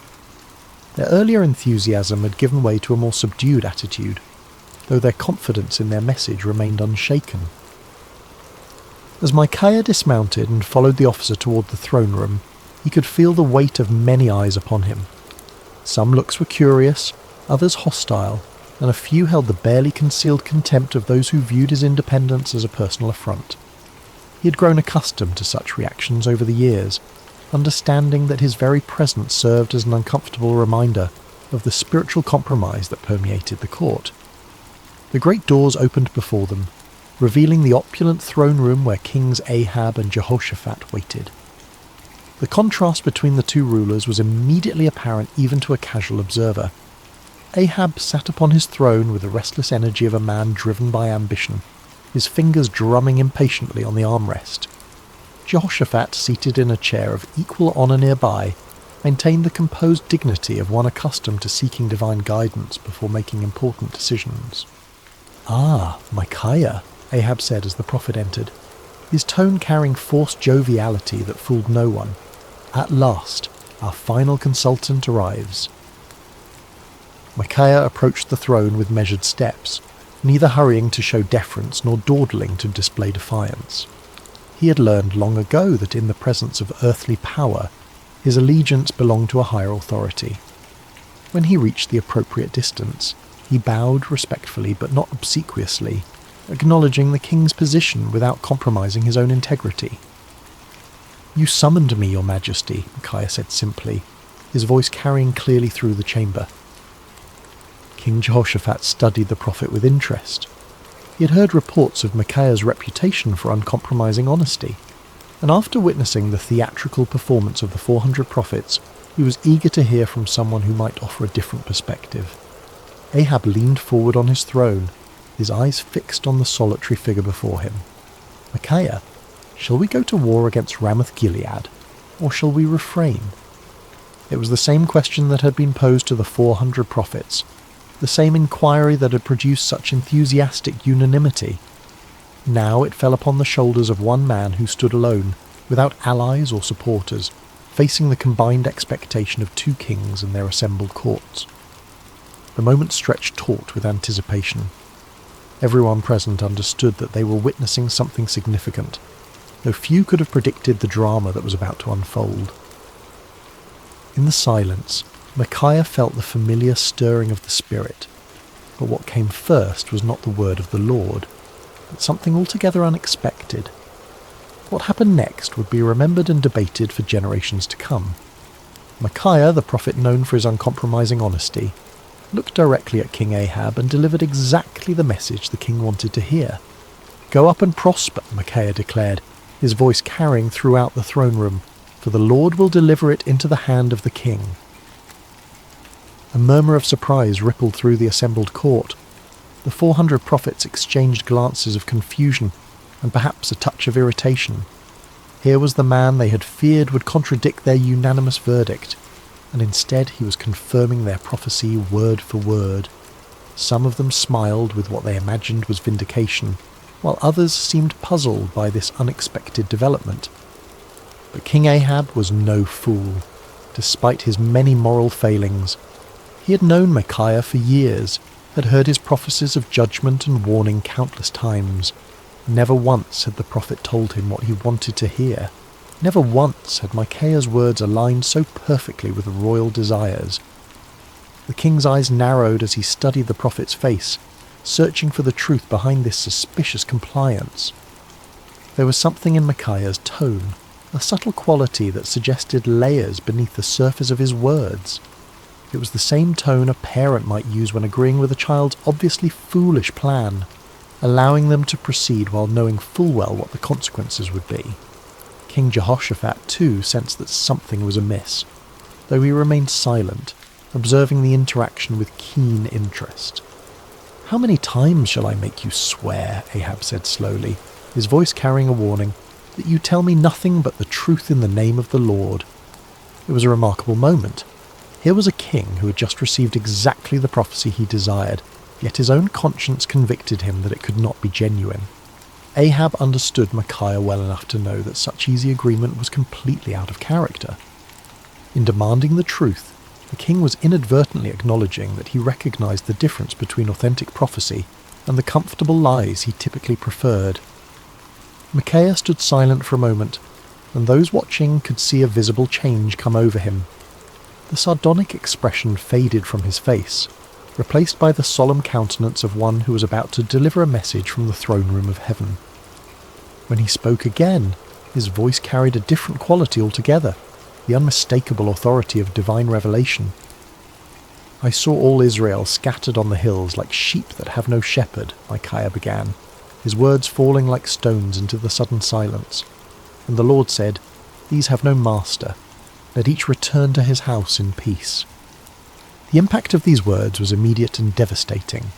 Their earlier enthusiasm had given way to a more subdued attitude, though their confidence in their message remained unshaken. As Micaiah dismounted and followed the officer toward the throne room, he could feel the weight of many eyes upon him. Some looks were curious, others hostile, and a few held the barely concealed contempt of those who viewed his independence as a personal affront. He had grown accustomed to such reactions over the years, understanding that his very presence served as an uncomfortable reminder of the spiritual compromise that permeated the court. The great doors opened before them, revealing the opulent throne room where Kings Ahab and Jehoshaphat waited. The contrast between the two rulers was immediately apparent even to a casual observer. Ahab sat upon his throne with the restless energy of a man driven by ambition, his fingers drumming impatiently on the armrest. Jehoshaphat, seated in a chair of equal honour nearby, maintained the composed dignity of one accustomed to seeking divine guidance before making important decisions. "Ah, Micaiah," Ahab said as the prophet entered, his tone carrying forced joviality that fooled no one. "At last, Our final consultant arrives." Micaiah approached the throne with measured steps, neither hurrying to show deference nor dawdling to display defiance. He had learned long ago that in the presence of earthly power, his allegiance belonged to a higher authority. When he reached the appropriate distance, he bowed respectfully but not obsequiously, acknowledging the king's position without compromising his own integrity. "You summoned me, your majesty," Micaiah said simply, his voice carrying clearly through the chamber. King Jehoshaphat studied the prophet with interest. He had heard reports of Micaiah's reputation for uncompromising honesty, and after witnessing the theatrical performance of the 400 prophets, he was eager to hear from someone who might offer a different perspective. Ahab leaned forward on his throne, his eyes fixed on the solitary figure before him. "Micaiah, shall we go to war against Ramoth-Gilead, or shall we refrain?" It was the same question that had been posed to the 400 prophets, the same inquiry that had produced such enthusiastic unanimity. Now it fell upon the shoulders of one man who stood alone, without allies or supporters, facing the combined expectation of two kings and their assembled courts. The moment stretched taut with anticipation. Everyone present understood that they were witnessing something significant, though few could have predicted the drama that was about to unfold. In the silence, Micaiah felt the familiar stirring of the spirit, but what came first was not the word of the Lord, but something altogether unexpected. What happened next would be remembered and debated for generations to come. Micaiah, the prophet known for his uncompromising honesty, looked directly at King Ahab and delivered exactly the message the king wanted to hear. "Go up and prosper," Micaiah declared, his voice carrying throughout the throne room, "for the Lord will deliver it into the hand of the king." A murmur of surprise rippled through the assembled court. The 400 prophets exchanged glances of confusion and perhaps a touch of irritation. Here was the man they had feared would contradict their unanimous verdict, and instead he was confirming their prophecy word for word. Some of them smiled with what they imagined was vindication, while others seemed puzzled by this unexpected development. But King Ahab was no fool, despite his many moral failings. He had known Micaiah for years, had heard his prophecies of judgment and warning countless times. Never once had the prophet told him what he wanted to hear. Never once had Micaiah's words aligned so perfectly with royal desires. The king's eyes narrowed as he studied the prophet's face, searching for the truth behind this suspicious compliance. There was something in Micaiah's tone, a subtle quality that suggested layers beneath the surface of his words. It was the same tone a parent might use when agreeing with a child's obviously foolish plan, allowing them to proceed while knowing full well what the consequences would be. King Jehoshaphat, too, sensed that something was amiss, though he remained silent, observing the interaction with keen interest. "How many times shall I make you swear," Ahab said slowly, his voice carrying a warning, "that you tell me nothing but the truth in the name of the Lord?" It was a remarkable moment. Here was a king who had just received exactly the prophecy he desired, yet his own conscience convicted him that it could not be genuine. Ahab understood Micaiah well enough to know that such easy agreement was completely out of character. In demanding the truth, the king was inadvertently acknowledging that he recognized the difference between authentic prophecy and the comfortable lies he typically preferred. Micaiah stood silent for a moment, and those watching could see a visible change come over him. The sardonic expression faded from his face, replaced by the solemn countenance of one who was about to deliver a message from the throne room of heaven. When he spoke again, his voice carried a different quality altogether, the unmistakable authority of divine revelation. "I saw all Israel scattered on the hills like sheep that have no shepherd," Micaiah began, his words falling like stones into the sudden silence. "And the Lord said, 'These have no master. Let each return to his house in peace.'" The impact of these words was immediate and devastating.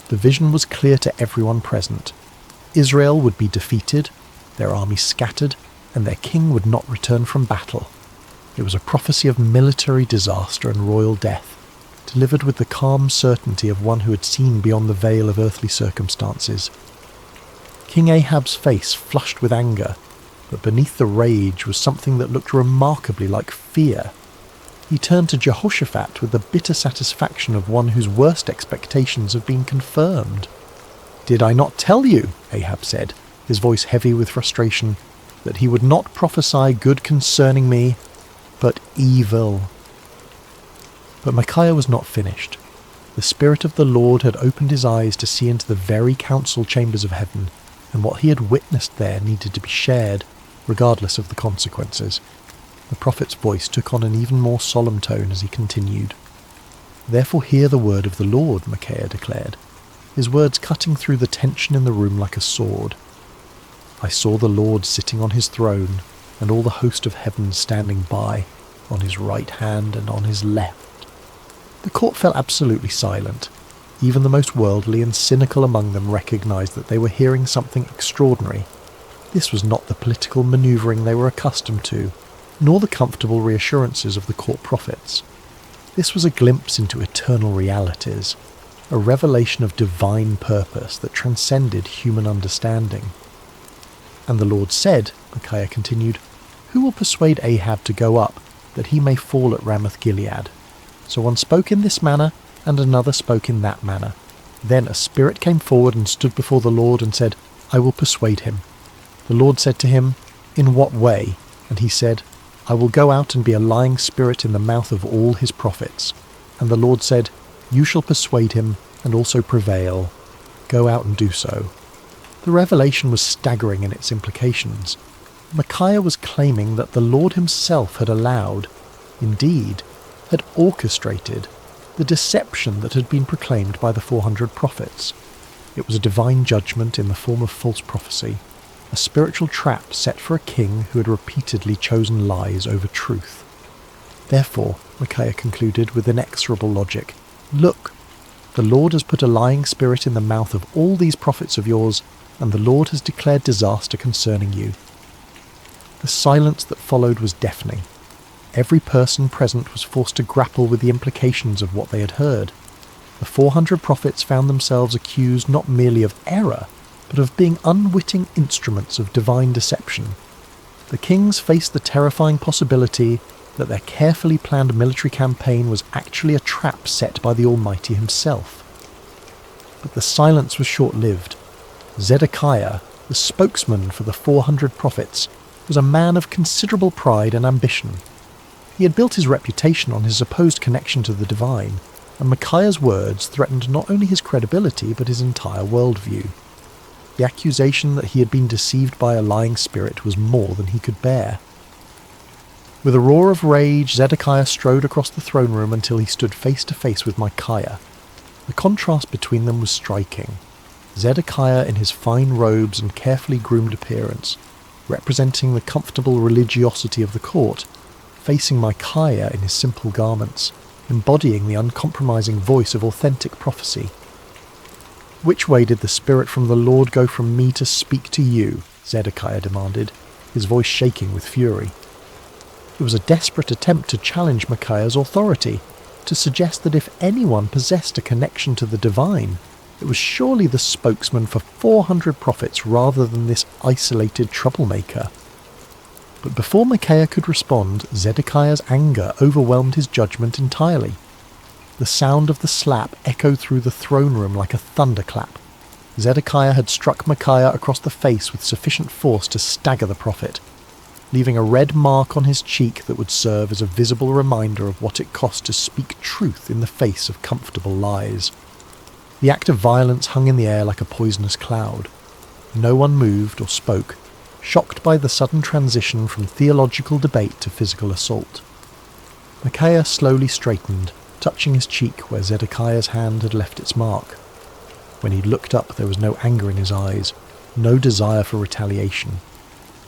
The vision was clear to everyone present. Israel would be defeated, their army scattered, and their king would not return from battle. It was a prophecy of military disaster and royal death, delivered with the calm certainty of one who had seen beyond the veil of earthly circumstances. King Ahab's face flushed with anger, but beneath the rage was something that looked remarkably like fear. He turned to Jehoshaphat with the bitter satisfaction of one whose worst expectations have been confirmed. "Did I not tell you," Ahab said, his voice heavy with frustration, "that he would not prophesy good concerning me, but evil?" But Micaiah was not finished. The Spirit of the Lord had opened his eyes to see into the very council chambers of heaven, and what he had witnessed there needed to be shared, regardless of the consequences. The prophet's voice took on an even more solemn tone as he continued. "Therefore hear the word of the Lord," Micaiah declared, his words cutting through the tension in the room like a sword. "I saw the Lord sitting on his throne, and all the host of heaven standing by, on his right hand and on his left." The court fell absolutely silent. Even the most worldly and cynical among them recognized that they were hearing something extraordinary. This was not the political maneuvering they were accustomed to, nor the comfortable reassurances of the court prophets. This was a glimpse into eternal realities, a revelation of divine purpose that transcended human understanding. "And the Lord said," Micaiah continued, "Who will persuade Ahab to go up, that he may fall at Ramoth-Gilead?" So one spoke in this manner, and another spoke in that manner. Then a spirit came forward and stood before the Lord and said, "I will persuade him." The Lord said to him, "In what way?" And he said, "I will go out and be a lying spirit in the mouth of all his prophets." And the Lord said, "You shall persuade him and also prevail. Go out and do so." The revelation was staggering in its implications. Micaiah was claiming that the Lord himself had allowed, indeed, had orchestrated, the deception that had been proclaimed by the 400 prophets. It was a divine judgment in the form of false prophecy, a spiritual trap set for a king who had repeatedly chosen lies over truth. Therefore, Micaiah concluded with inexorable logic, "Look, the Lord has put a lying spirit in the mouth of all these prophets of yours, and the Lord has declared disaster concerning you." The silence that followed was deafening. Every person present was forced to grapple with the implications of what they had heard. The 400 prophets found themselves accused not merely of error, but of being unwitting instruments of divine deception. The kings faced the terrifying possibility that their carefully planned military campaign was actually a trap set by the Almighty himself. But the silence was short-lived. Zedekiah, the spokesman for the 400 prophets, was a man of considerable pride and ambition. He had built his reputation on his supposed connection to the divine, and Micaiah's words threatened not only his credibility but his entire worldview. The accusation that he had been deceived by a lying spirit was more than he could bear. With a roar of rage, Zedekiah strode across the throne room until he stood face to face with Micaiah. The contrast between them was striking. Zedekiah in his fine robes and carefully groomed appearance, representing the comfortable religiosity of the court, facing Micaiah in his simple garments, embodying the uncompromising voice of authentic prophecy. "Which way did the Spirit from the Lord go from me to speak to you?" Zedekiah demanded, his voice shaking with fury. It was a desperate attempt to challenge Micaiah's authority, to suggest that if anyone possessed a connection to the divine, it was surely the spokesman for 400 prophets rather than this isolated troublemaker. But before Micaiah could respond, Zedekiah's anger overwhelmed his judgment entirely. The sound of the slap echoed through the throne room like a thunderclap. Zedekiah had struck Micaiah across the face with sufficient force to stagger the prophet, leaving a red mark on his cheek that would serve as a visible reminder of what it cost to speak truth in the face of comfortable lies. The act of violence hung in the air like a poisonous cloud. No one moved or spoke, shocked by the sudden transition from theological debate to physical assault. Micaiah slowly straightened, touching his cheek where Zedekiah's hand had left its mark. When he looked up, there was no anger in his eyes, no desire for retaliation.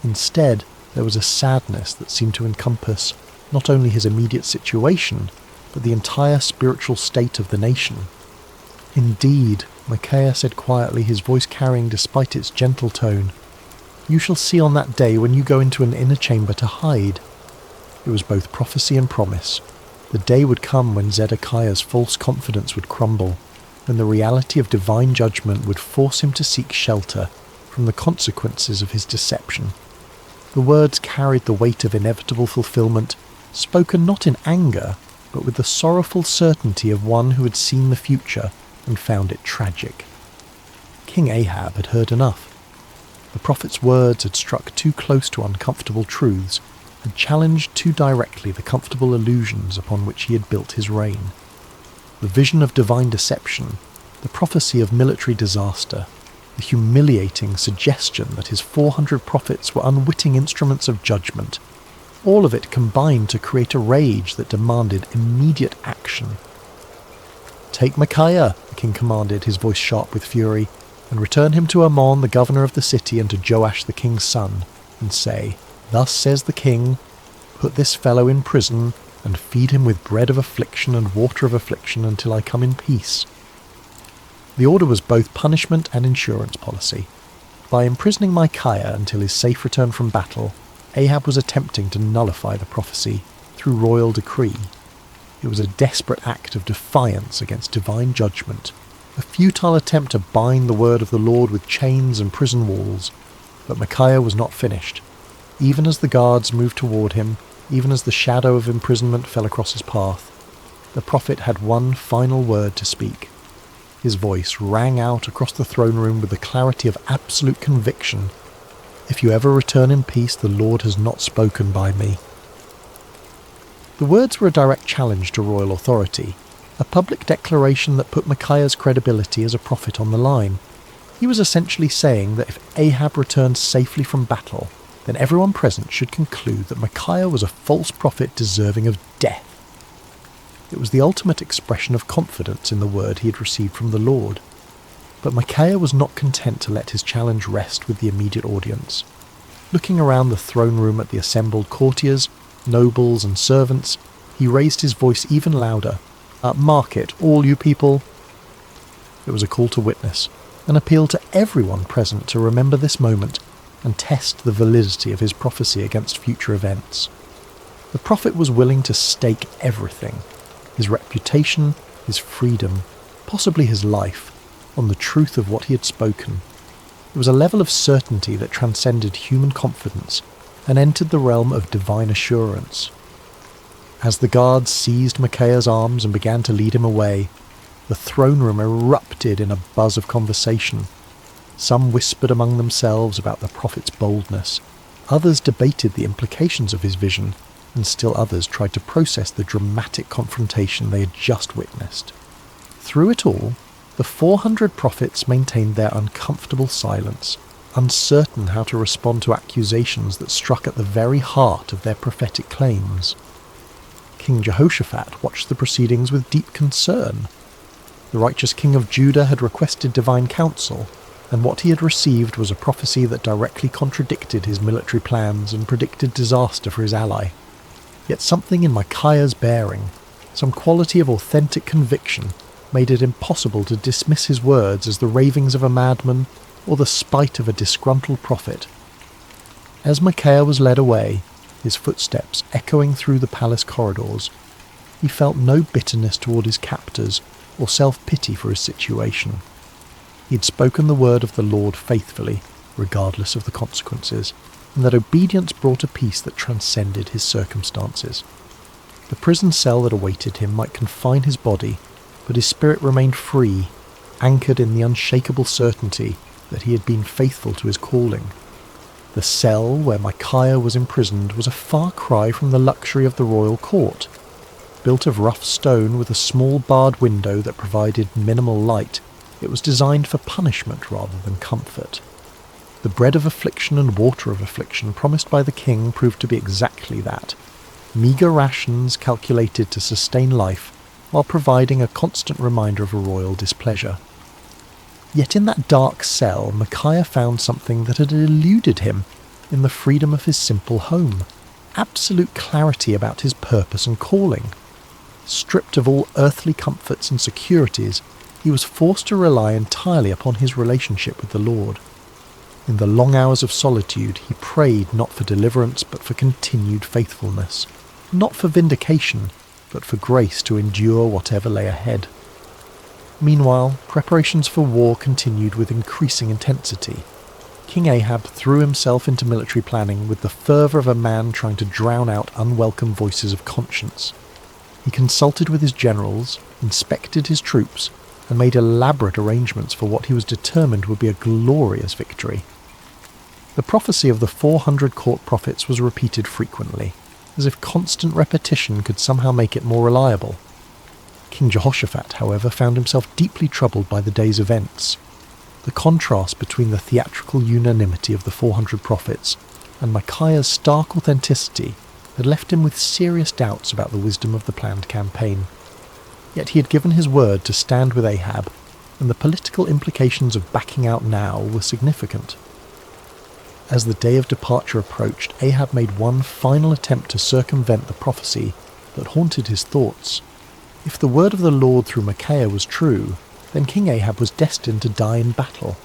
Instead, there was a sadness that seemed to encompass not only his immediate situation, but the entire spiritual state of the nation. "Indeed," Micaiah said quietly, his voice carrying despite its gentle tone, "you shall see on that day when you go into an inner chamber to hide." It was both prophecy and promise. The day would come when Zedekiah's false confidence would crumble, when the reality of divine judgment would force him to seek shelter from the consequences of his deception. The words carried the weight of inevitable fulfillment, spoken not in anger, but with the sorrowful certainty of one who had seen the future and found it tragic. King Ahab had heard enough. The prophet's words had struck too close to uncomfortable truths, had challenged too directly the comfortable illusions upon which he had built his reign. The vision of divine deception, the prophecy of military disaster, the humiliating suggestion that his 400 prophets were unwitting instruments of judgment, all of it combined to create a rage that demanded immediate action. "Take Micaiah," the king commanded, his voice sharp with fury, "and return him to Amon, the governor of the city, and to Joash the king's son, and say, 'Thus says the king, put this fellow in prison, and feed him with bread of affliction and water of affliction until I come in peace.'" The order was both punishment and insurance policy. By imprisoning Micaiah until his safe return from battle, Ahab was attempting to nullify the prophecy through royal decree. It was a desperate act of defiance against divine judgment, a futile attempt to bind the word of the Lord with chains and prison walls. But Micaiah was not finished. Even as the guards moved toward him, even as the shadow of imprisonment fell across his path, the prophet had one final word to speak. His voice rang out across the throne room with the clarity of absolute conviction. "If you ever return in peace, the Lord has not spoken by me." The words were a direct challenge to royal authority, a public declaration that put Micaiah's credibility as a prophet on the line. He was essentially saying that if Ahab returned safely from battle, then everyone present should conclude that Micaiah was a false prophet deserving of death. It was the ultimate expression of confidence in the word he had received from the Lord. But Micaiah was not content to let his challenge rest with the immediate audience. Looking around the throne room at the assembled courtiers, nobles and servants, he raised his voice even louder. "Mark it, all you people." It was a call to witness, an appeal to everyone present to remember this moment and test the validity of his prophecy against future events. The prophet was willing to stake everything, his reputation, his freedom, possibly his life, on the truth of what he had spoken. It was a level of certainty that transcended human confidence and entered the realm of divine assurance. As the guards seized Micaiah's arms and began to lead him away, the throne room erupted in a buzz of conversation. Some whispered among themselves about the prophet's boldness, others debated the implications of his vision, and still others tried to process the dramatic confrontation they had just witnessed. Through it all, the 400 prophets maintained their uncomfortable silence, uncertain how to respond to accusations that struck at the very heart of their prophetic claims. King Jehoshaphat watched the proceedings with deep concern. The righteous king of Judah had requested divine counsel, and what he had received was a prophecy that directly contradicted his military plans and predicted disaster for his ally. Yet something in Micaiah's bearing, some quality of authentic conviction, made it impossible to dismiss his words as the ravings of a madman or the spite of a disgruntled prophet. As Micaiah was led away, his footsteps echoing through the palace corridors, he felt no bitterness toward his captors or self-pity for his situation. He had spoken the word of the Lord faithfully, regardless of the consequences, and that obedience brought a peace that transcended his circumstances. The prison cell that awaited him might confine his body, but his spirit remained free, anchored in the unshakable certainty that he had been faithful to his calling. The cell where Micaiah was imprisoned was a far cry from the luxury of the royal court. Built of rough stone with a small barred window that provided minimal light, it was designed for punishment rather than comfort. The bread of affliction and water of affliction promised by the king proved to be exactly that, meagre rations calculated to sustain life while providing a constant reminder of a royal displeasure. Yet in that dark cell, Micaiah found something that had eluded him in the freedom of his simple home, absolute clarity about his purpose and calling. Stripped of all earthly comforts and securities, he was forced to rely entirely upon his relationship with the Lord. In the long hours of solitude, he prayed not for deliverance but for continued faithfulness, not for vindication, but for grace to endure whatever lay ahead. Meanwhile, preparations for war continued with increasing intensity. King Ahab threw himself into military planning with the fervour of a man trying to drown out unwelcome voices of conscience. He consulted with his generals, inspected his troops, and made elaborate arrangements for what he was determined would be a glorious victory. The prophecy of the 400 court prophets was repeated frequently, as if constant repetition could somehow make it more reliable. King Jehoshaphat, however, found himself deeply troubled by the day's events. The contrast between the theatrical unanimity of the 400 prophets and Micaiah's stark authenticity had left him with serious doubts about the wisdom of the planned campaign. Yet he had given his word to stand with Ahab, and the political implications of backing out now were significant. As the day of departure approached, Ahab made one final attempt to circumvent the prophecy that haunted his thoughts. If the word of the Lord through Micaiah was true, then King Ahab was destined to die in battle.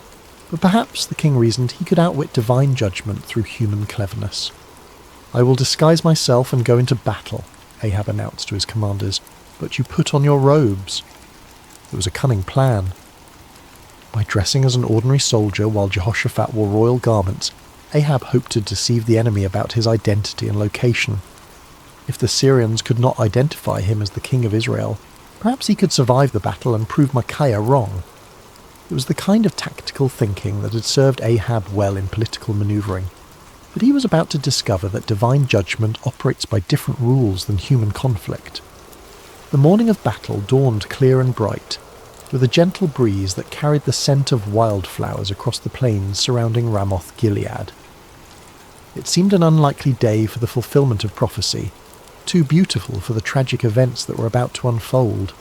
But perhaps, the king reasoned, he could outwit divine judgment through human cleverness. "I will disguise myself and go into battle," Ahab announced to his commanders, "but you put on your robes." It was a cunning plan. By dressing as an ordinary soldier while Jehoshaphat wore royal garments, Ahab hoped to deceive the enemy about his identity and location. If the Syrians could not identify him as the king of Israel, perhaps he could survive the battle and prove Micaiah wrong. It was the kind of tactical thinking that had served Ahab well in political manoeuvring. But he was about to discover that divine judgment operates by different rules than human conflict. The morning of battle dawned clear and bright, with a gentle breeze that carried the scent of wildflowers across the plains surrounding Ramoth Gilead. It seemed an unlikely day for the fulfillment of prophecy, too beautiful for the tragic events that were about to unfold.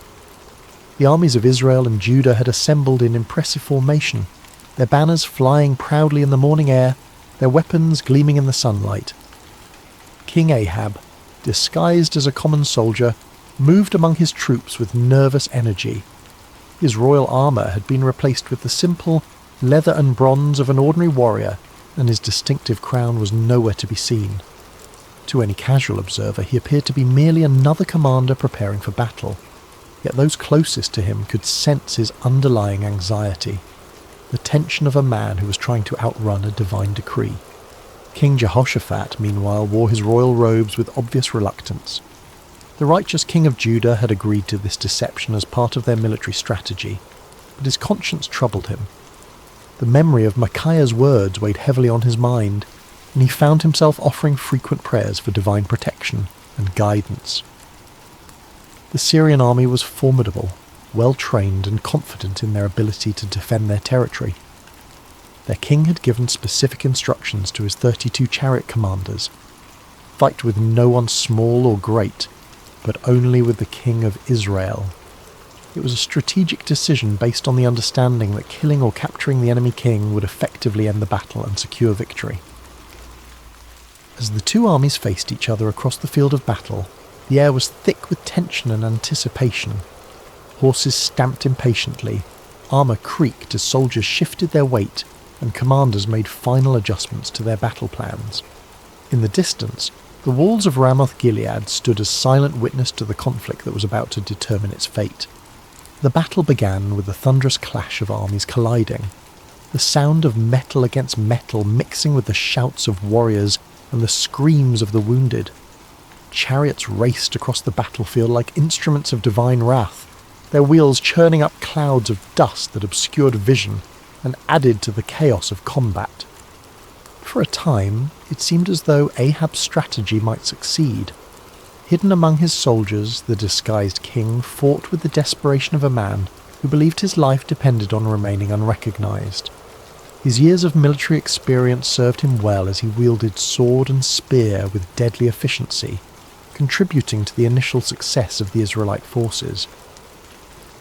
The armies of Israel and Judah had assembled in impressive formation, their banners flying proudly in the morning air, their weapons gleaming in the sunlight. King Ahab, disguised as a common soldier, moved among his troops with nervous energy. His royal armour had been replaced with the simple leather and bronze of an ordinary warrior, and his distinctive crown was nowhere to be seen. To any casual observer, he appeared to be merely another commander preparing for battle, yet those closest to him could sense his underlying anxiety, the tension of a man who was trying to outrun a divine decree. King Jehoshaphat, meanwhile, wore his royal robes with obvious reluctance. The righteous king of Judah had agreed to this deception as part of their military strategy, but his conscience troubled him. The memory of Micaiah's words weighed heavily on his mind, and he found himself offering frequent prayers for divine protection and guidance. The Syrian army was formidable, well-trained and confident in their ability to defend their territory. Their king had given specific instructions to his 32 chariot commanders: fight with no one small or great, but only with the king of Israel. It was a strategic decision based on the understanding that killing or capturing the enemy king would effectively end the battle and secure victory. As the two armies faced each other across the field of battle, the air was thick with tension and anticipation. Horses stamped impatiently, armour creaked as soldiers shifted their weight, and commanders made final adjustments to their battle plans. In the distance, the walls of Ramoth Gilead stood as silent witness to the conflict that was about to determine its fate. The battle began with the thunderous clash of armies colliding, the sound of metal against metal mixing with the shouts of warriors and the screams of the wounded. Chariots raced across the battlefield like instruments of divine wrath, their wheels churning up clouds of dust that obscured vision and added to the chaos of combat. For a time, it seemed as though Ahab's strategy might succeed. Hidden among his soldiers, the disguised king fought with the desperation of a man who believed his life depended on remaining unrecognized. His years of military experience served him well as he wielded sword and spear with deadly efficiency, contributing to the initial success of the Israelite forces.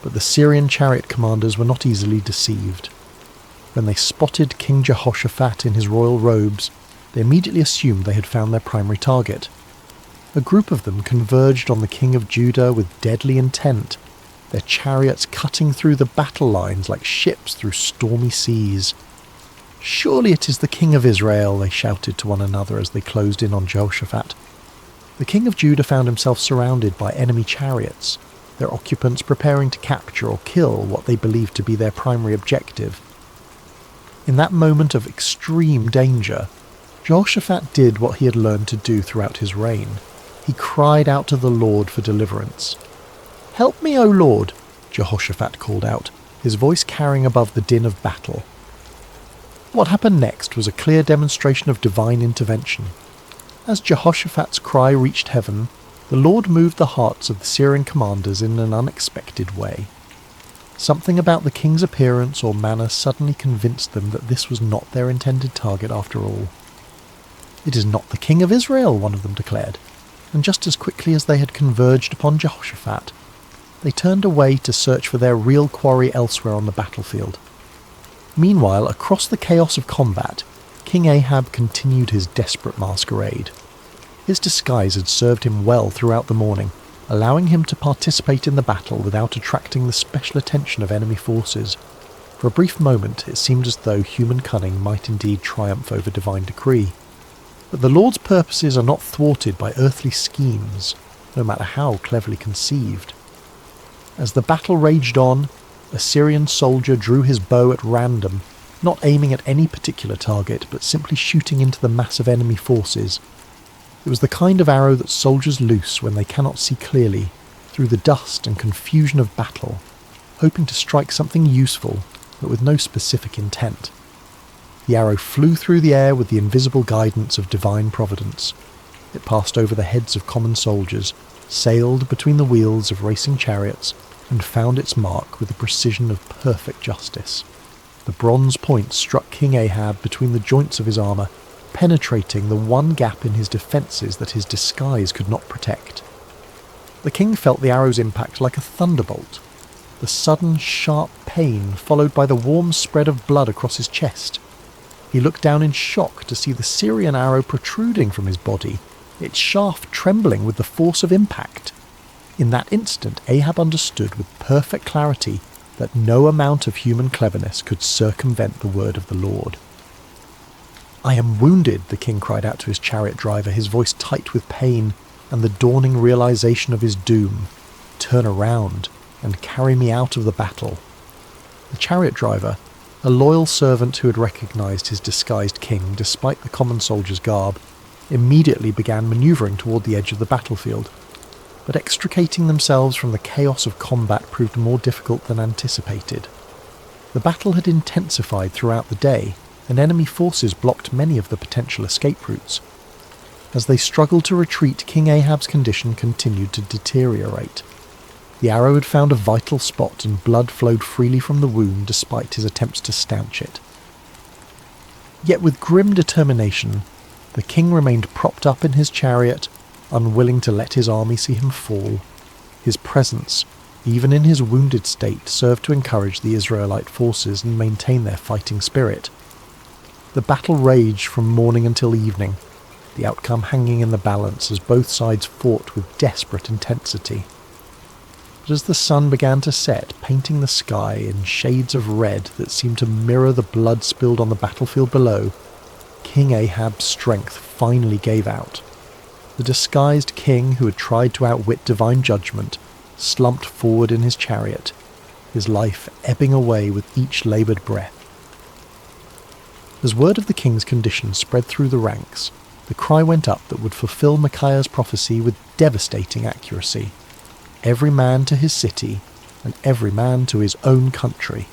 But the Syrian chariot commanders were not easily deceived. When they spotted King Jehoshaphat in his royal robes, they immediately assumed they had found their primary target. A group of them converged on the king of Judah with deadly intent, their chariots cutting through the battle lines like ships through stormy seas. "Surely it is the king of Israel," they shouted to one another as they closed in on Jehoshaphat. The king of Judah found himself surrounded by enemy chariots, their occupants preparing to capture or kill what they believed to be their primary objective. In that moment of extreme danger, Jehoshaphat did what he had learned to do throughout his reign. He cried out to the Lord for deliverance. "Help me, O Lord," Jehoshaphat called out, his voice carrying above the din of battle. What happened next was a clear demonstration of divine intervention. As Jehoshaphat's cry reached heaven, the Lord moved the hearts of the Syrian commanders in an unexpected way. Something about the king's appearance or manner suddenly convinced them that this was not their intended target after all. "It is not the king of Israel," one of them declared, and just as quickly as they had converged upon Jehoshaphat, they turned away to search for their real quarry elsewhere on the battlefield. Meanwhile, across the chaos of combat, King Ahab continued his desperate masquerade. His disguise had served him well throughout the morning, allowing him to participate in the battle without attracting the special attention of enemy forces. For a brief moment, it seemed as though human cunning might indeed triumph over divine decree. But the Lord's purposes are not thwarted by earthly schemes, no matter how cleverly conceived. As the battle raged on, a Syrian soldier drew his bow at random, not aiming at any particular target, but simply shooting into the mass of enemy forces. It was the kind of arrow that soldiers loose when they cannot see clearly, through the dust and confusion of battle, hoping to strike something useful, but with no specific intent. The arrow flew through the air with the invisible guidance of divine providence. It passed over the heads of common soldiers, sailed between the wheels of racing chariots, and found its mark with the precision of perfect justice. The bronze point struck King Ahab between the joints of his armour, penetrating the one gap in his defences that his disguise could not protect. The king felt the arrow's impact like a thunderbolt, the sudden sharp pain followed by the warm spread of blood across his chest. He looked down in shock to see the Syrian arrow protruding from his body, its shaft trembling with the force of impact. In that instant, Ahab understood with perfect clarity that no amount of human cleverness could circumvent the word of the Lord. "I am wounded," the king cried out to his chariot driver, his voice tight with pain and the dawning realization of his doom. "Turn around and carry me out of the battle." The chariot driver, a loyal servant who had recognized his disguised king despite the common soldier's garb, immediately began maneuvering toward the edge of the battlefield. But extricating themselves from the chaos of combat proved more difficult than anticipated. The battle had intensified throughout the day, and enemy forces blocked many of the potential escape routes. As they struggled to retreat, King Ahab's condition continued to deteriorate. The arrow had found a vital spot, and blood flowed freely from the wound despite his attempts to stanch it. Yet with grim determination, the king remained propped up in his chariot, unwilling to let his army see him fall. His presence, even in his wounded state, served to encourage the Israelite forces and maintain their fighting spirit. The battle raged from morning until evening, the outcome hanging in the balance as both sides fought with desperate intensity. But as the sun began to set, painting the sky in shades of red that seemed to mirror the blood spilled on the battlefield below, King Ahab's strength finally gave out. The disguised king who had tried to outwit divine judgment slumped forward in his chariot, his life ebbing away with each laboured breath. As word of the king's condition spread through the ranks, the cry went up that would fulfill Micaiah's prophecy with devastating accuracy. Every man to his city, and every man to his own country.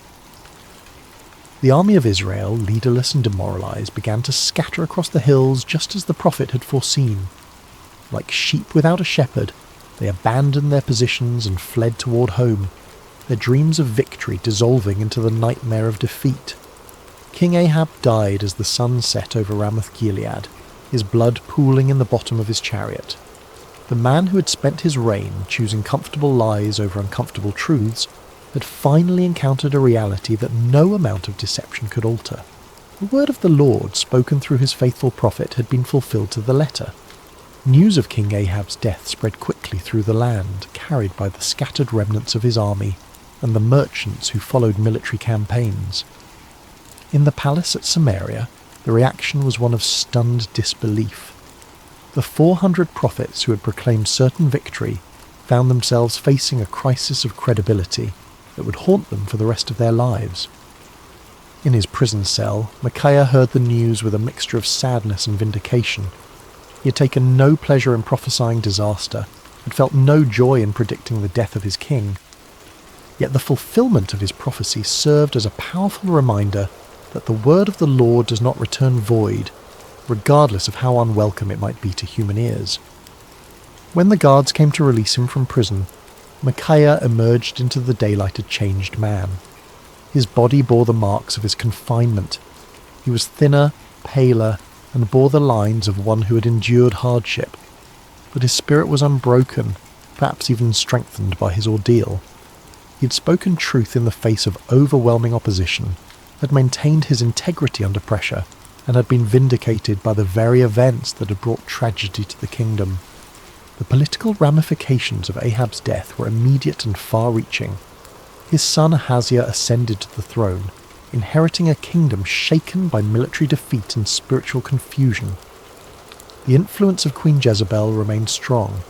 The army of Israel, leaderless and demoralized, began to scatter across the hills just as the prophet had foreseen. Like sheep without a shepherd, they abandoned their positions and fled toward home, their dreams of victory dissolving into the nightmare of defeat. King Ahab died as the sun set over Ramoth-Gilead, his blood pooling in the bottom of his chariot. The man who had spent his reign choosing comfortable lies over uncomfortable truths had finally encountered a reality that no amount of deception could alter. The word of the Lord, spoken through his faithful prophet, had been fulfilled to the letter. News of King Ahab's death spread quickly through the land, carried by the scattered remnants of his army and the merchants who followed military campaigns. In the palace at Samaria, the reaction was one of stunned disbelief. The 400 prophets who had proclaimed certain victory found themselves facing a crisis of credibility that would haunt them for the rest of their lives. In his prison cell, Micaiah heard the news with a mixture of sadness and vindication. He had taken no pleasure in prophesying disaster, had felt no joy in predicting the death of his king. Yet the fulfillment of his prophecy served as a powerful reminder that the word of the Lord does not return void, regardless of how unwelcome it might be to human ears. When the guards came to release him from prison, Micaiah emerged into the daylight a changed man. His body bore the marks of his confinement. He was thinner, paler, and bore the lines of one who had endured hardship. But his spirit was unbroken, perhaps even strengthened by his ordeal. He had spoken truth in the face of overwhelming opposition, had maintained his integrity under pressure, and had been vindicated by the very events that had brought tragedy to the kingdom. The political ramifications of Ahab's death were immediate and far-reaching. His son Ahaziah ascended to the throne, inheriting a kingdom shaken by military defeat and spiritual confusion. The influence of Queen Jezebel remained strong,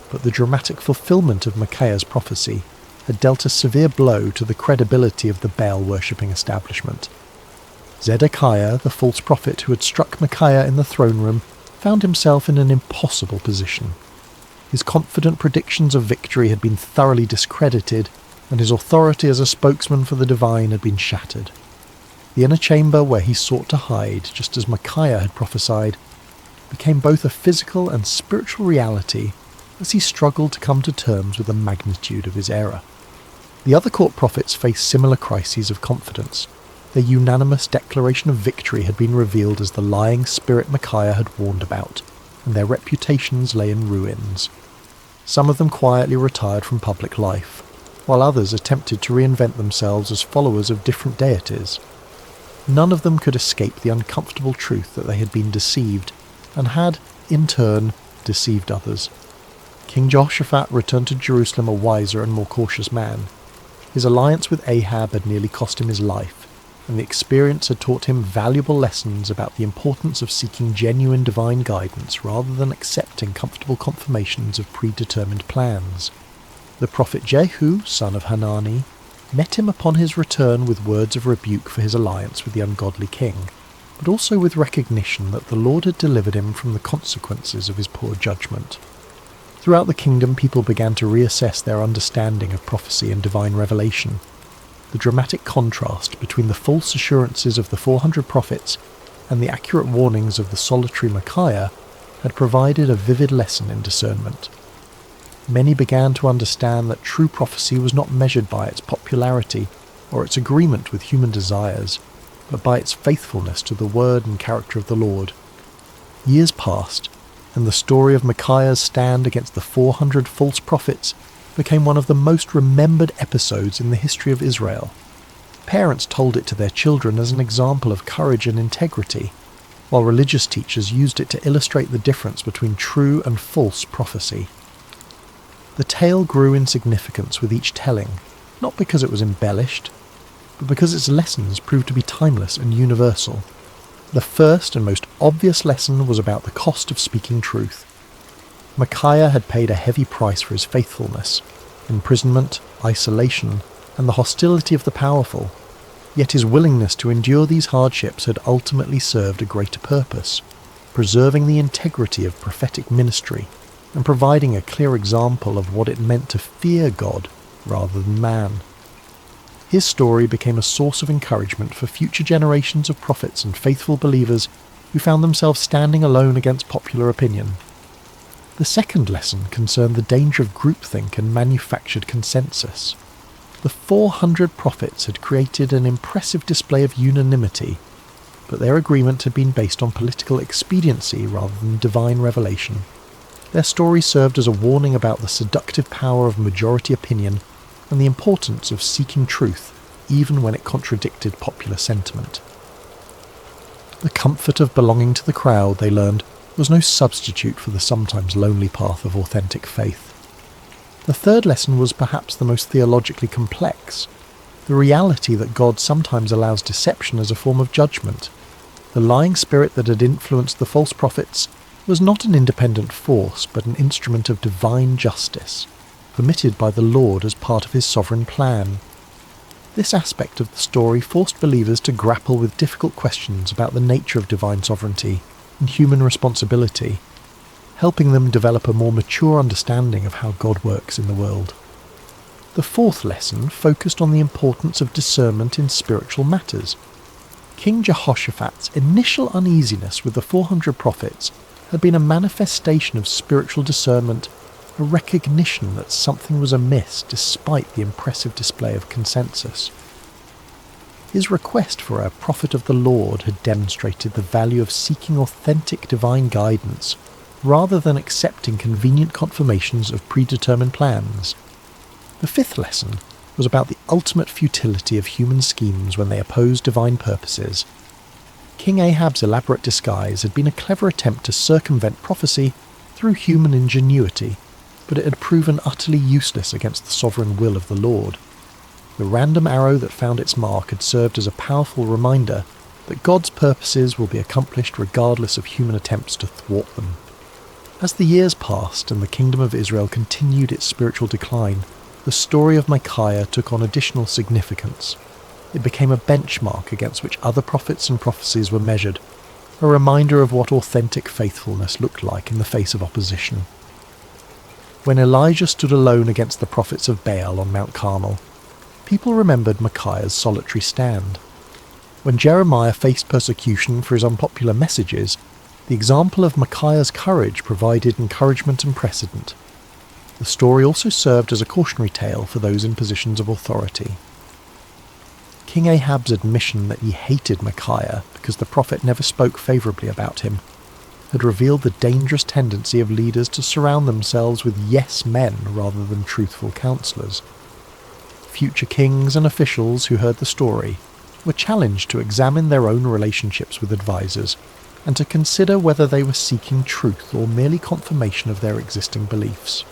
but the dramatic fulfillment of Micaiah's prophecy had dealt a severe blow to the credibility of the Baal-worshipping establishment. Zedekiah, the false prophet who had struck Micaiah in the throne room, found himself in an impossible position. His confident predictions of victory had been thoroughly discredited, and his authority as a spokesman for the divine had been shattered. The inner chamber where he sought to hide, just as Micaiah had prophesied, became both a physical and spiritual reality as he struggled to come to terms with the magnitude of his error. The other court prophets faced similar crises of confidence. Their unanimous declaration of victory had been revealed as the lying spirit Micaiah had warned about, and their reputations lay in ruins. Some of them quietly retired from public life, while others attempted to reinvent themselves as followers of different deities. None of them could escape the uncomfortable truth that they had been deceived, and had, in turn, deceived others. King Jehoshaphat returned to Jerusalem a wiser and more cautious man. His alliance with Ahab had nearly cost him his life, and the experience had taught him valuable lessons about the importance of seeking genuine divine guidance rather than accepting comfortable confirmations of predetermined plans. The prophet Jehu, son of Hanani, met him upon his return with words of rebuke for his alliance with the ungodly king, but also with recognition that the Lord had delivered him from the consequences of his poor judgment. Throughout the kingdom, people began to reassess their understanding of prophecy and divine revelation. The dramatic contrast between the false assurances of the 400 prophets and the accurate warnings of the solitary Micaiah had provided a vivid lesson in discernment. Many began to understand that true prophecy was not measured by its popularity or its agreement with human desires, but by its faithfulness to the word and character of the Lord. Years passed, and the story of Micaiah's stand against the 400 false prophets became one of the most remembered episodes in the history of Israel. Parents told it to their children as an example of courage and integrity, while religious teachers used it to illustrate the difference between true and false prophecy. The tale grew in significance with each telling, not because it was embellished, but because its lessons proved to be timeless and universal. The first and most obvious lesson was about the cost of speaking truth. Micaiah had paid a heavy price for his faithfulness: imprisonment, isolation, and the hostility of the powerful. Yet his willingness to endure these hardships had ultimately served a greater purpose, preserving the integrity of prophetic ministry and providing a clear example of what it meant to fear God rather than man. His story became a source of encouragement for future generations of prophets and faithful believers who found themselves standing alone against popular opinion. The second lesson concerned the danger of groupthink and manufactured consensus. The 400 prophets had created an impressive display of unanimity, but their agreement had been based on political expediency rather than divine revelation. Their story served as a warning about the seductive power of majority opinion and the importance of seeking truth, even when it contradicted popular sentiment. The comfort of belonging to the crowd, they learned, was no substitute for the sometimes lonely path of authentic faith. The third lesson was perhaps the most theologically complex: the reality that God sometimes allows deception as a form of judgment. The lying spirit that had influenced the false prophets was not an independent force, but an instrument of divine justice, permitted by the Lord as part of his sovereign plan. This aspect of the story forced believers to grapple with difficult questions about the nature of divine sovereignty and human responsibility, helping them develop a more mature understanding of how God works in the world. The fourth lesson focused on the importance of discernment in spiritual matters. King Jehoshaphat's initial uneasiness with the 400 prophets had been a manifestation of spiritual discernment, a recognition that something was amiss despite the impressive display of consensus. His request for a prophet of the Lord had demonstrated the value of seeking authentic divine guidance rather than accepting convenient confirmations of predetermined plans. The fifth lesson was about the ultimate futility of human schemes when they oppose divine purposes. King Ahab's elaborate disguise had been a clever attempt to circumvent prophecy through human ingenuity, but it had proven utterly useless against the sovereign will of the Lord. The random arrow that found its mark had served as a powerful reminder that God's purposes will be accomplished regardless of human attempts to thwart them. As the years passed and the kingdom of Israel continued its spiritual decline, the story of Micaiah took on additional significance. It became a benchmark against which other prophets and prophecies were measured, a reminder of what authentic faithfulness looked like in the face of opposition. When Elijah stood alone against the prophets of Baal on Mount Carmel, people remembered Micaiah's solitary stand. When Jeremiah faced persecution for his unpopular messages, the example of Micaiah's courage provided encouragement and precedent. The story also served as a cautionary tale for those in positions of authority. King Ahab's admission that he hated Micaiah because the prophet never spoke favourably about him had revealed the dangerous tendency of leaders to surround themselves with yes men rather than truthful counsellors. Future kings and officials who heard the story were challenged to examine their own relationships with advisors and to consider whether they were seeking truth or merely confirmation of their existing beliefs.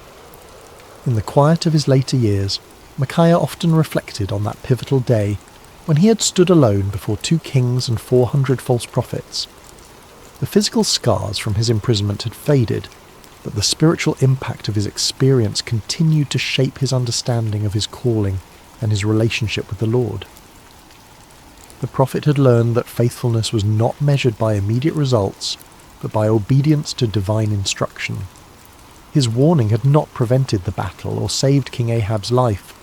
In the quiet of his later years, Micaiah often reflected on that pivotal day when he had stood alone before 2 kings and 400 false prophets. The physical scars from his imprisonment had faded, but the spiritual impact of his experience continued to shape his understanding of his calling and his relationship with the Lord. The prophet had learned that faithfulness was not measured by immediate results, but by obedience to divine instruction. His warning had not prevented the battle or saved King Ahab's life,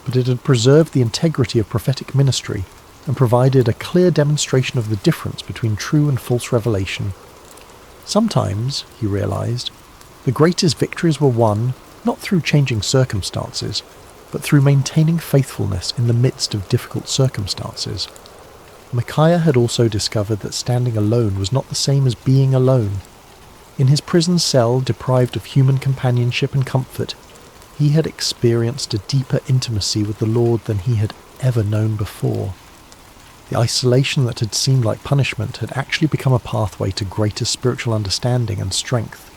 but it had preserved the integrity of prophetic ministry and provided a clear demonstration of the difference between true and false revelation. Sometimes, he realized, the greatest victories were won not through changing circumstances, but through maintaining faithfulness in the midst of difficult circumstances. Micaiah had also discovered that standing alone was not the same as being alone. In his prison cell, deprived of human companionship and comfort, he had experienced a deeper intimacy with the Lord than he had ever known before. The isolation that had seemed like punishment had actually become a pathway to greater spiritual understanding and strength.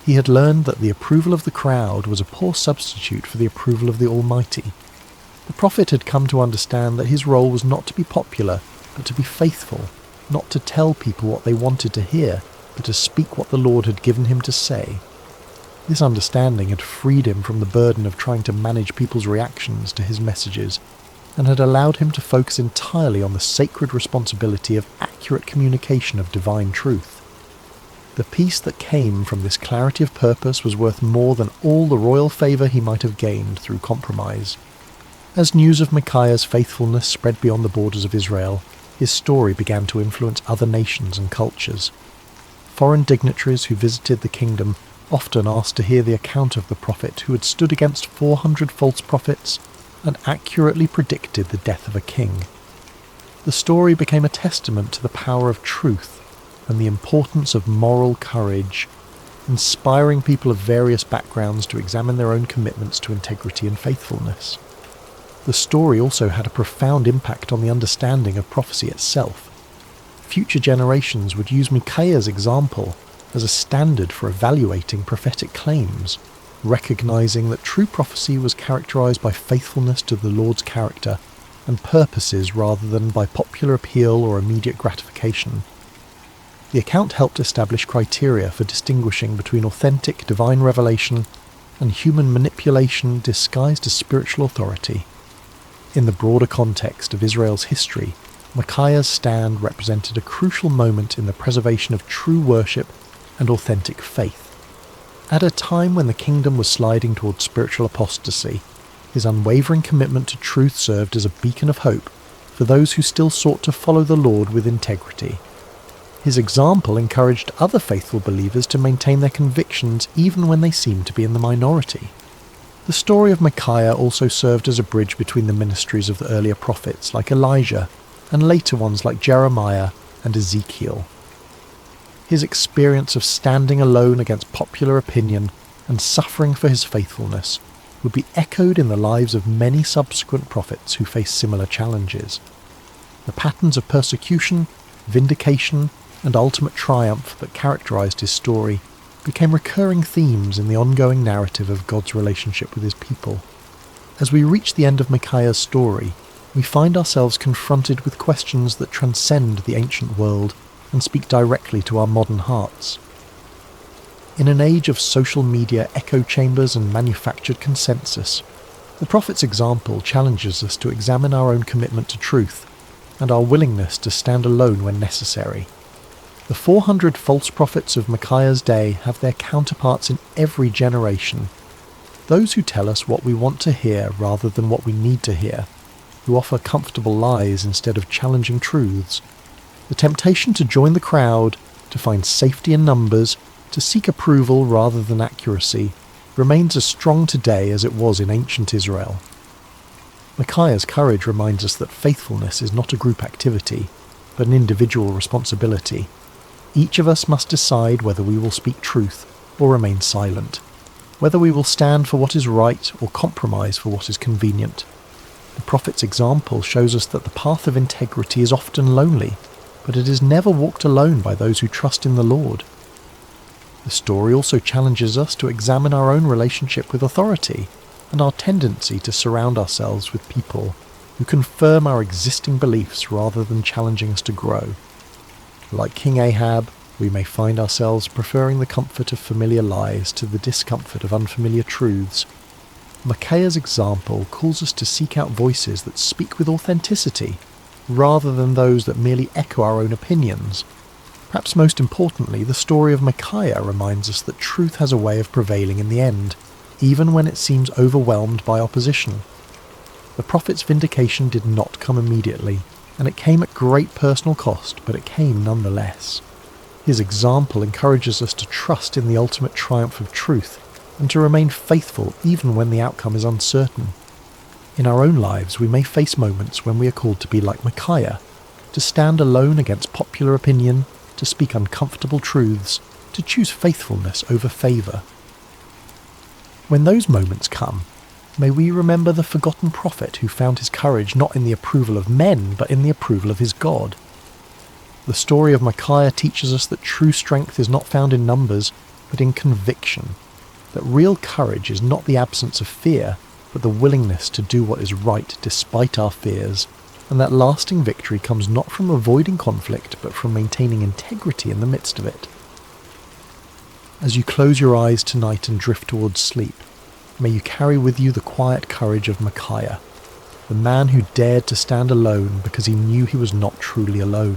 He had learned that the approval of the crowd was a poor substitute for the approval of the Almighty. The prophet had come to understand that his role was not to be popular, but to be faithful, not to tell people what they wanted to hear, but to speak what the Lord had given him to say. This understanding had freed him from the burden of trying to manage people's reactions to his messages, and had allowed him to focus entirely on the sacred responsibility of accurate communication of divine truth. The peace that came from this clarity of purpose was worth more than all the royal favour he might have gained through compromise. As news of Micaiah's faithfulness spread beyond the borders of Israel, his story began to influence other nations and cultures. Foreign dignitaries who visited the kingdom often asked to hear the account of the prophet who had stood against 400 false prophets and accurately predicted the death of a king. The story became a testament to the power of truth and the importance of moral courage, inspiring people of various backgrounds to examine their own commitments to integrity and faithfulness. The story also had a profound impact on the understanding of prophecy itself. Future generations would use Micaiah's example as a standard for evaluating prophetic claims, recognizing that true prophecy was characterized by faithfulness to the Lord's character and purposes rather than by popular appeal or immediate gratification. The account helped establish criteria for distinguishing between authentic divine revelation and human manipulation disguised as spiritual authority. In the broader context of Israel's history, Micaiah's stand represented a crucial moment in the preservation of true worship and authentic faith. At a time when the kingdom was sliding towards spiritual apostasy, his unwavering commitment to truth served as a beacon of hope for those who still sought to follow the Lord with integrity. His example encouraged other faithful believers to maintain their convictions even when they seemed to be in the minority. The story of Micaiah also served as a bridge between the ministries of the earlier prophets like Elijah and later ones like Jeremiah and Ezekiel. His experience of standing alone against popular opinion and suffering for his faithfulness would be echoed in the lives of many subsequent prophets who faced similar challenges. The patterns of persecution, vindication, and ultimate triumph that characterized his story became recurring themes in the ongoing narrative of God's relationship with his people. As we reach the end of Micaiah's story, we find ourselves confronted with questions that transcend the ancient world and speak directly to our modern hearts. In an age of social media echo chambers and manufactured consensus, the prophet's example challenges us to examine our own commitment to truth and our willingness to stand alone when necessary. The 400 false prophets of Micaiah's day have their counterparts in every generation. Those who tell us what we want to hear rather than what we need to hear, who offer comfortable lies instead of challenging truths. The temptation to join the crowd, to find safety in numbers, to seek approval rather than accuracy, remains as strong today as it was in ancient Israel. Micaiah's courage reminds us that faithfulness is not a group activity, but an individual responsibility. Each of us must decide whether we will speak truth or remain silent, whether we will stand for what is right or compromise for what is convenient. The prophet's example shows us that the path of integrity is often lonely, but it is never walked alone by those who trust in the Lord. The story also challenges us to examine our own relationship with authority and our tendency to surround ourselves with people who confirm our existing beliefs rather than challenging us to grow. Like King Ahab, we may find ourselves preferring the comfort of familiar lies to the discomfort of unfamiliar truths. Micaiah's example calls us to seek out voices that speak with authenticity, rather than those that merely echo our own opinions. Perhaps most importantly, the story of Micaiah reminds us that truth has a way of prevailing in the end, even when it seems overwhelmed by opposition. The prophet's vindication did not come immediately, and it came at great personal cost, but it came nonetheless. His example encourages us to trust in the ultimate triumph of truth, and to remain faithful even when the outcome is uncertain. In our own lives, we may face moments when we are called to be like Micaiah, to stand alone against popular opinion, to speak uncomfortable truths, to choose faithfulness over favour. When those moments come, may we remember the forgotten prophet who found his courage not in the approval of men, but in the approval of his God. The story of Micaiah teaches us that true strength is not found in numbers, but in conviction, that real courage is not the absence of fear, but the willingness to do what is right despite our fears, and that lasting victory comes not from avoiding conflict, but from maintaining integrity in the midst of it. As you close your eyes tonight and drift towards sleep, may you carry with you the quiet courage of Micaiah, the man who dared to stand alone because he knew he was not truly alone.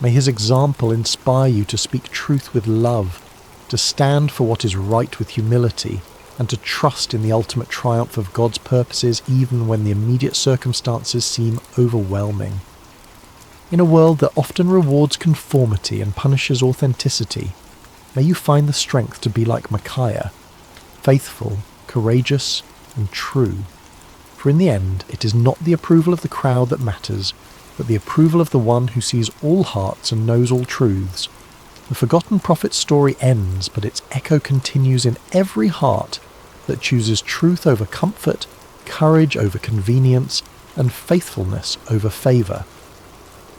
May his example inspire you to speak truth with love, to stand for what is right with humility, and to trust in the ultimate triumph of God's purposes even when the immediate circumstances seem overwhelming. In a world that often rewards conformity and punishes authenticity, may you find the strength to be like Micaiah, faithful, courageous, and true. For in the end, it is not the approval of the crowd that matters, but the approval of the one who sees all hearts and knows all truths. The forgotten prophet's story ends, but its echo continues in every heart that chooses truth over comfort, courage over convenience, and faithfulness over favour.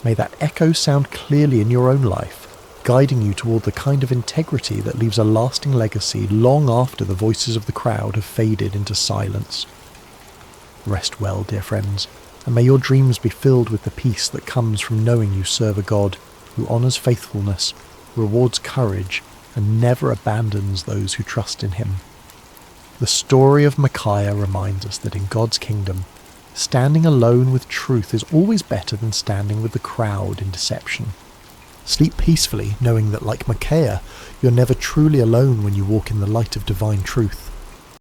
May that echo sound clearly in your own life, guiding you toward the kind of integrity that leaves a lasting legacy long after the voices of the crowd have faded into silence. Rest well, dear friends, and may your dreams be filled with the peace that comes from knowing you serve a God who honours faithfulness, rewards courage, and never abandons those who trust in him. The story of Micaiah reminds us that in God's kingdom, Standing alone with truth is always better than standing with the crowd in deception. Sleep peacefully, knowing that, like Micaiah, you're never truly alone when you walk in the light of divine truth.